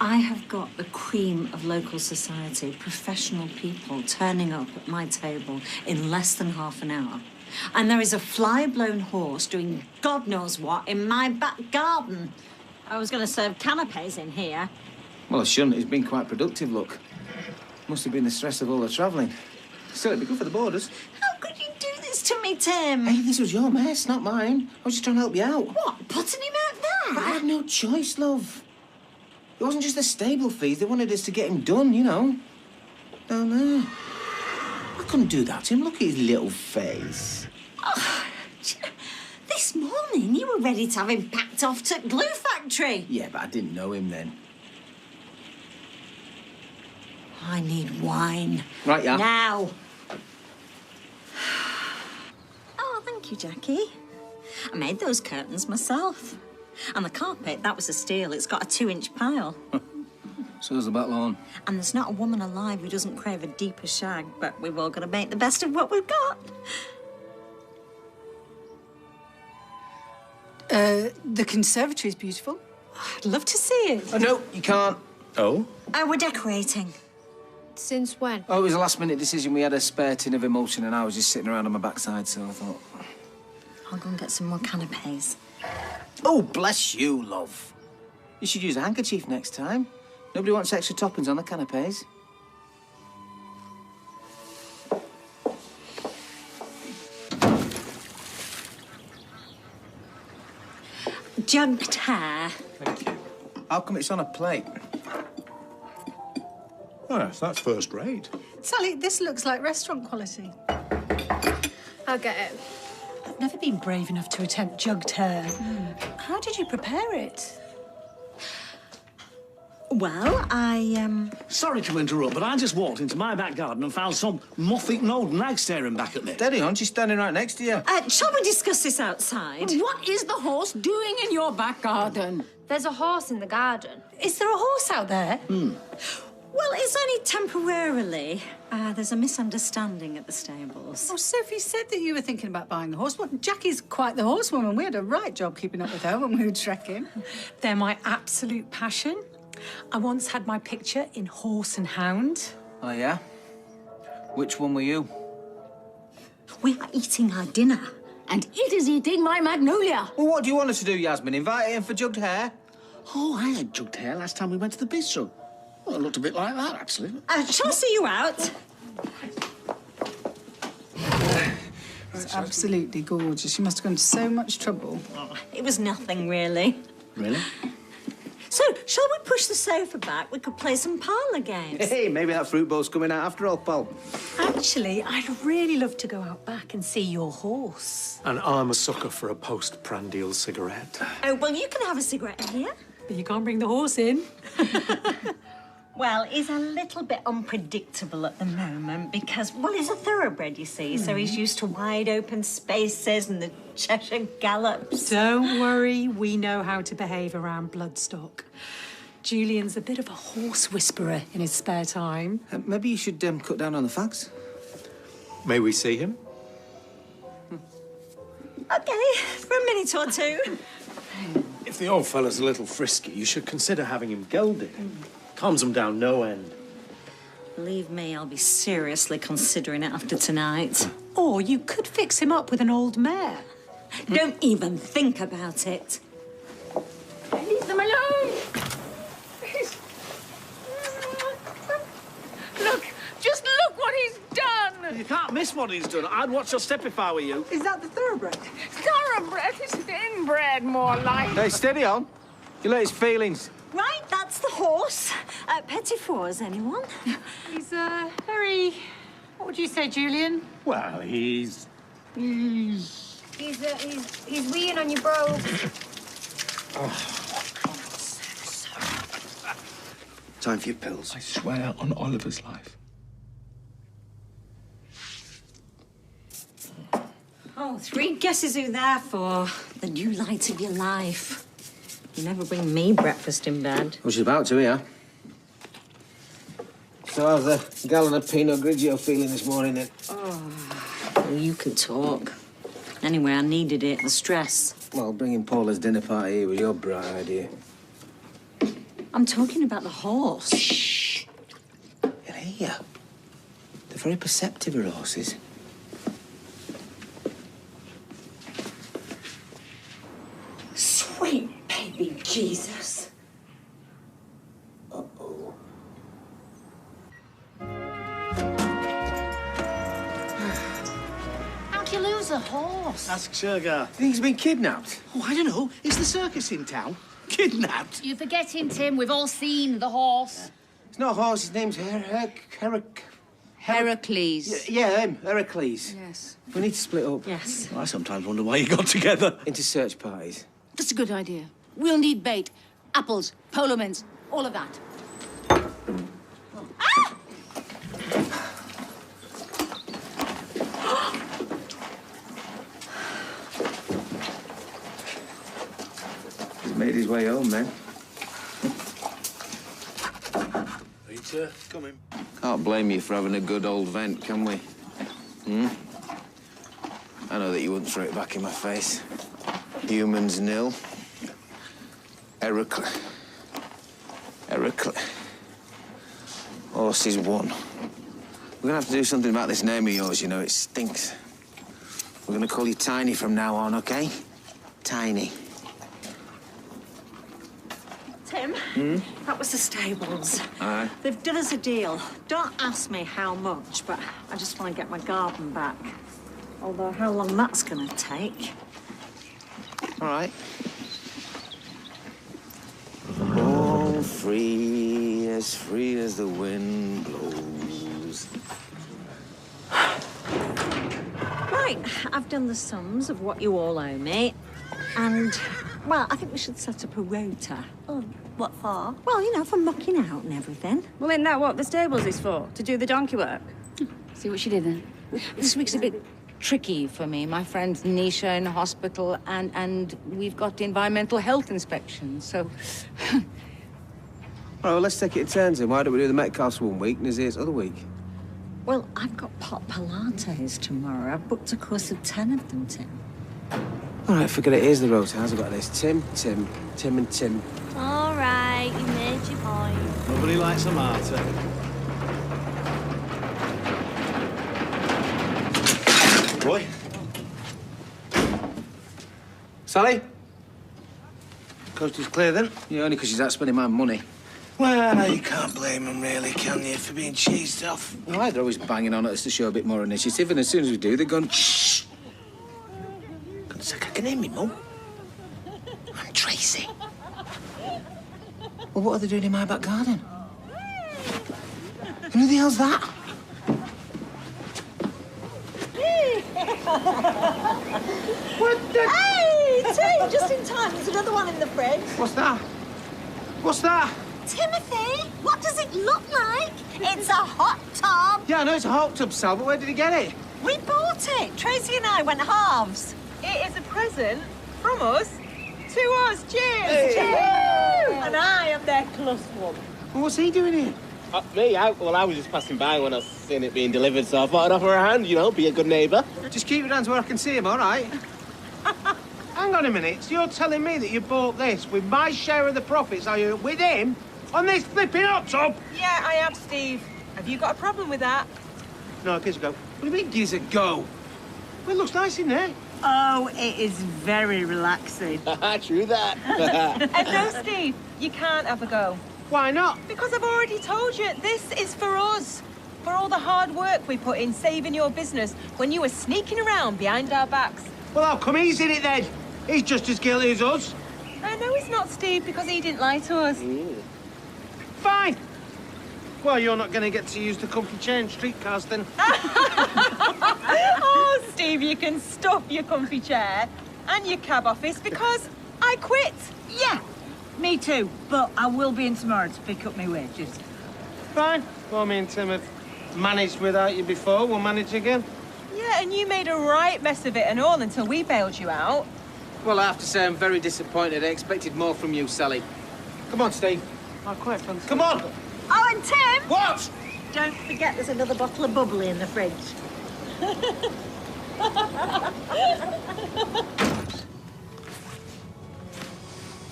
I have got the cream of local society, professional people turning up at my table in less than half an hour. And there is a fly-blown horse doing God knows what in my back garden. I was going to serve canapes in here. Well, I shouldn't. It's been quite productive, look. Must have been the stress of all the travelling. Still, it'd be good for the borders. How could you do this to me, Tim? Hey, this was your mess, not mine. I was just trying to help you out. What, putting him out there? But I had no choice, love. It wasn't just the stable fees. They wanted us to get him done, you know. No. I couldn't do that to him. Look at his little face. Oh, this morning you were ready to have him packed off to glue factory. Yeah, but I didn't know him then. I need wine. Right, yeah. Now. Oh, thank you, Jackie. I made those curtains myself. And the carpet, that was a steal. It's got a 2-inch pile. So is the back lawn. And there's not a woman alive who doesn't crave a deeper shag, but we've all got to make the best of what we've got. The conservatory is beautiful. I'd love to see it. Oh, no, you can't. Oh? Oh, we're decorating. Since when? Oh, it was a last-minute decision. We had a spare tin of emulsion and I was just sitting around on my backside, so I thought... I'll go and get some more canapes. Oh, bless you, love. You should use a handkerchief next time. Nobody wants extra toppings on the canapes. Jugged hair. Thank you. How come it's on a plate? Oh, Oh, yes, that's first rate. Sally, this looks like restaurant quality. I'll get it. I've never been brave enough to attempt jugged hair. How did you prepare it? Well, Sorry to interrupt, but I just walked into my back garden and found some moth-eaten old nag staring back at me. Steady on, she's standing right next to you. Shall we discuss this outside? What is the horse doing in your back garden? There's a horse in the garden. Is there a horse out there? Well, it's only temporarily. There's a misunderstanding at the stables. Oh, Sophie said that you were thinking about buying a horse. Well, Jackie's quite the horsewoman. We had a right job keeping up with her when we were trekking. They're my absolute passion. I once had my picture in Horse and Hound. Oh, yeah? Which one were you? We are eating our dinner. And it is eating my magnolia. Well, what do you want us to do, Yasmin? Invite it in for jugged hair? Oh, I had jugged hair last time we went to the bistro. Well, it looked a bit like that, actually. Shall I see you out? It's absolutely gorgeous. You must have gone to so much trouble. It was nothing, really. Really? So, shall we push the sofa back? We could play some parlour games. Hey, maybe that fruit bowl's coming out after all, pal. Actually, I'd really love to go out back and see your horse. And I'm a sucker for a post-prandial cigarette. Oh, well, you can have a cigarette in here. But you can't bring the horse in. Well, he's a little bit unpredictable at the moment because, well, he's a thoroughbred, you see, so he's used to wide open spaces and the Cheshire gallops. Don't worry, we know how to behave around Bloodstock. Julian's a bit of a horse whisperer in his spare time. Maybe you should cut down on the facts. May we see him? OK, for a minute or two. If the old fella's a little frisky, you should consider having him gelded. Calms him down no end. Believe me, I'll be seriously considering it after tonight. Or you could fix him up with an old mare. Don't even think about it. Leave them alone. Look, just look what he's done. You can't miss what he's done. I'd watch your step if I were you. Is that the thoroughbred? Thoroughbred, it's inbred, more like. Hey, steady on. You let his feelings. Right, that's the horse. Petit fours, anyone? He's very... What would you say, Julian? Well, he's He's weeing on your bro. Time for your pills. I swear on Oliver's life. Oh, 3 guesses who they're for. The new light of your life. You never bring me breakfast in bed. Well, she's about to, yeah. So how's the gallon of Pinot Grigio feeling this morning, then? Oh, well, you could talk. Anyway, I needed it, the stress. Well, bringing Paula's dinner party here was your bright idea. I'm talking about the horse. Shh. You'll hear. They're very perceptive, her horses. Sweet baby Jesus. Uh-oh. How'd you lose a horse? Ask Sugar. You think he's been kidnapped? Oh, I don't know. Is the circus in town? Kidnapped? You're forgetting, Tim. We've all seen the horse. It's not a horse, his name's Heracles. Yeah, him, Heracles. Yes. We need to split up. Yes. I sometimes wonder why you got together. Into search parties. That's a good idea. We'll need bait, apples, polo mints, all of that. He's made his way home, then. Peter, come in. Can't blame you for having a good old vent, can we? I know that you wouldn't throw it back in my face. Humans nil. Heracles. Horses won. We're gonna have to do something about this name of yours, you know, it stinks. We're gonna call you Tiny from now on, okay? Tiny. Tim, that was the stables. Aye. They've done us a deal. Don't ask me how much, but I just want to get my garden back. Although how long that's going to take. All right. All free as free as the wind blows. Right, I've done the sums of what you all owe me. And, well, I think we should set up a rota. Oh, what for? Well, you know, for mucking out and everything. Well, isn't that what the stables is for? To do the donkey work? See what she did then? This week's a bit tricky for me. My friend's Nisha in hospital, and we've got environmental health inspections, so... All right, well, let's take it in turns then. Why don't we do the Metcalfs one week and Nazir's other week? Well, I've got pot Pilates tomorrow. I've booked a course of 10 of them, Tim. All right, forget it. Here's the rota. How's it got this? Tim, Tim, Tim and Tim. All right, you made your point. Nobody likes a martyr. Roy? Sally? Coast is clear then? Yeah, only because she's out spending my money. Well, you can't blame them, really, can you, for being cheesed off? All right, they're always banging on at us to show a bit more initiative, and as soon as we do, they're going, shh. God's sake, I can hear me, Mum. I'm Tracy. Well, what are they doing in my back garden? And who the hell's that? What the... Hey, Tim, just in time. There's another one in the fridge. What's that? What's that? Timothy, what does it look like? It's a hot tub. Yeah, I know it's a hot tub, Sal, but where did he get it? We bought it. Tracy and I went halves. It is a present from us to us. Cheers! Hey. Cheers! And I am their plus one. Well, what's he doing here? I was just passing by when I seen it being delivered, so I thought I'd offer a hand, you know, be a good neighbour. Just keep your hands where I can see him, all right? Hang on a minute, so you're telling me that you bought this with my share of the profits, are you, with him, on this flipping hot tub? Yeah, I have, Steve. Have you got a problem with that? No, gives a go. What do you mean, gives a go? Well, it looks nice in there. Oh, it is very relaxing. True that. And no, Steve, you can't have a go. Why not? Because I've already told you, this is for us. For all the hard work we put in saving your business when you were sneaking around behind our backs. Well, how come he's in it then? He's just as guilty as us. I know he's not, Steve, because he didn't lie to us. Fine. Well, you're not going to get to use the comfy chair streetcars then. Oh, Steve, you can stuff your comfy chair and your cab office because I quit. Yeah, me too. But I will be in tomorrow to pick up my wages. Fine. Well, me and Tim have managed without you before. We'll manage again. Yeah, and you made a right mess of it and all until we bailed you out. Well, I have to say I'm very disappointed. I expected more from you, Sally. Come on, Steve. Oh, quite fun. Come on. Oh, and Tim! What? Don't forget there's another bottle of bubbly in the fridge.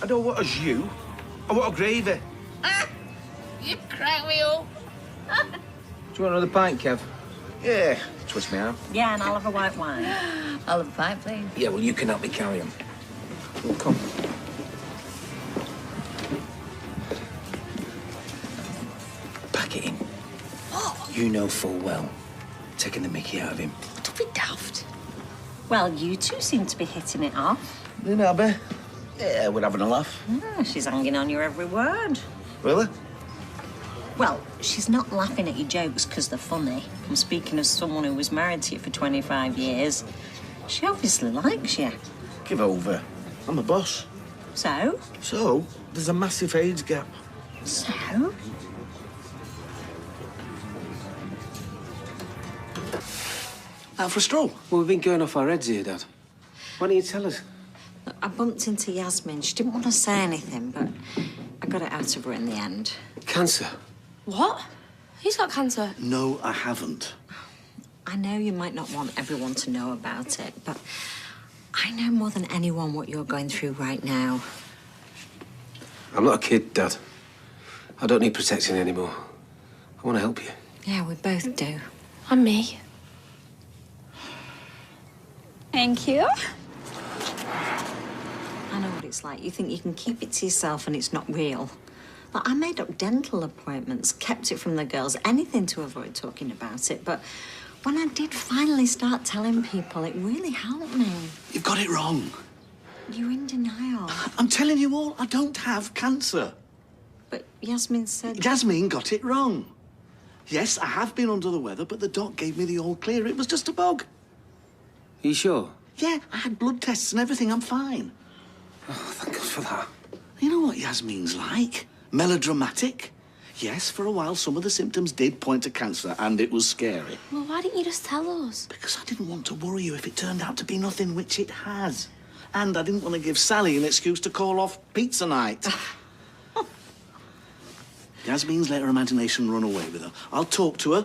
I don't want a jus. I want a gravy. You crack me up. Do you want another pint, Kev? Yeah, twist me out. Yeah, and I'll have a white wine. I'll have a pint, please. Yeah, well, you can help me carry them. Come. Pack it in. You know full well. Taking the mickey out of him. Don't be daft. Well, you two seem to be hitting it off. You know, Abby. Yeah, we're having a laugh. She's hanging on your every word. Really? Well, she's not laughing at your jokes because they're funny. I'm speaking as someone who was married to you for 25 years. She obviously likes you. Give over. I'm a boss. So? So, there's a massive age gap. So? Out for a stroll? Well, we've been going off our heads here, Dad. Why don't you tell us? Look, I bumped into Yasmin. She didn't want to say anything, but I got it out of her in the end. Cancer. What? He's got cancer. No, I haven't. I know you might not want everyone to know about it, but I know more than anyone what you're going through right now. I'm not a kid, Dad. I don't need protection anymore. I want to help you. Yeah, we both do. And me. Thank you. I know what it's like. You think you can keep it to yourself and it's not real. Like, I made up dental appointments, kept it from the girls, anything to avoid talking about it. But when I did finally start telling people, it really helped me. You've got it wrong. You're in denial. I'm telling you all, I don't have cancer. but Yasmin said... Jasmine got it wrong. Yes, I have been under the weather, but the doc gave me the all clear. It was just a bug. Are you sure? Yeah, I had blood tests and everything. I'm fine. Oh, thank God for that. You know what Yasmin's like? Melodramatic. Yes, for a while, some of the symptoms did point to cancer, and it was scary. Well, why didn't you just tell us? Because I didn't want to worry you if it turned out to be nothing, which it has. And I didn't want to give Sally an excuse to call off pizza night. Yasmin's let her imagination run away with her. I'll talk to her.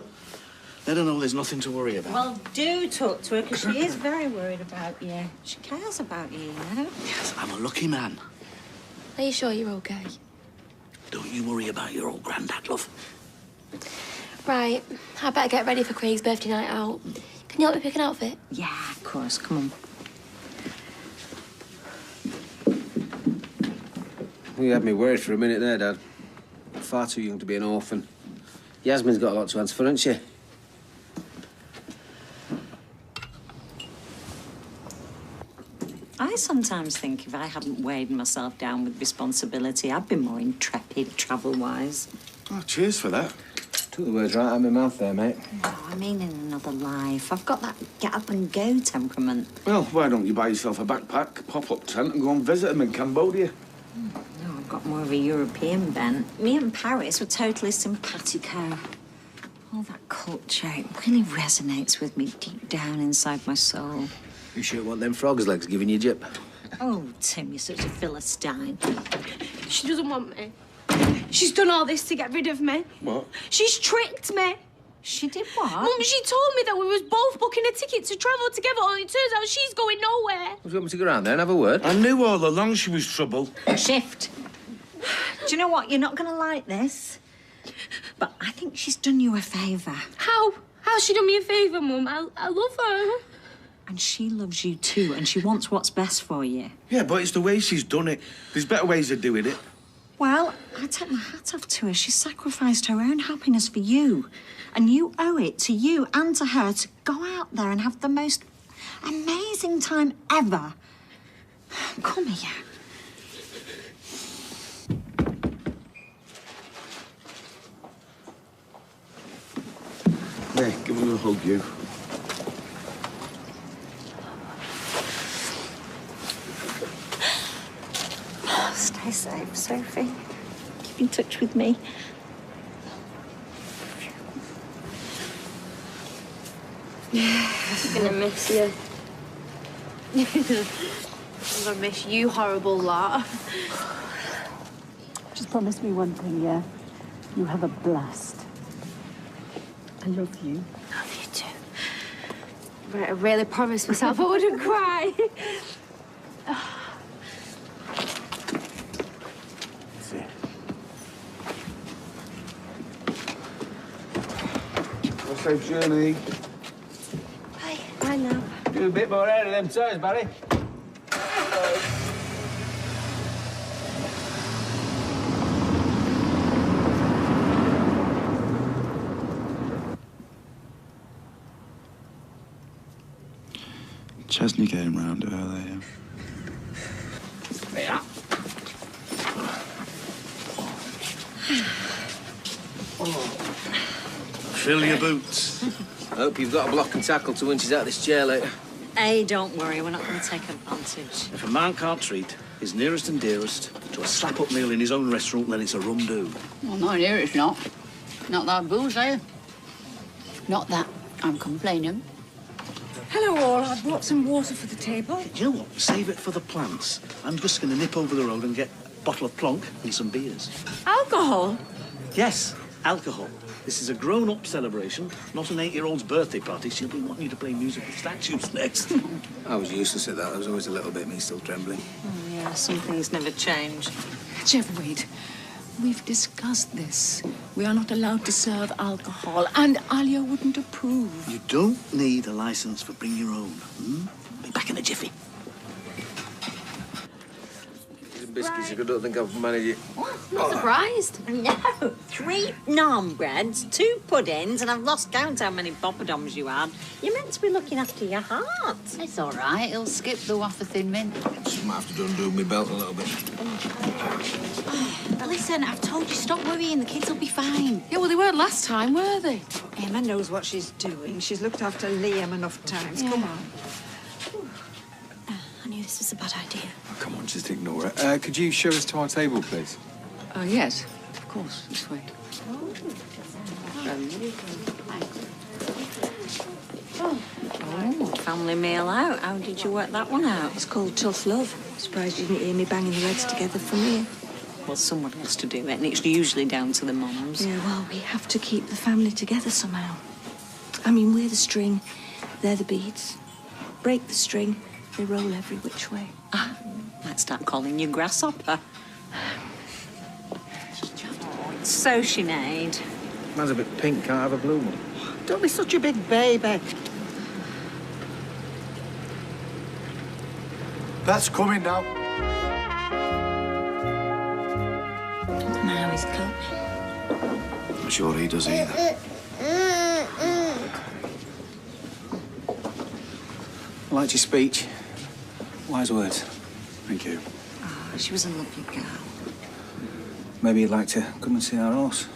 Let her know there's nothing to worry about. Well, do talk to her, because she is very worried about you. She cares about you, you know? Yes, I'm a lucky man. Are you sure you're okay? Don't you worry about your old granddad, love. Right, I better get ready for Craig's birthday night out. Can you help me pick an outfit? Yeah, of course. Come on. You had me worried for a minute there, Dad. Far too young to be an orphan. Yasmin's got a lot to answer for, hasn't she? I sometimes think if I hadn't weighed myself down with responsibility, I'd be more intrepid travel-wise. Oh, cheers for that. Took the words right out of my mouth there, mate. No, I mean in another life. I've got that get-up-and-go temperament. Well, why don't you buy yourself a backpack, pop-up tent and go and visit them in Cambodia? No, I've got more of a European bent. Me and Paris were totally simpatico. All that culture, it really resonates with me deep down inside my soul. You sure want them frog's legs giving you jip? Oh, Tim, you're such a Philistine. She doesn't want me. She's done all this to get rid of me. What? She's tricked me. She did what? Mum, she told me that we was both booking a ticket to travel together, only it turns out she's going nowhere. Do you want me to go around there and have a word? I knew all along she was trouble. Shift. Do you know what? You're not going to like this, but I think she's done you a favour. How? How's she done me a favour, Mum? I love her. And she loves you too, and she wants what's best for you. Yeah, but it's the way she's done it. There's better ways of doing it. Well, I take my hat off to her. She sacrificed her own happiness for you. And you owe it to you and to her to go out there and have the most amazing time ever. Come here. Yeah, give her a hug, you. Stay safe, Sophie. Keep in touch with me. I'm gonna miss you. I'm gonna miss you, horrible lot. Just promise me one thing, yeah? You have a blast. I love you. Love you too. Right, I really promised myself I wouldn't cry. Have a safe journey. Bye now. Do a bit more out of them toes, Barry. Chesney came round earlier. Yeah. Fill your boots. Hope you've got a block and tackle to when she's out of this chair later. Hey, don't worry. We're not going to take advantage. If a man can't treat his nearest and dearest to a slap-up meal in his own restaurant, then it's a rum do. Well, not here, it's not. Not that booze, eh? Not that I'm complaining. Hello, all. I brought some water for the table. Do you know what? Save it for the plants. I'm just going to nip over the road and get a bottle of plonk and some beers. Alcohol? Yes, alcohol. This is a grown-up celebration, not an 8-year-old's birthday party. She'll be wanting you to play musical statues next. I was useless at that. There was always a little bit of me still trembling. Oh, yeah, some things never change. Jeff, wait. We've discussed this. We are not allowed to serve alcohol, and Alia wouldn't approve. You don't need a license for bring your own. Be back in a jiffy. He's biscuits. I don't think I've managed it. Not surprised. No, 3 naan breads, 2 puddings, and I've lost count how many poppadoms you had. You're meant to be looking after your heart. It's all right. He'll skip the waffle thin mint. Just might have to undo my belt a little bit. Listen, I've told you, stop worrying. The kids will be fine. Yeah, well, they weren't last time, were they? Emma knows what she's doing. She's looked after Liam enough times. Come on. I knew this was a bad idea. Oh, come on, just ignore it. Could you show us to our table, please? Oh, yes, of course, this way. Oh, family meal out. How did you work that one out? It's called Tough Love. Surprised you didn't hear me banging the legs together from here. Well, someone has to do it, and it's usually down to the mums. Yeah, well, we have to keep the family together somehow. I mean, we're the string, they're the beads. Break the string, they roll every which way. Might start calling you Grasshopper. So, Sinead. Man's a bit pink, can't have a blue one. Don't be such a big baby. That's coming now. Now he's coming. Not sure he does either. I liked your speech. Wise words. Thank you. Oh, she was a lovely girl. Maybe you'd like to come and see our horse.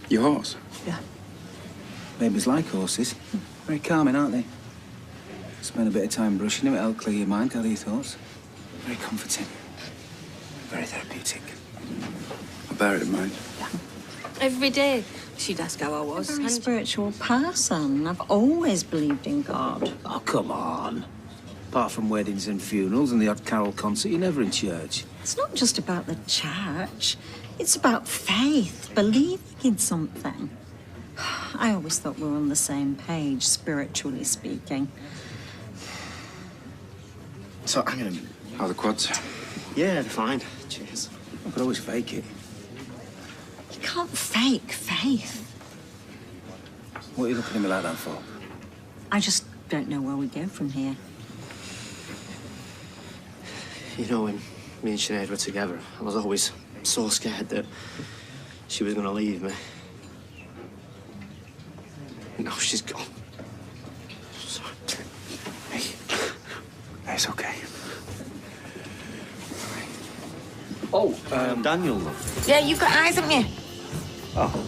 Your horse? Yeah. Babies like horses. Very calming, aren't they? Spend a bit of time brushing him, it'll clear your mind, gather your thoughts. Very comforting. Very therapeutic. I'll bear it in mind. Every day, she'd ask how I A was. very spiritual person. I've always believed in God. Oh, come on. Apart from weddings and funerals and the odd carol concert, you're never in church. It's not just about the church. It's about faith, believing in something. I always thought we were on the same page, spiritually speaking. So, hang on a minute. How are the quads? Yeah, they're fine. Cheers. I could always fake it. You can't fake faith. What are you looking at me like that for? I just don't know where we go from here. You know, when me and Sinead were together, I was always so scared that she was going to leave me. Now she's gone. Sorry. Hey. It's okay. Oh, Daniel, love. Yeah, you've got eyes, haven't you? Oh.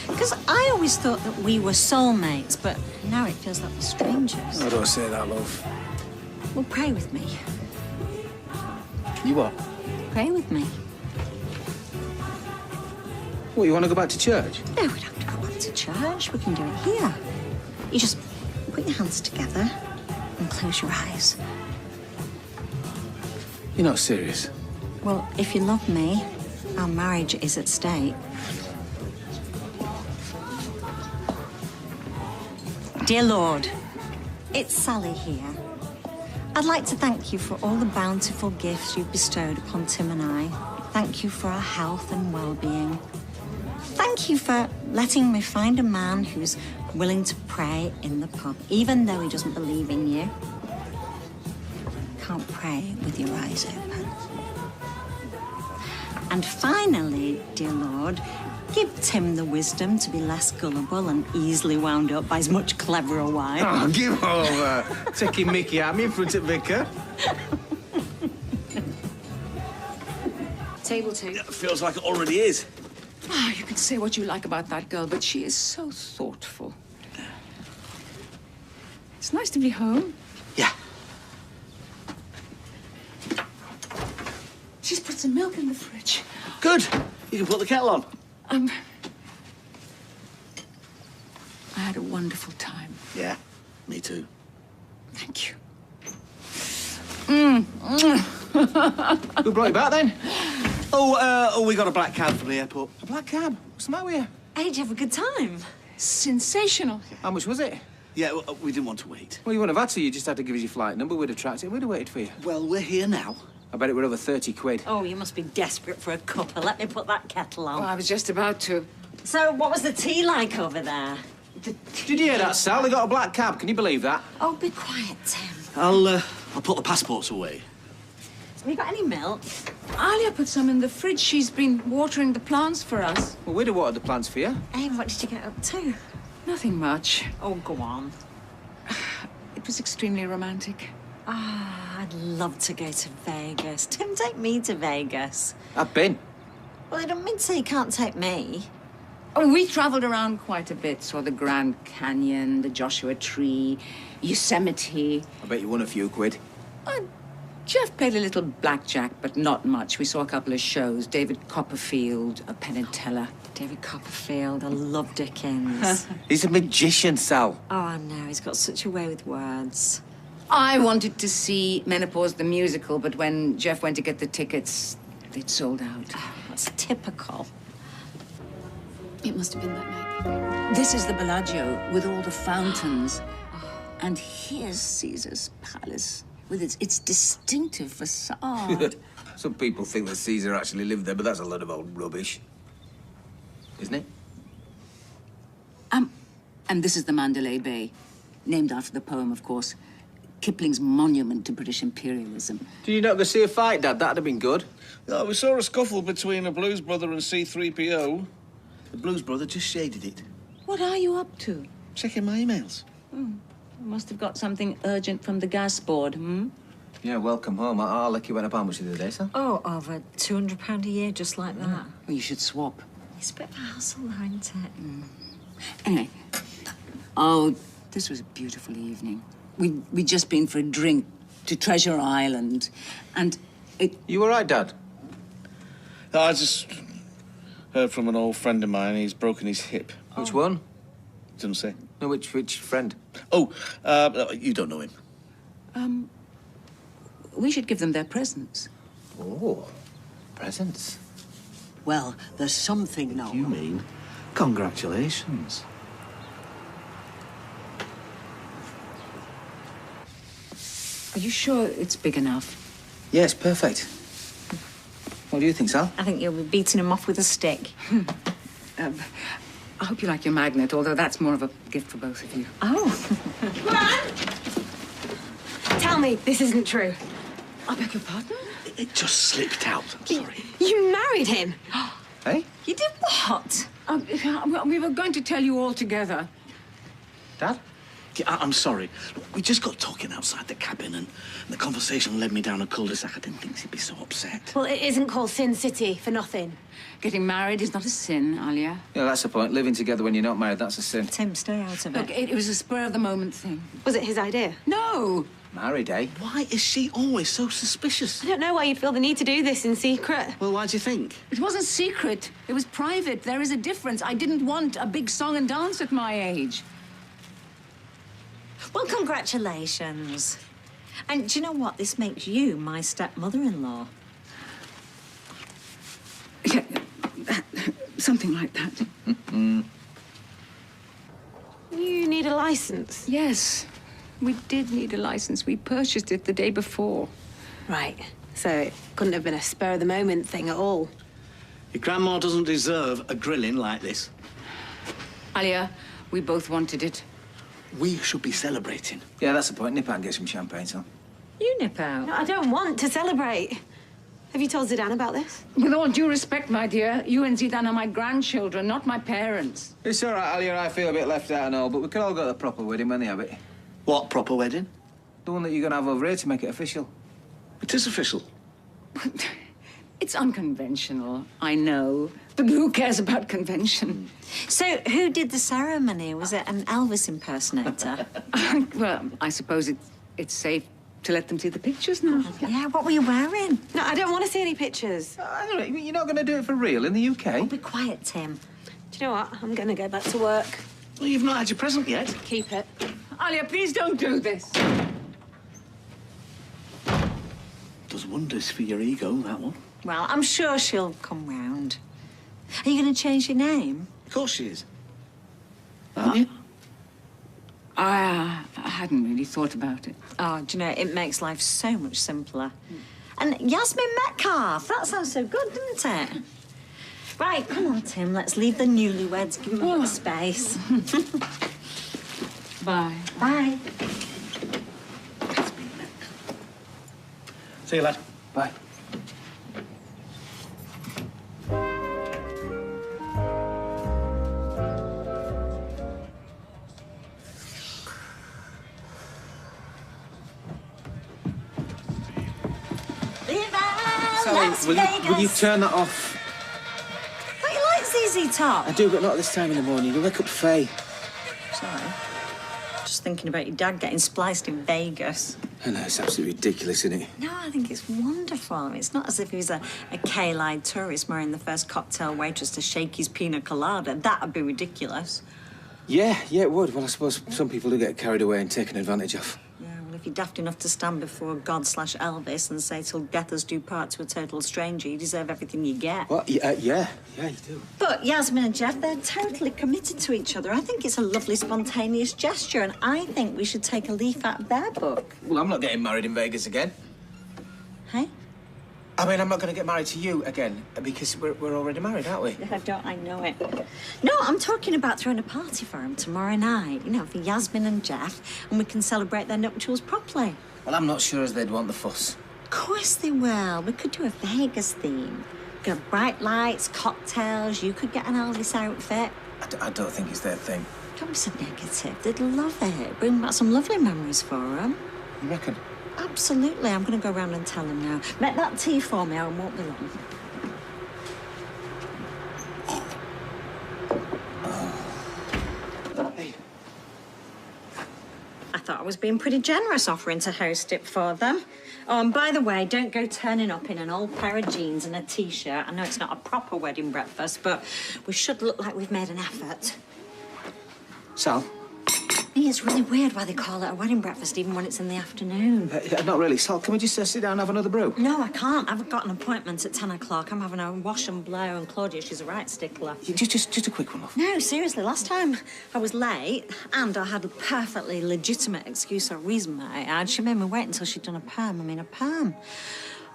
Because I always thought that we were soulmates, but now it feels like we're strangers. Oh, don't say that, love. Well, pray with me. You what? Pray with me. What, you want to go back to church? No, we don't have to go back to church. We can do it here. You just put your hands together and close your eyes. You're not serious? Well, if you love me, our marriage is at stake. Dear Lord, it's Sally here. I'd like to thank you for all the bountiful gifts you've bestowed upon Tim and I. Thank you for our health and well-being. Thank you for letting me find a man who's willing to pray in the pub, even though he doesn't believe in you. Can't pray with your eyes open. And finally, dear Lord, give Tim the wisdom to be less gullible and easily wound up by his much cleverer wife. Oh, give over. Taking Mickey at me in front of Vicar. Table 2. Feels like it already is. Ah, you can say what you like about that girl, but she is so thoughtful. It's nice to be home. Yeah. She's put some milk in the fridge. Good. You can put the kettle on. I had a wonderful time. Yeah, me too. Thank you. Who brought you back then? Oh, we got a black cab from the airport. A black cab? What's the matter with you? Hey, did you have a good time? Sensational. How much was it? Yeah, well, we didn't want to wait. Well, you wouldn't have had to. You just had to give us your flight number. We'd have tracked it. We'd have waited for you. Well, we're here now. I bet it were over 30 quid. Oh, you must be desperate for a cuppa. Let me put that kettle on. Oh, I was just about to. So, what was the tea like over there? Did you hear that, Sal? They got a black cab. Can you believe that? Oh, be quiet, Tim. I'll put the passports away. Have you got any milk? Alia put some in the fridge. She's been watering the plants for us. Well, we'd have watered the plants for you. Hey, what did you get up to? Nothing much. Oh, go on. It was extremely romantic. Ah, I'd love to go to Vegas. Tim, take me to Vegas. I've been. Well, I don't mean to say you can't take me. Oh, we travelled around quite a bit. Saw the Grand Canyon, the Joshua Tree, Yosemite. I bet you won a few quid. Jeff played a little blackjack, but not much. We saw a couple of shows. David Copperfield, a Penn and Teller. David Copperfield, I love Dickens. He's a magician, Sal. Oh, I know. He's got such a way with words. I wanted to see Menopause the musical, but when Jeff went to get the tickets, they'd sold out. Oh, that's typical. It must have been that night. This is the Bellagio with all the fountains. And here's Caesar's palace with its distinctive facade. Some people think that Caesar actually lived there, but that's a load of old rubbish. Isn't it? And this is the Mandalay Bay, named after the poem, of course. Kipling's monument to British imperialism. Do you not go see a fight, Dad? That'd have been good. Yeah, we saw a scuffle between a Blues Brother and C-3PO. The Blues Brother just shaded it. What are you up to? Checking my emails. Must have got something urgent from the gas board, Yeah, welcome home. I'll let you went up how much the other day, sir? Oh, over £200 a year, just like that. Well, you should swap. It's a bit of a hassle, though, isn't it? Anyway, oh, this was a beautiful evening. We'd just been for a drink to Treasure Island, and it... You all right, Dad? I just heard from an old friend of mine. He's broken his hip. Which one? Didn't say. No, which friend? Oh, you don't know him. We should give them their presents. Oh, presents? Well, there's something now. You mean? Congratulations. Are you sure it's big enough? Yes, perfect. What do you think, Sal? I think you'll be beating him off with a stick. I hope you like your magnet, although that's more of a gift for both of you. Oh. Tell me this isn't true. I beg your pardon? It just slipped out. I'm sorry. You married him? Hey? You did what? We were going to tell you all together. Dad? Yeah, I'm sorry. Look, we just got talking outside the cabin, and the conversation led me down a cul-de-sac. I didn't think she'd be so upset. Well, it isn't called Sin City for nothing. Getting married is not a sin, Alia. Yeah, that's the point. Living together when you're not married, that's a sin. Tim, stay out of it. Look, it was a spur-of-the-moment thing. Was it his idea? No! Married, eh? Why is she always so suspicious? I don't know why you'd feel the need to do this in secret. Well, why do you think? It wasn't secret. It was private. There is a difference. I didn't want a big song and dance at my age. Well, congratulations. And do you know what? This makes you my stepmother-in-law. Yeah, something like that. You need a license. Yes, we did need a license. We purchased it the day before. Right. So it couldn't have been a spur-of-the-moment thing at all. Your grandma doesn't deserve a grilling like this. Alia, we both wanted it. We should be celebrating. Yeah, that's the point. Nip out and get some champagne, son. You nip out. No, I don't want to celebrate. Have you told Zidane about this? With all due respect, my dear, you and Zidane are my grandchildren, not my parents. It's all right, Ali and I feel a bit left out and all, but we can all go to the proper wedding when they have it. What proper wedding? The one that you're going to have over here to make it official. It is official. It's unconventional, I know. But who cares about convention? So, who did the ceremony? Was it an Elvis impersonator? Well, I suppose it's safe to let them see the pictures now. Yeah, what were you wearing? No, I don't want to see any pictures. Hang on, you're not going to do it for real in the UK? Oh, be quiet, Tim. Do you know what? I'm going to go back to work. Well, you've not had your present yet. Keep it. Alia, please don't do this. Does wonders for your ego, that one. Well, I'm sure she'll come round. Are you going to change your name? Of course she is. Aren't you? I hadn't really thought about it. Oh, do you know, it makes life so much simpler. And Yasmin Metcalf, that sounds so good, doesn't it? Right, come on, Tim, let's leave the newlyweds. Give them a bit of space. Bye. Bye. See you, lad. Bye. Las Vegas. Will you turn that off? Don't you like ZZ Top? I do, but not this time in the morning. You wake up Faye. Sorry. Just thinking about your dad getting spliced in Vegas. I know, it's absolutely ridiculous, isn't it? No, I think it's wonderful. It's not as if he was a K-Line tourist marrying the first cocktail waitress to shake his pina colada. That'd be ridiculous. Yeah, it would. Well, I suppose some people do get carried away and taken advantage of. Yeah, well, if you're daft enough to stand before God/Elvis and say till death us do part to a total stranger, you deserve everything you get. What? Yeah, you do. But Yasmin and Jeff, they're totally committed to each other. I think it's a lovely, spontaneous gesture, and I think we should take a leaf out of their book. Well, I'm not getting married in Vegas again. Hey? I mean, I'm not going to get married to you again because we're already married, aren't we? I know it. No, I'm talking about throwing a party for him tomorrow night, you know, for Yasmin and Jeff, and we can celebrate their nuptials properly. Well, I'm not sure as they'd want the fuss. Of course they will. We could do a Vegas theme. We could have bright lights, cocktails. You could get an Elvis outfit. I don't think it's their thing. Don't be so negative. They'd love it. Bring back some lovely memories for them. You reckon? Absolutely. I'm going to go round and tell them now. Make that tea for me. I won't be long. Hey. I thought I was being pretty generous offering to host it for them. Oh, and by the way, don't go turning up in an old pair of jeans and a T-shirt. I know it's not a proper wedding breakfast, but we should look like we've made an effort. Sal? It's really weird why they call it a wedding breakfast even when it's in the afternoon. Not really. Sal, can we just sit down and have another brew? No, I can't. I've got an appointment at 10 o'clock. I'm having a wash and blow, and Claudia, she's a right stickler. Just a quick one, love. No, seriously, last time I was late and I had a perfectly legitimate excuse or reason, might I add. She made me wait until she'd done a perm. A perm.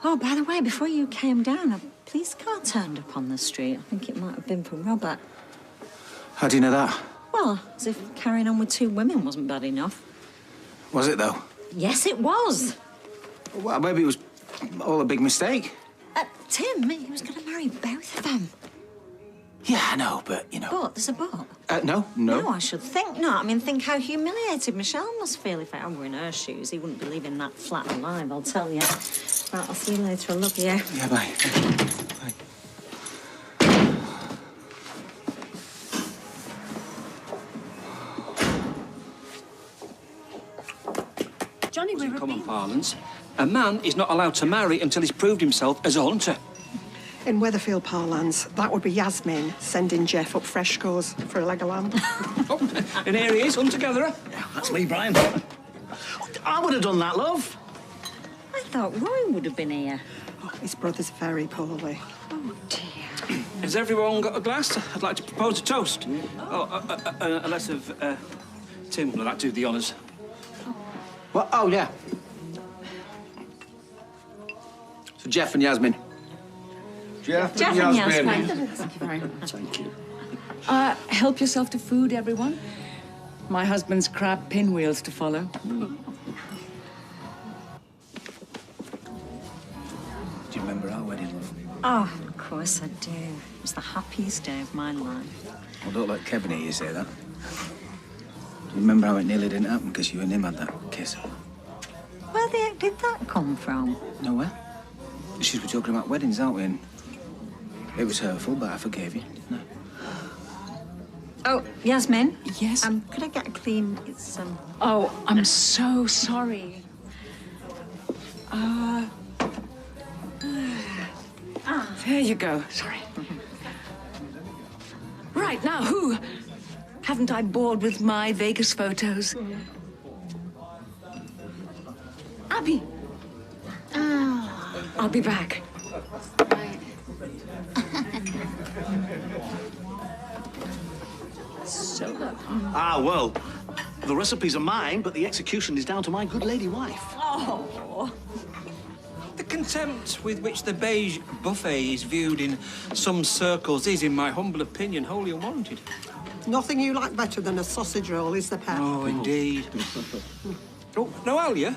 Oh, by the way, before you came down, a police car turned up on the street. I think it might have been for Robert. How do you know that? Well, as if carrying on with two women wasn't bad enough. Was it, though? Yes, it was. Well, maybe it was all a big mistake. Tim, he was going to marry both of them. Yeah, I know, but, you know... But? There's a but? No. No, I should think not. I mean, think how humiliated Michelle must feel if I were in her shoes. He wouldn't be leaving that flat alive, I'll tell you. Right, I'll see you later. I love you. Yeah, bye. Bye. Johnny, we're In common parlance, a man is not allowed to marry until he's proved himself as a hunter. In Weatherfield parlance, that would be Yasmin sending Jeff up fresh scores for a leg of lamb. And here he is, hunter-gatherer. Yeah, that's me, Brian. I would have done that, love. I thought Roy would have been here. Oh, his brother's very poorly. Oh, dear. Has everyone got a glass? I'd like to propose a toast. Unless of Tim would like to do the honours. What? Oh, yeah. So Jeff and Yasmin. Jeff and Yasmin. Thank you very much. Thank you. Help yourself to food, everyone. My husband's crab pinwheels to follow. Do you remember our wedding, love? Oh, of course I do. It was the happiest day of my life. Well, don't let Kevin hear you say that. Do you remember how it nearly didn't happen because you and him had that kiss? Where the heck did that come from? Nowhere. She's were talking about weddings, aren't we? And it was hurtful, but I forgave you, didn't I? Oh, Yasmin? Yes? Could I get a clean... It's, Oh, I'm so sorry. There you go. Sorry. Right, now, who? Haven't I bored with my Vegas photos? Abby. I'll be back. Well, the recipes are mine, but the execution is down to my good lady wife. Oh. The contempt with which the beige buffet is viewed in some circles is, in my humble opinion, wholly unwarranted. Nothing you like better than a sausage roll, is there, Pat? Oh, indeed. Oh, no, Alia?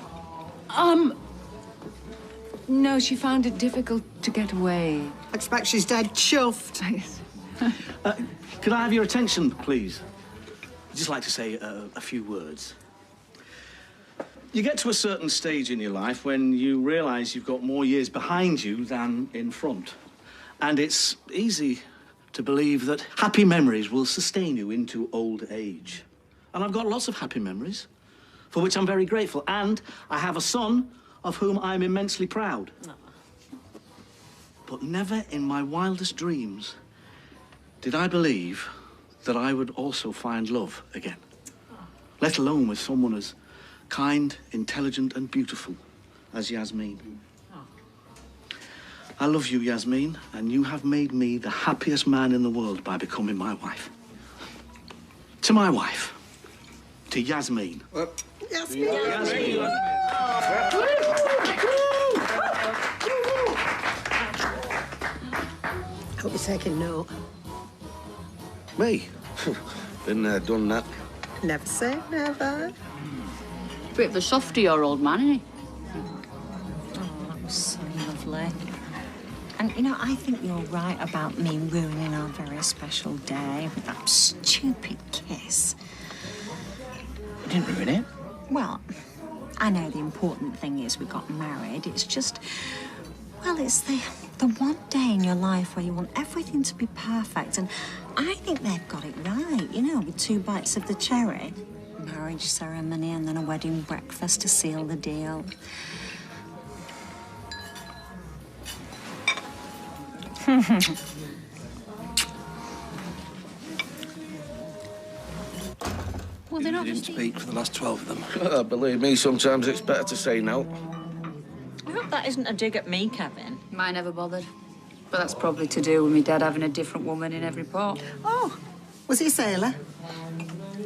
No, she found it difficult to get away. I expect she's dead chuffed. Could I have your attention, please? I'd just like to say a few words. You get to a certain stage in your life when you realise you've got more years behind you than in front. And it's easy to believe that happy memories will sustain you into old age. And I've got lots of happy memories, for which I'm very grateful. And I have a son of whom I'm immensely proud. But never in my wildest dreams did I believe that I would also find love again, let alone with someone as kind, intelligent and beautiful as Yasmin. I love you, Yasmin, and you have made me the happiest man in the world by becoming my wife. To my wife, to Yasmin. Yasmin. Hope you're taking note. Me? Been there, done that. Never say never. Bit of a softy, your old man, isn't he? Oh, that was so lovely. And, you know, I think you're right about me ruining our very special day with that stupid kiss. You didn't ruin it. Well, I know the important thing is we got married. It's just, well, it's the one day in your life where you want everything to be perfect. And I think they've got it right, you know, with 2 bites of the cherry. Marriage ceremony and then a wedding breakfast to seal the deal. Well, they're not didn't just speak for the last 12 of them. Believe me, sometimes it's better to say no. I hope that isn't a dig at me, Kevin. Mine never bothered. But that's probably to do with me dad having a different woman in every port. Oh, was he a sailor?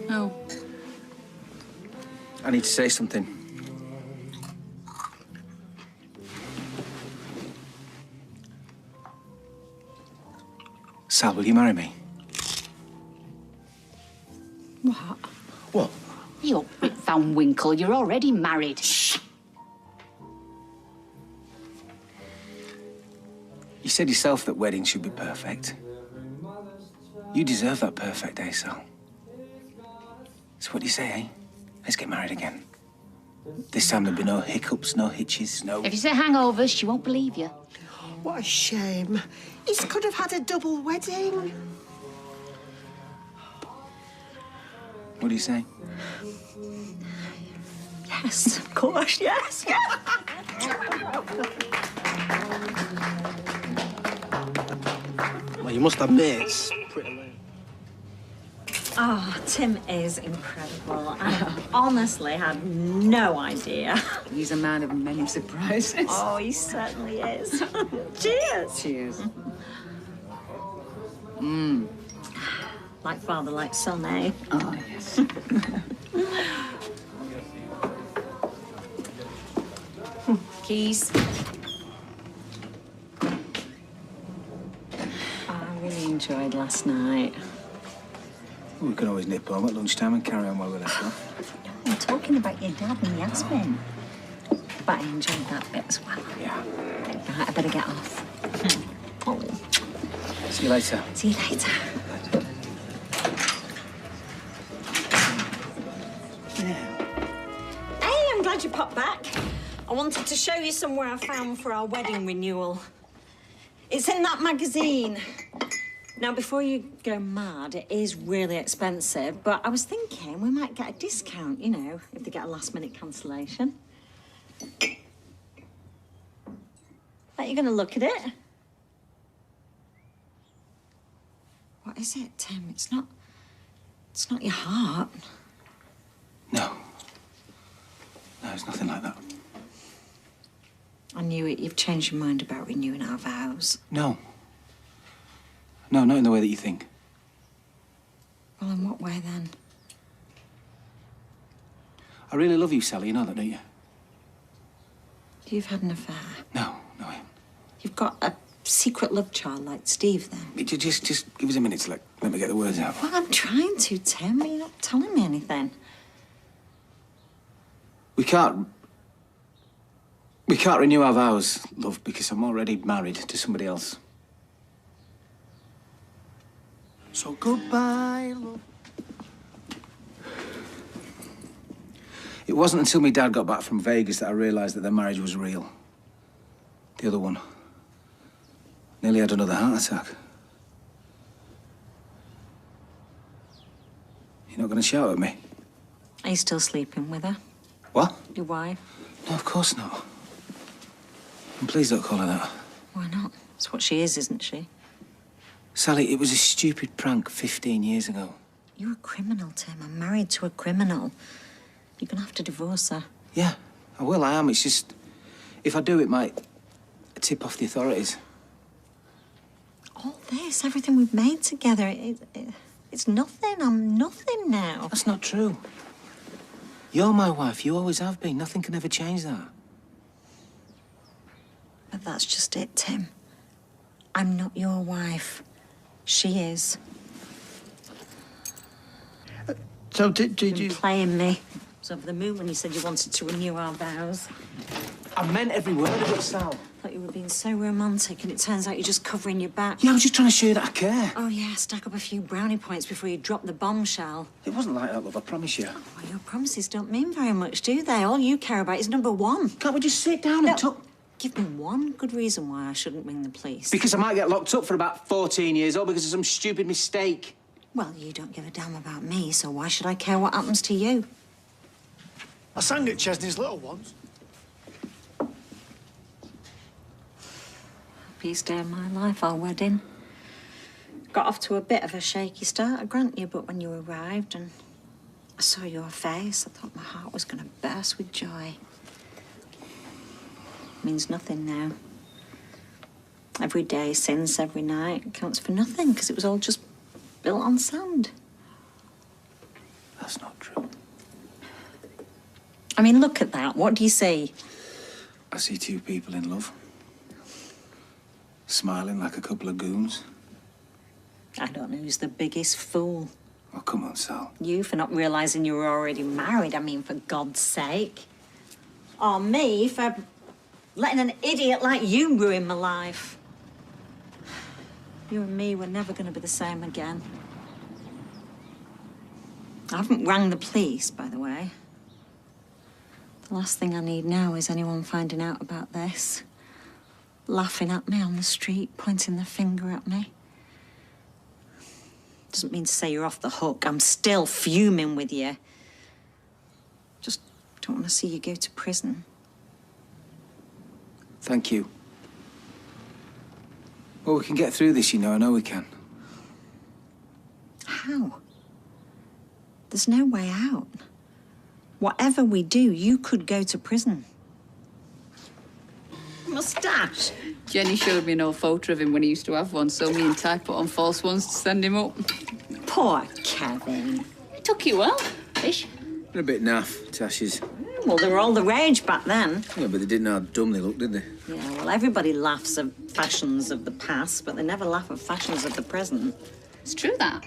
No. I need to say something. Sal, will you marry me? What? What? You Rip Van Winkle, you're already married. Shh. You said yourself that weddings should be perfect. You deserve that perfect day, Sal. So what do you say, eh? Let's get married again. This time there'll be no hiccups, no hitches, no... If you say hangovers, she won't believe you. What a shame. He could have had a double wedding. What do you say? Yes, of course, yes, yes. Well, you must admit it's pretty late. Oh, Tim is incredible. I honestly had no idea. He's a man of many surprises. Oh, he certainly is. Cheers. Cheers. Like father, like son, eh? Oh, yes. Keys. I really enjoyed last night. Well, we can always nip home at lunchtime and carry on while we're left off. I'm talking about your dad and Yasmin. But I enjoyed that bit as well. Yeah. Right, I better get off. Oh. See you later. See you later. Hey, I'm glad you popped back. I wanted to show you somewhere I found for our wedding renewal. It's in that magazine. Now, before you go mad, it is really expensive, but I was thinking we might get a discount, you know, if they get a last-minute cancellation. Bet you're going to look at it. What is it, Tim? It's not your heart. No. No, it's nothing like that. I knew it. You've changed your mind about renewing our vows. No. No, not in the way that you think. Well, in what way, then? I really love you, Sally. You know that, don't you? You've had an affair. No, I haven't. You've got a secret love child like Steve, then? Just give us a minute to, let me get the words out. Well, I'm trying to, Tim. You're not telling me anything. We can't... We can't renew our vows, love, because I'm already married to somebody else. So goodbye, love. It wasn't until my dad got back from Vegas that I realised that their marriage was real. The other one nearly had another heart attack. You're not going to shout at me? Are you still sleeping with her? What? Your wife? No, of course not. And please don't call her that. Why not? That's what she is, isn't she? Sally, it was a stupid prank 15 years ago. You're a criminal, Tim. I'm married to a criminal. You're gonna have to divorce her. Yeah, I will, I am. It's just, if I do, it might tip off the authorities. All this, everything we've made together, it's nothing. I'm nothing now. That's not true. You're my wife. You always have been. Nothing can ever change that. But that's just it, Tim. I'm not your wife. She is. So did You've you... been playing me. I was over the moon when you said you wanted to renew our vows. I meant every word of it, Sal. Thought you were being so romantic, and it turns out you're just covering your back. Yeah, I was just trying to show you that I care. Oh, yeah, stack up a few brownie points before you drop the bombshell. It wasn't like that, love, I promise you. Well, your promises don't mean very much, do they? All you care about is number one. Can't we just sit down and talk? Give me one good reason why I shouldn't ring the police. Because I might get locked up for about 14 years or because of some stupid mistake. Well, you don't give a damn about me, so why should I care what happens to you? I sang at Chesney's Little once. Happiest day of my life, our wedding. Got off to a bit of a shaky start, I grant you, but when you arrived and I saw your face, I thought my heart was going to burst with joy. Means nothing now. Every day since, every night, counts for nothing because it was all just built on sand. That's not true. I mean, look at that. What do you see? I see two people in love. Smiling like a couple of goons. I don't know who's the biggest fool. Oh, come on, Sal. You for not realising you were already married, I mean, for God's sake. Or me for letting an idiot like you ruin my life. You and me were never going to be the same again. I haven't rang the police, by the way. The last thing I need now is anyone finding out about this. Laughing at me on the street, pointing the finger at me. Doesn't mean to say you're off the hook. I'm still fuming with you. Just don't want to see you go to prison. Thank you. Well, we can get through this, you know. I know we can. How? There's no way out. Whatever we do, you could go to prison. Moustache. Jenny showed me an old photo of him when he used to have one, so me and Ty put on false ones to send him up. Poor Kevin. It took you well, ish. They're a bit naff, Tashes. Well, they were all the rage back then. Yeah, but they didn't know how dumb they looked, did they? Yeah, well, everybody laughs at fashions of the past, but they never laugh at fashions of the present. It's true, that.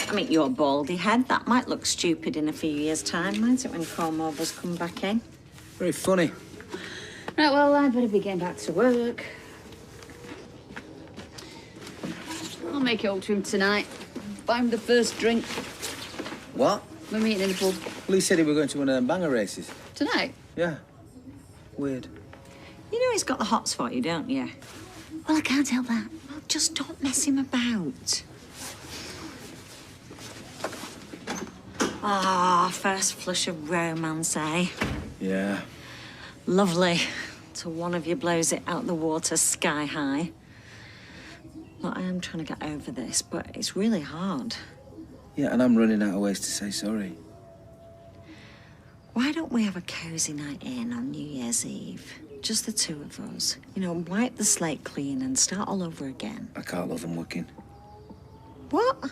I mean, your baldy head, that might look stupid in a few years' time, might it, when comb overs come back in? Very funny. Right, well, I'd better be getting back to work. I'll make it up to him tonight. Buy him the first drink. What? We're meeting in the pub. Well, he said he were going to one of them banger races. Tonight? Yeah. Weird. You know he's got the hots for you, don't you? Well, I can't help that. Well, just don't mess him about. Ah, first flush of romance, eh? Yeah. Lovely. Till one of you blows it out the water sky high. Look, I am trying to get over this, but it's really hard. Yeah, and I'm running out of ways to say sorry. Why don't we have a cosy night in on New Year's Eve? Just the two of us. You know, wipe the slate clean and start all over again. I can't love him working. What?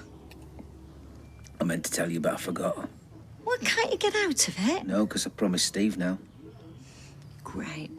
I meant to tell you, but I forgot. Well, can't you get out of it? No, because I promised Steve now. Great.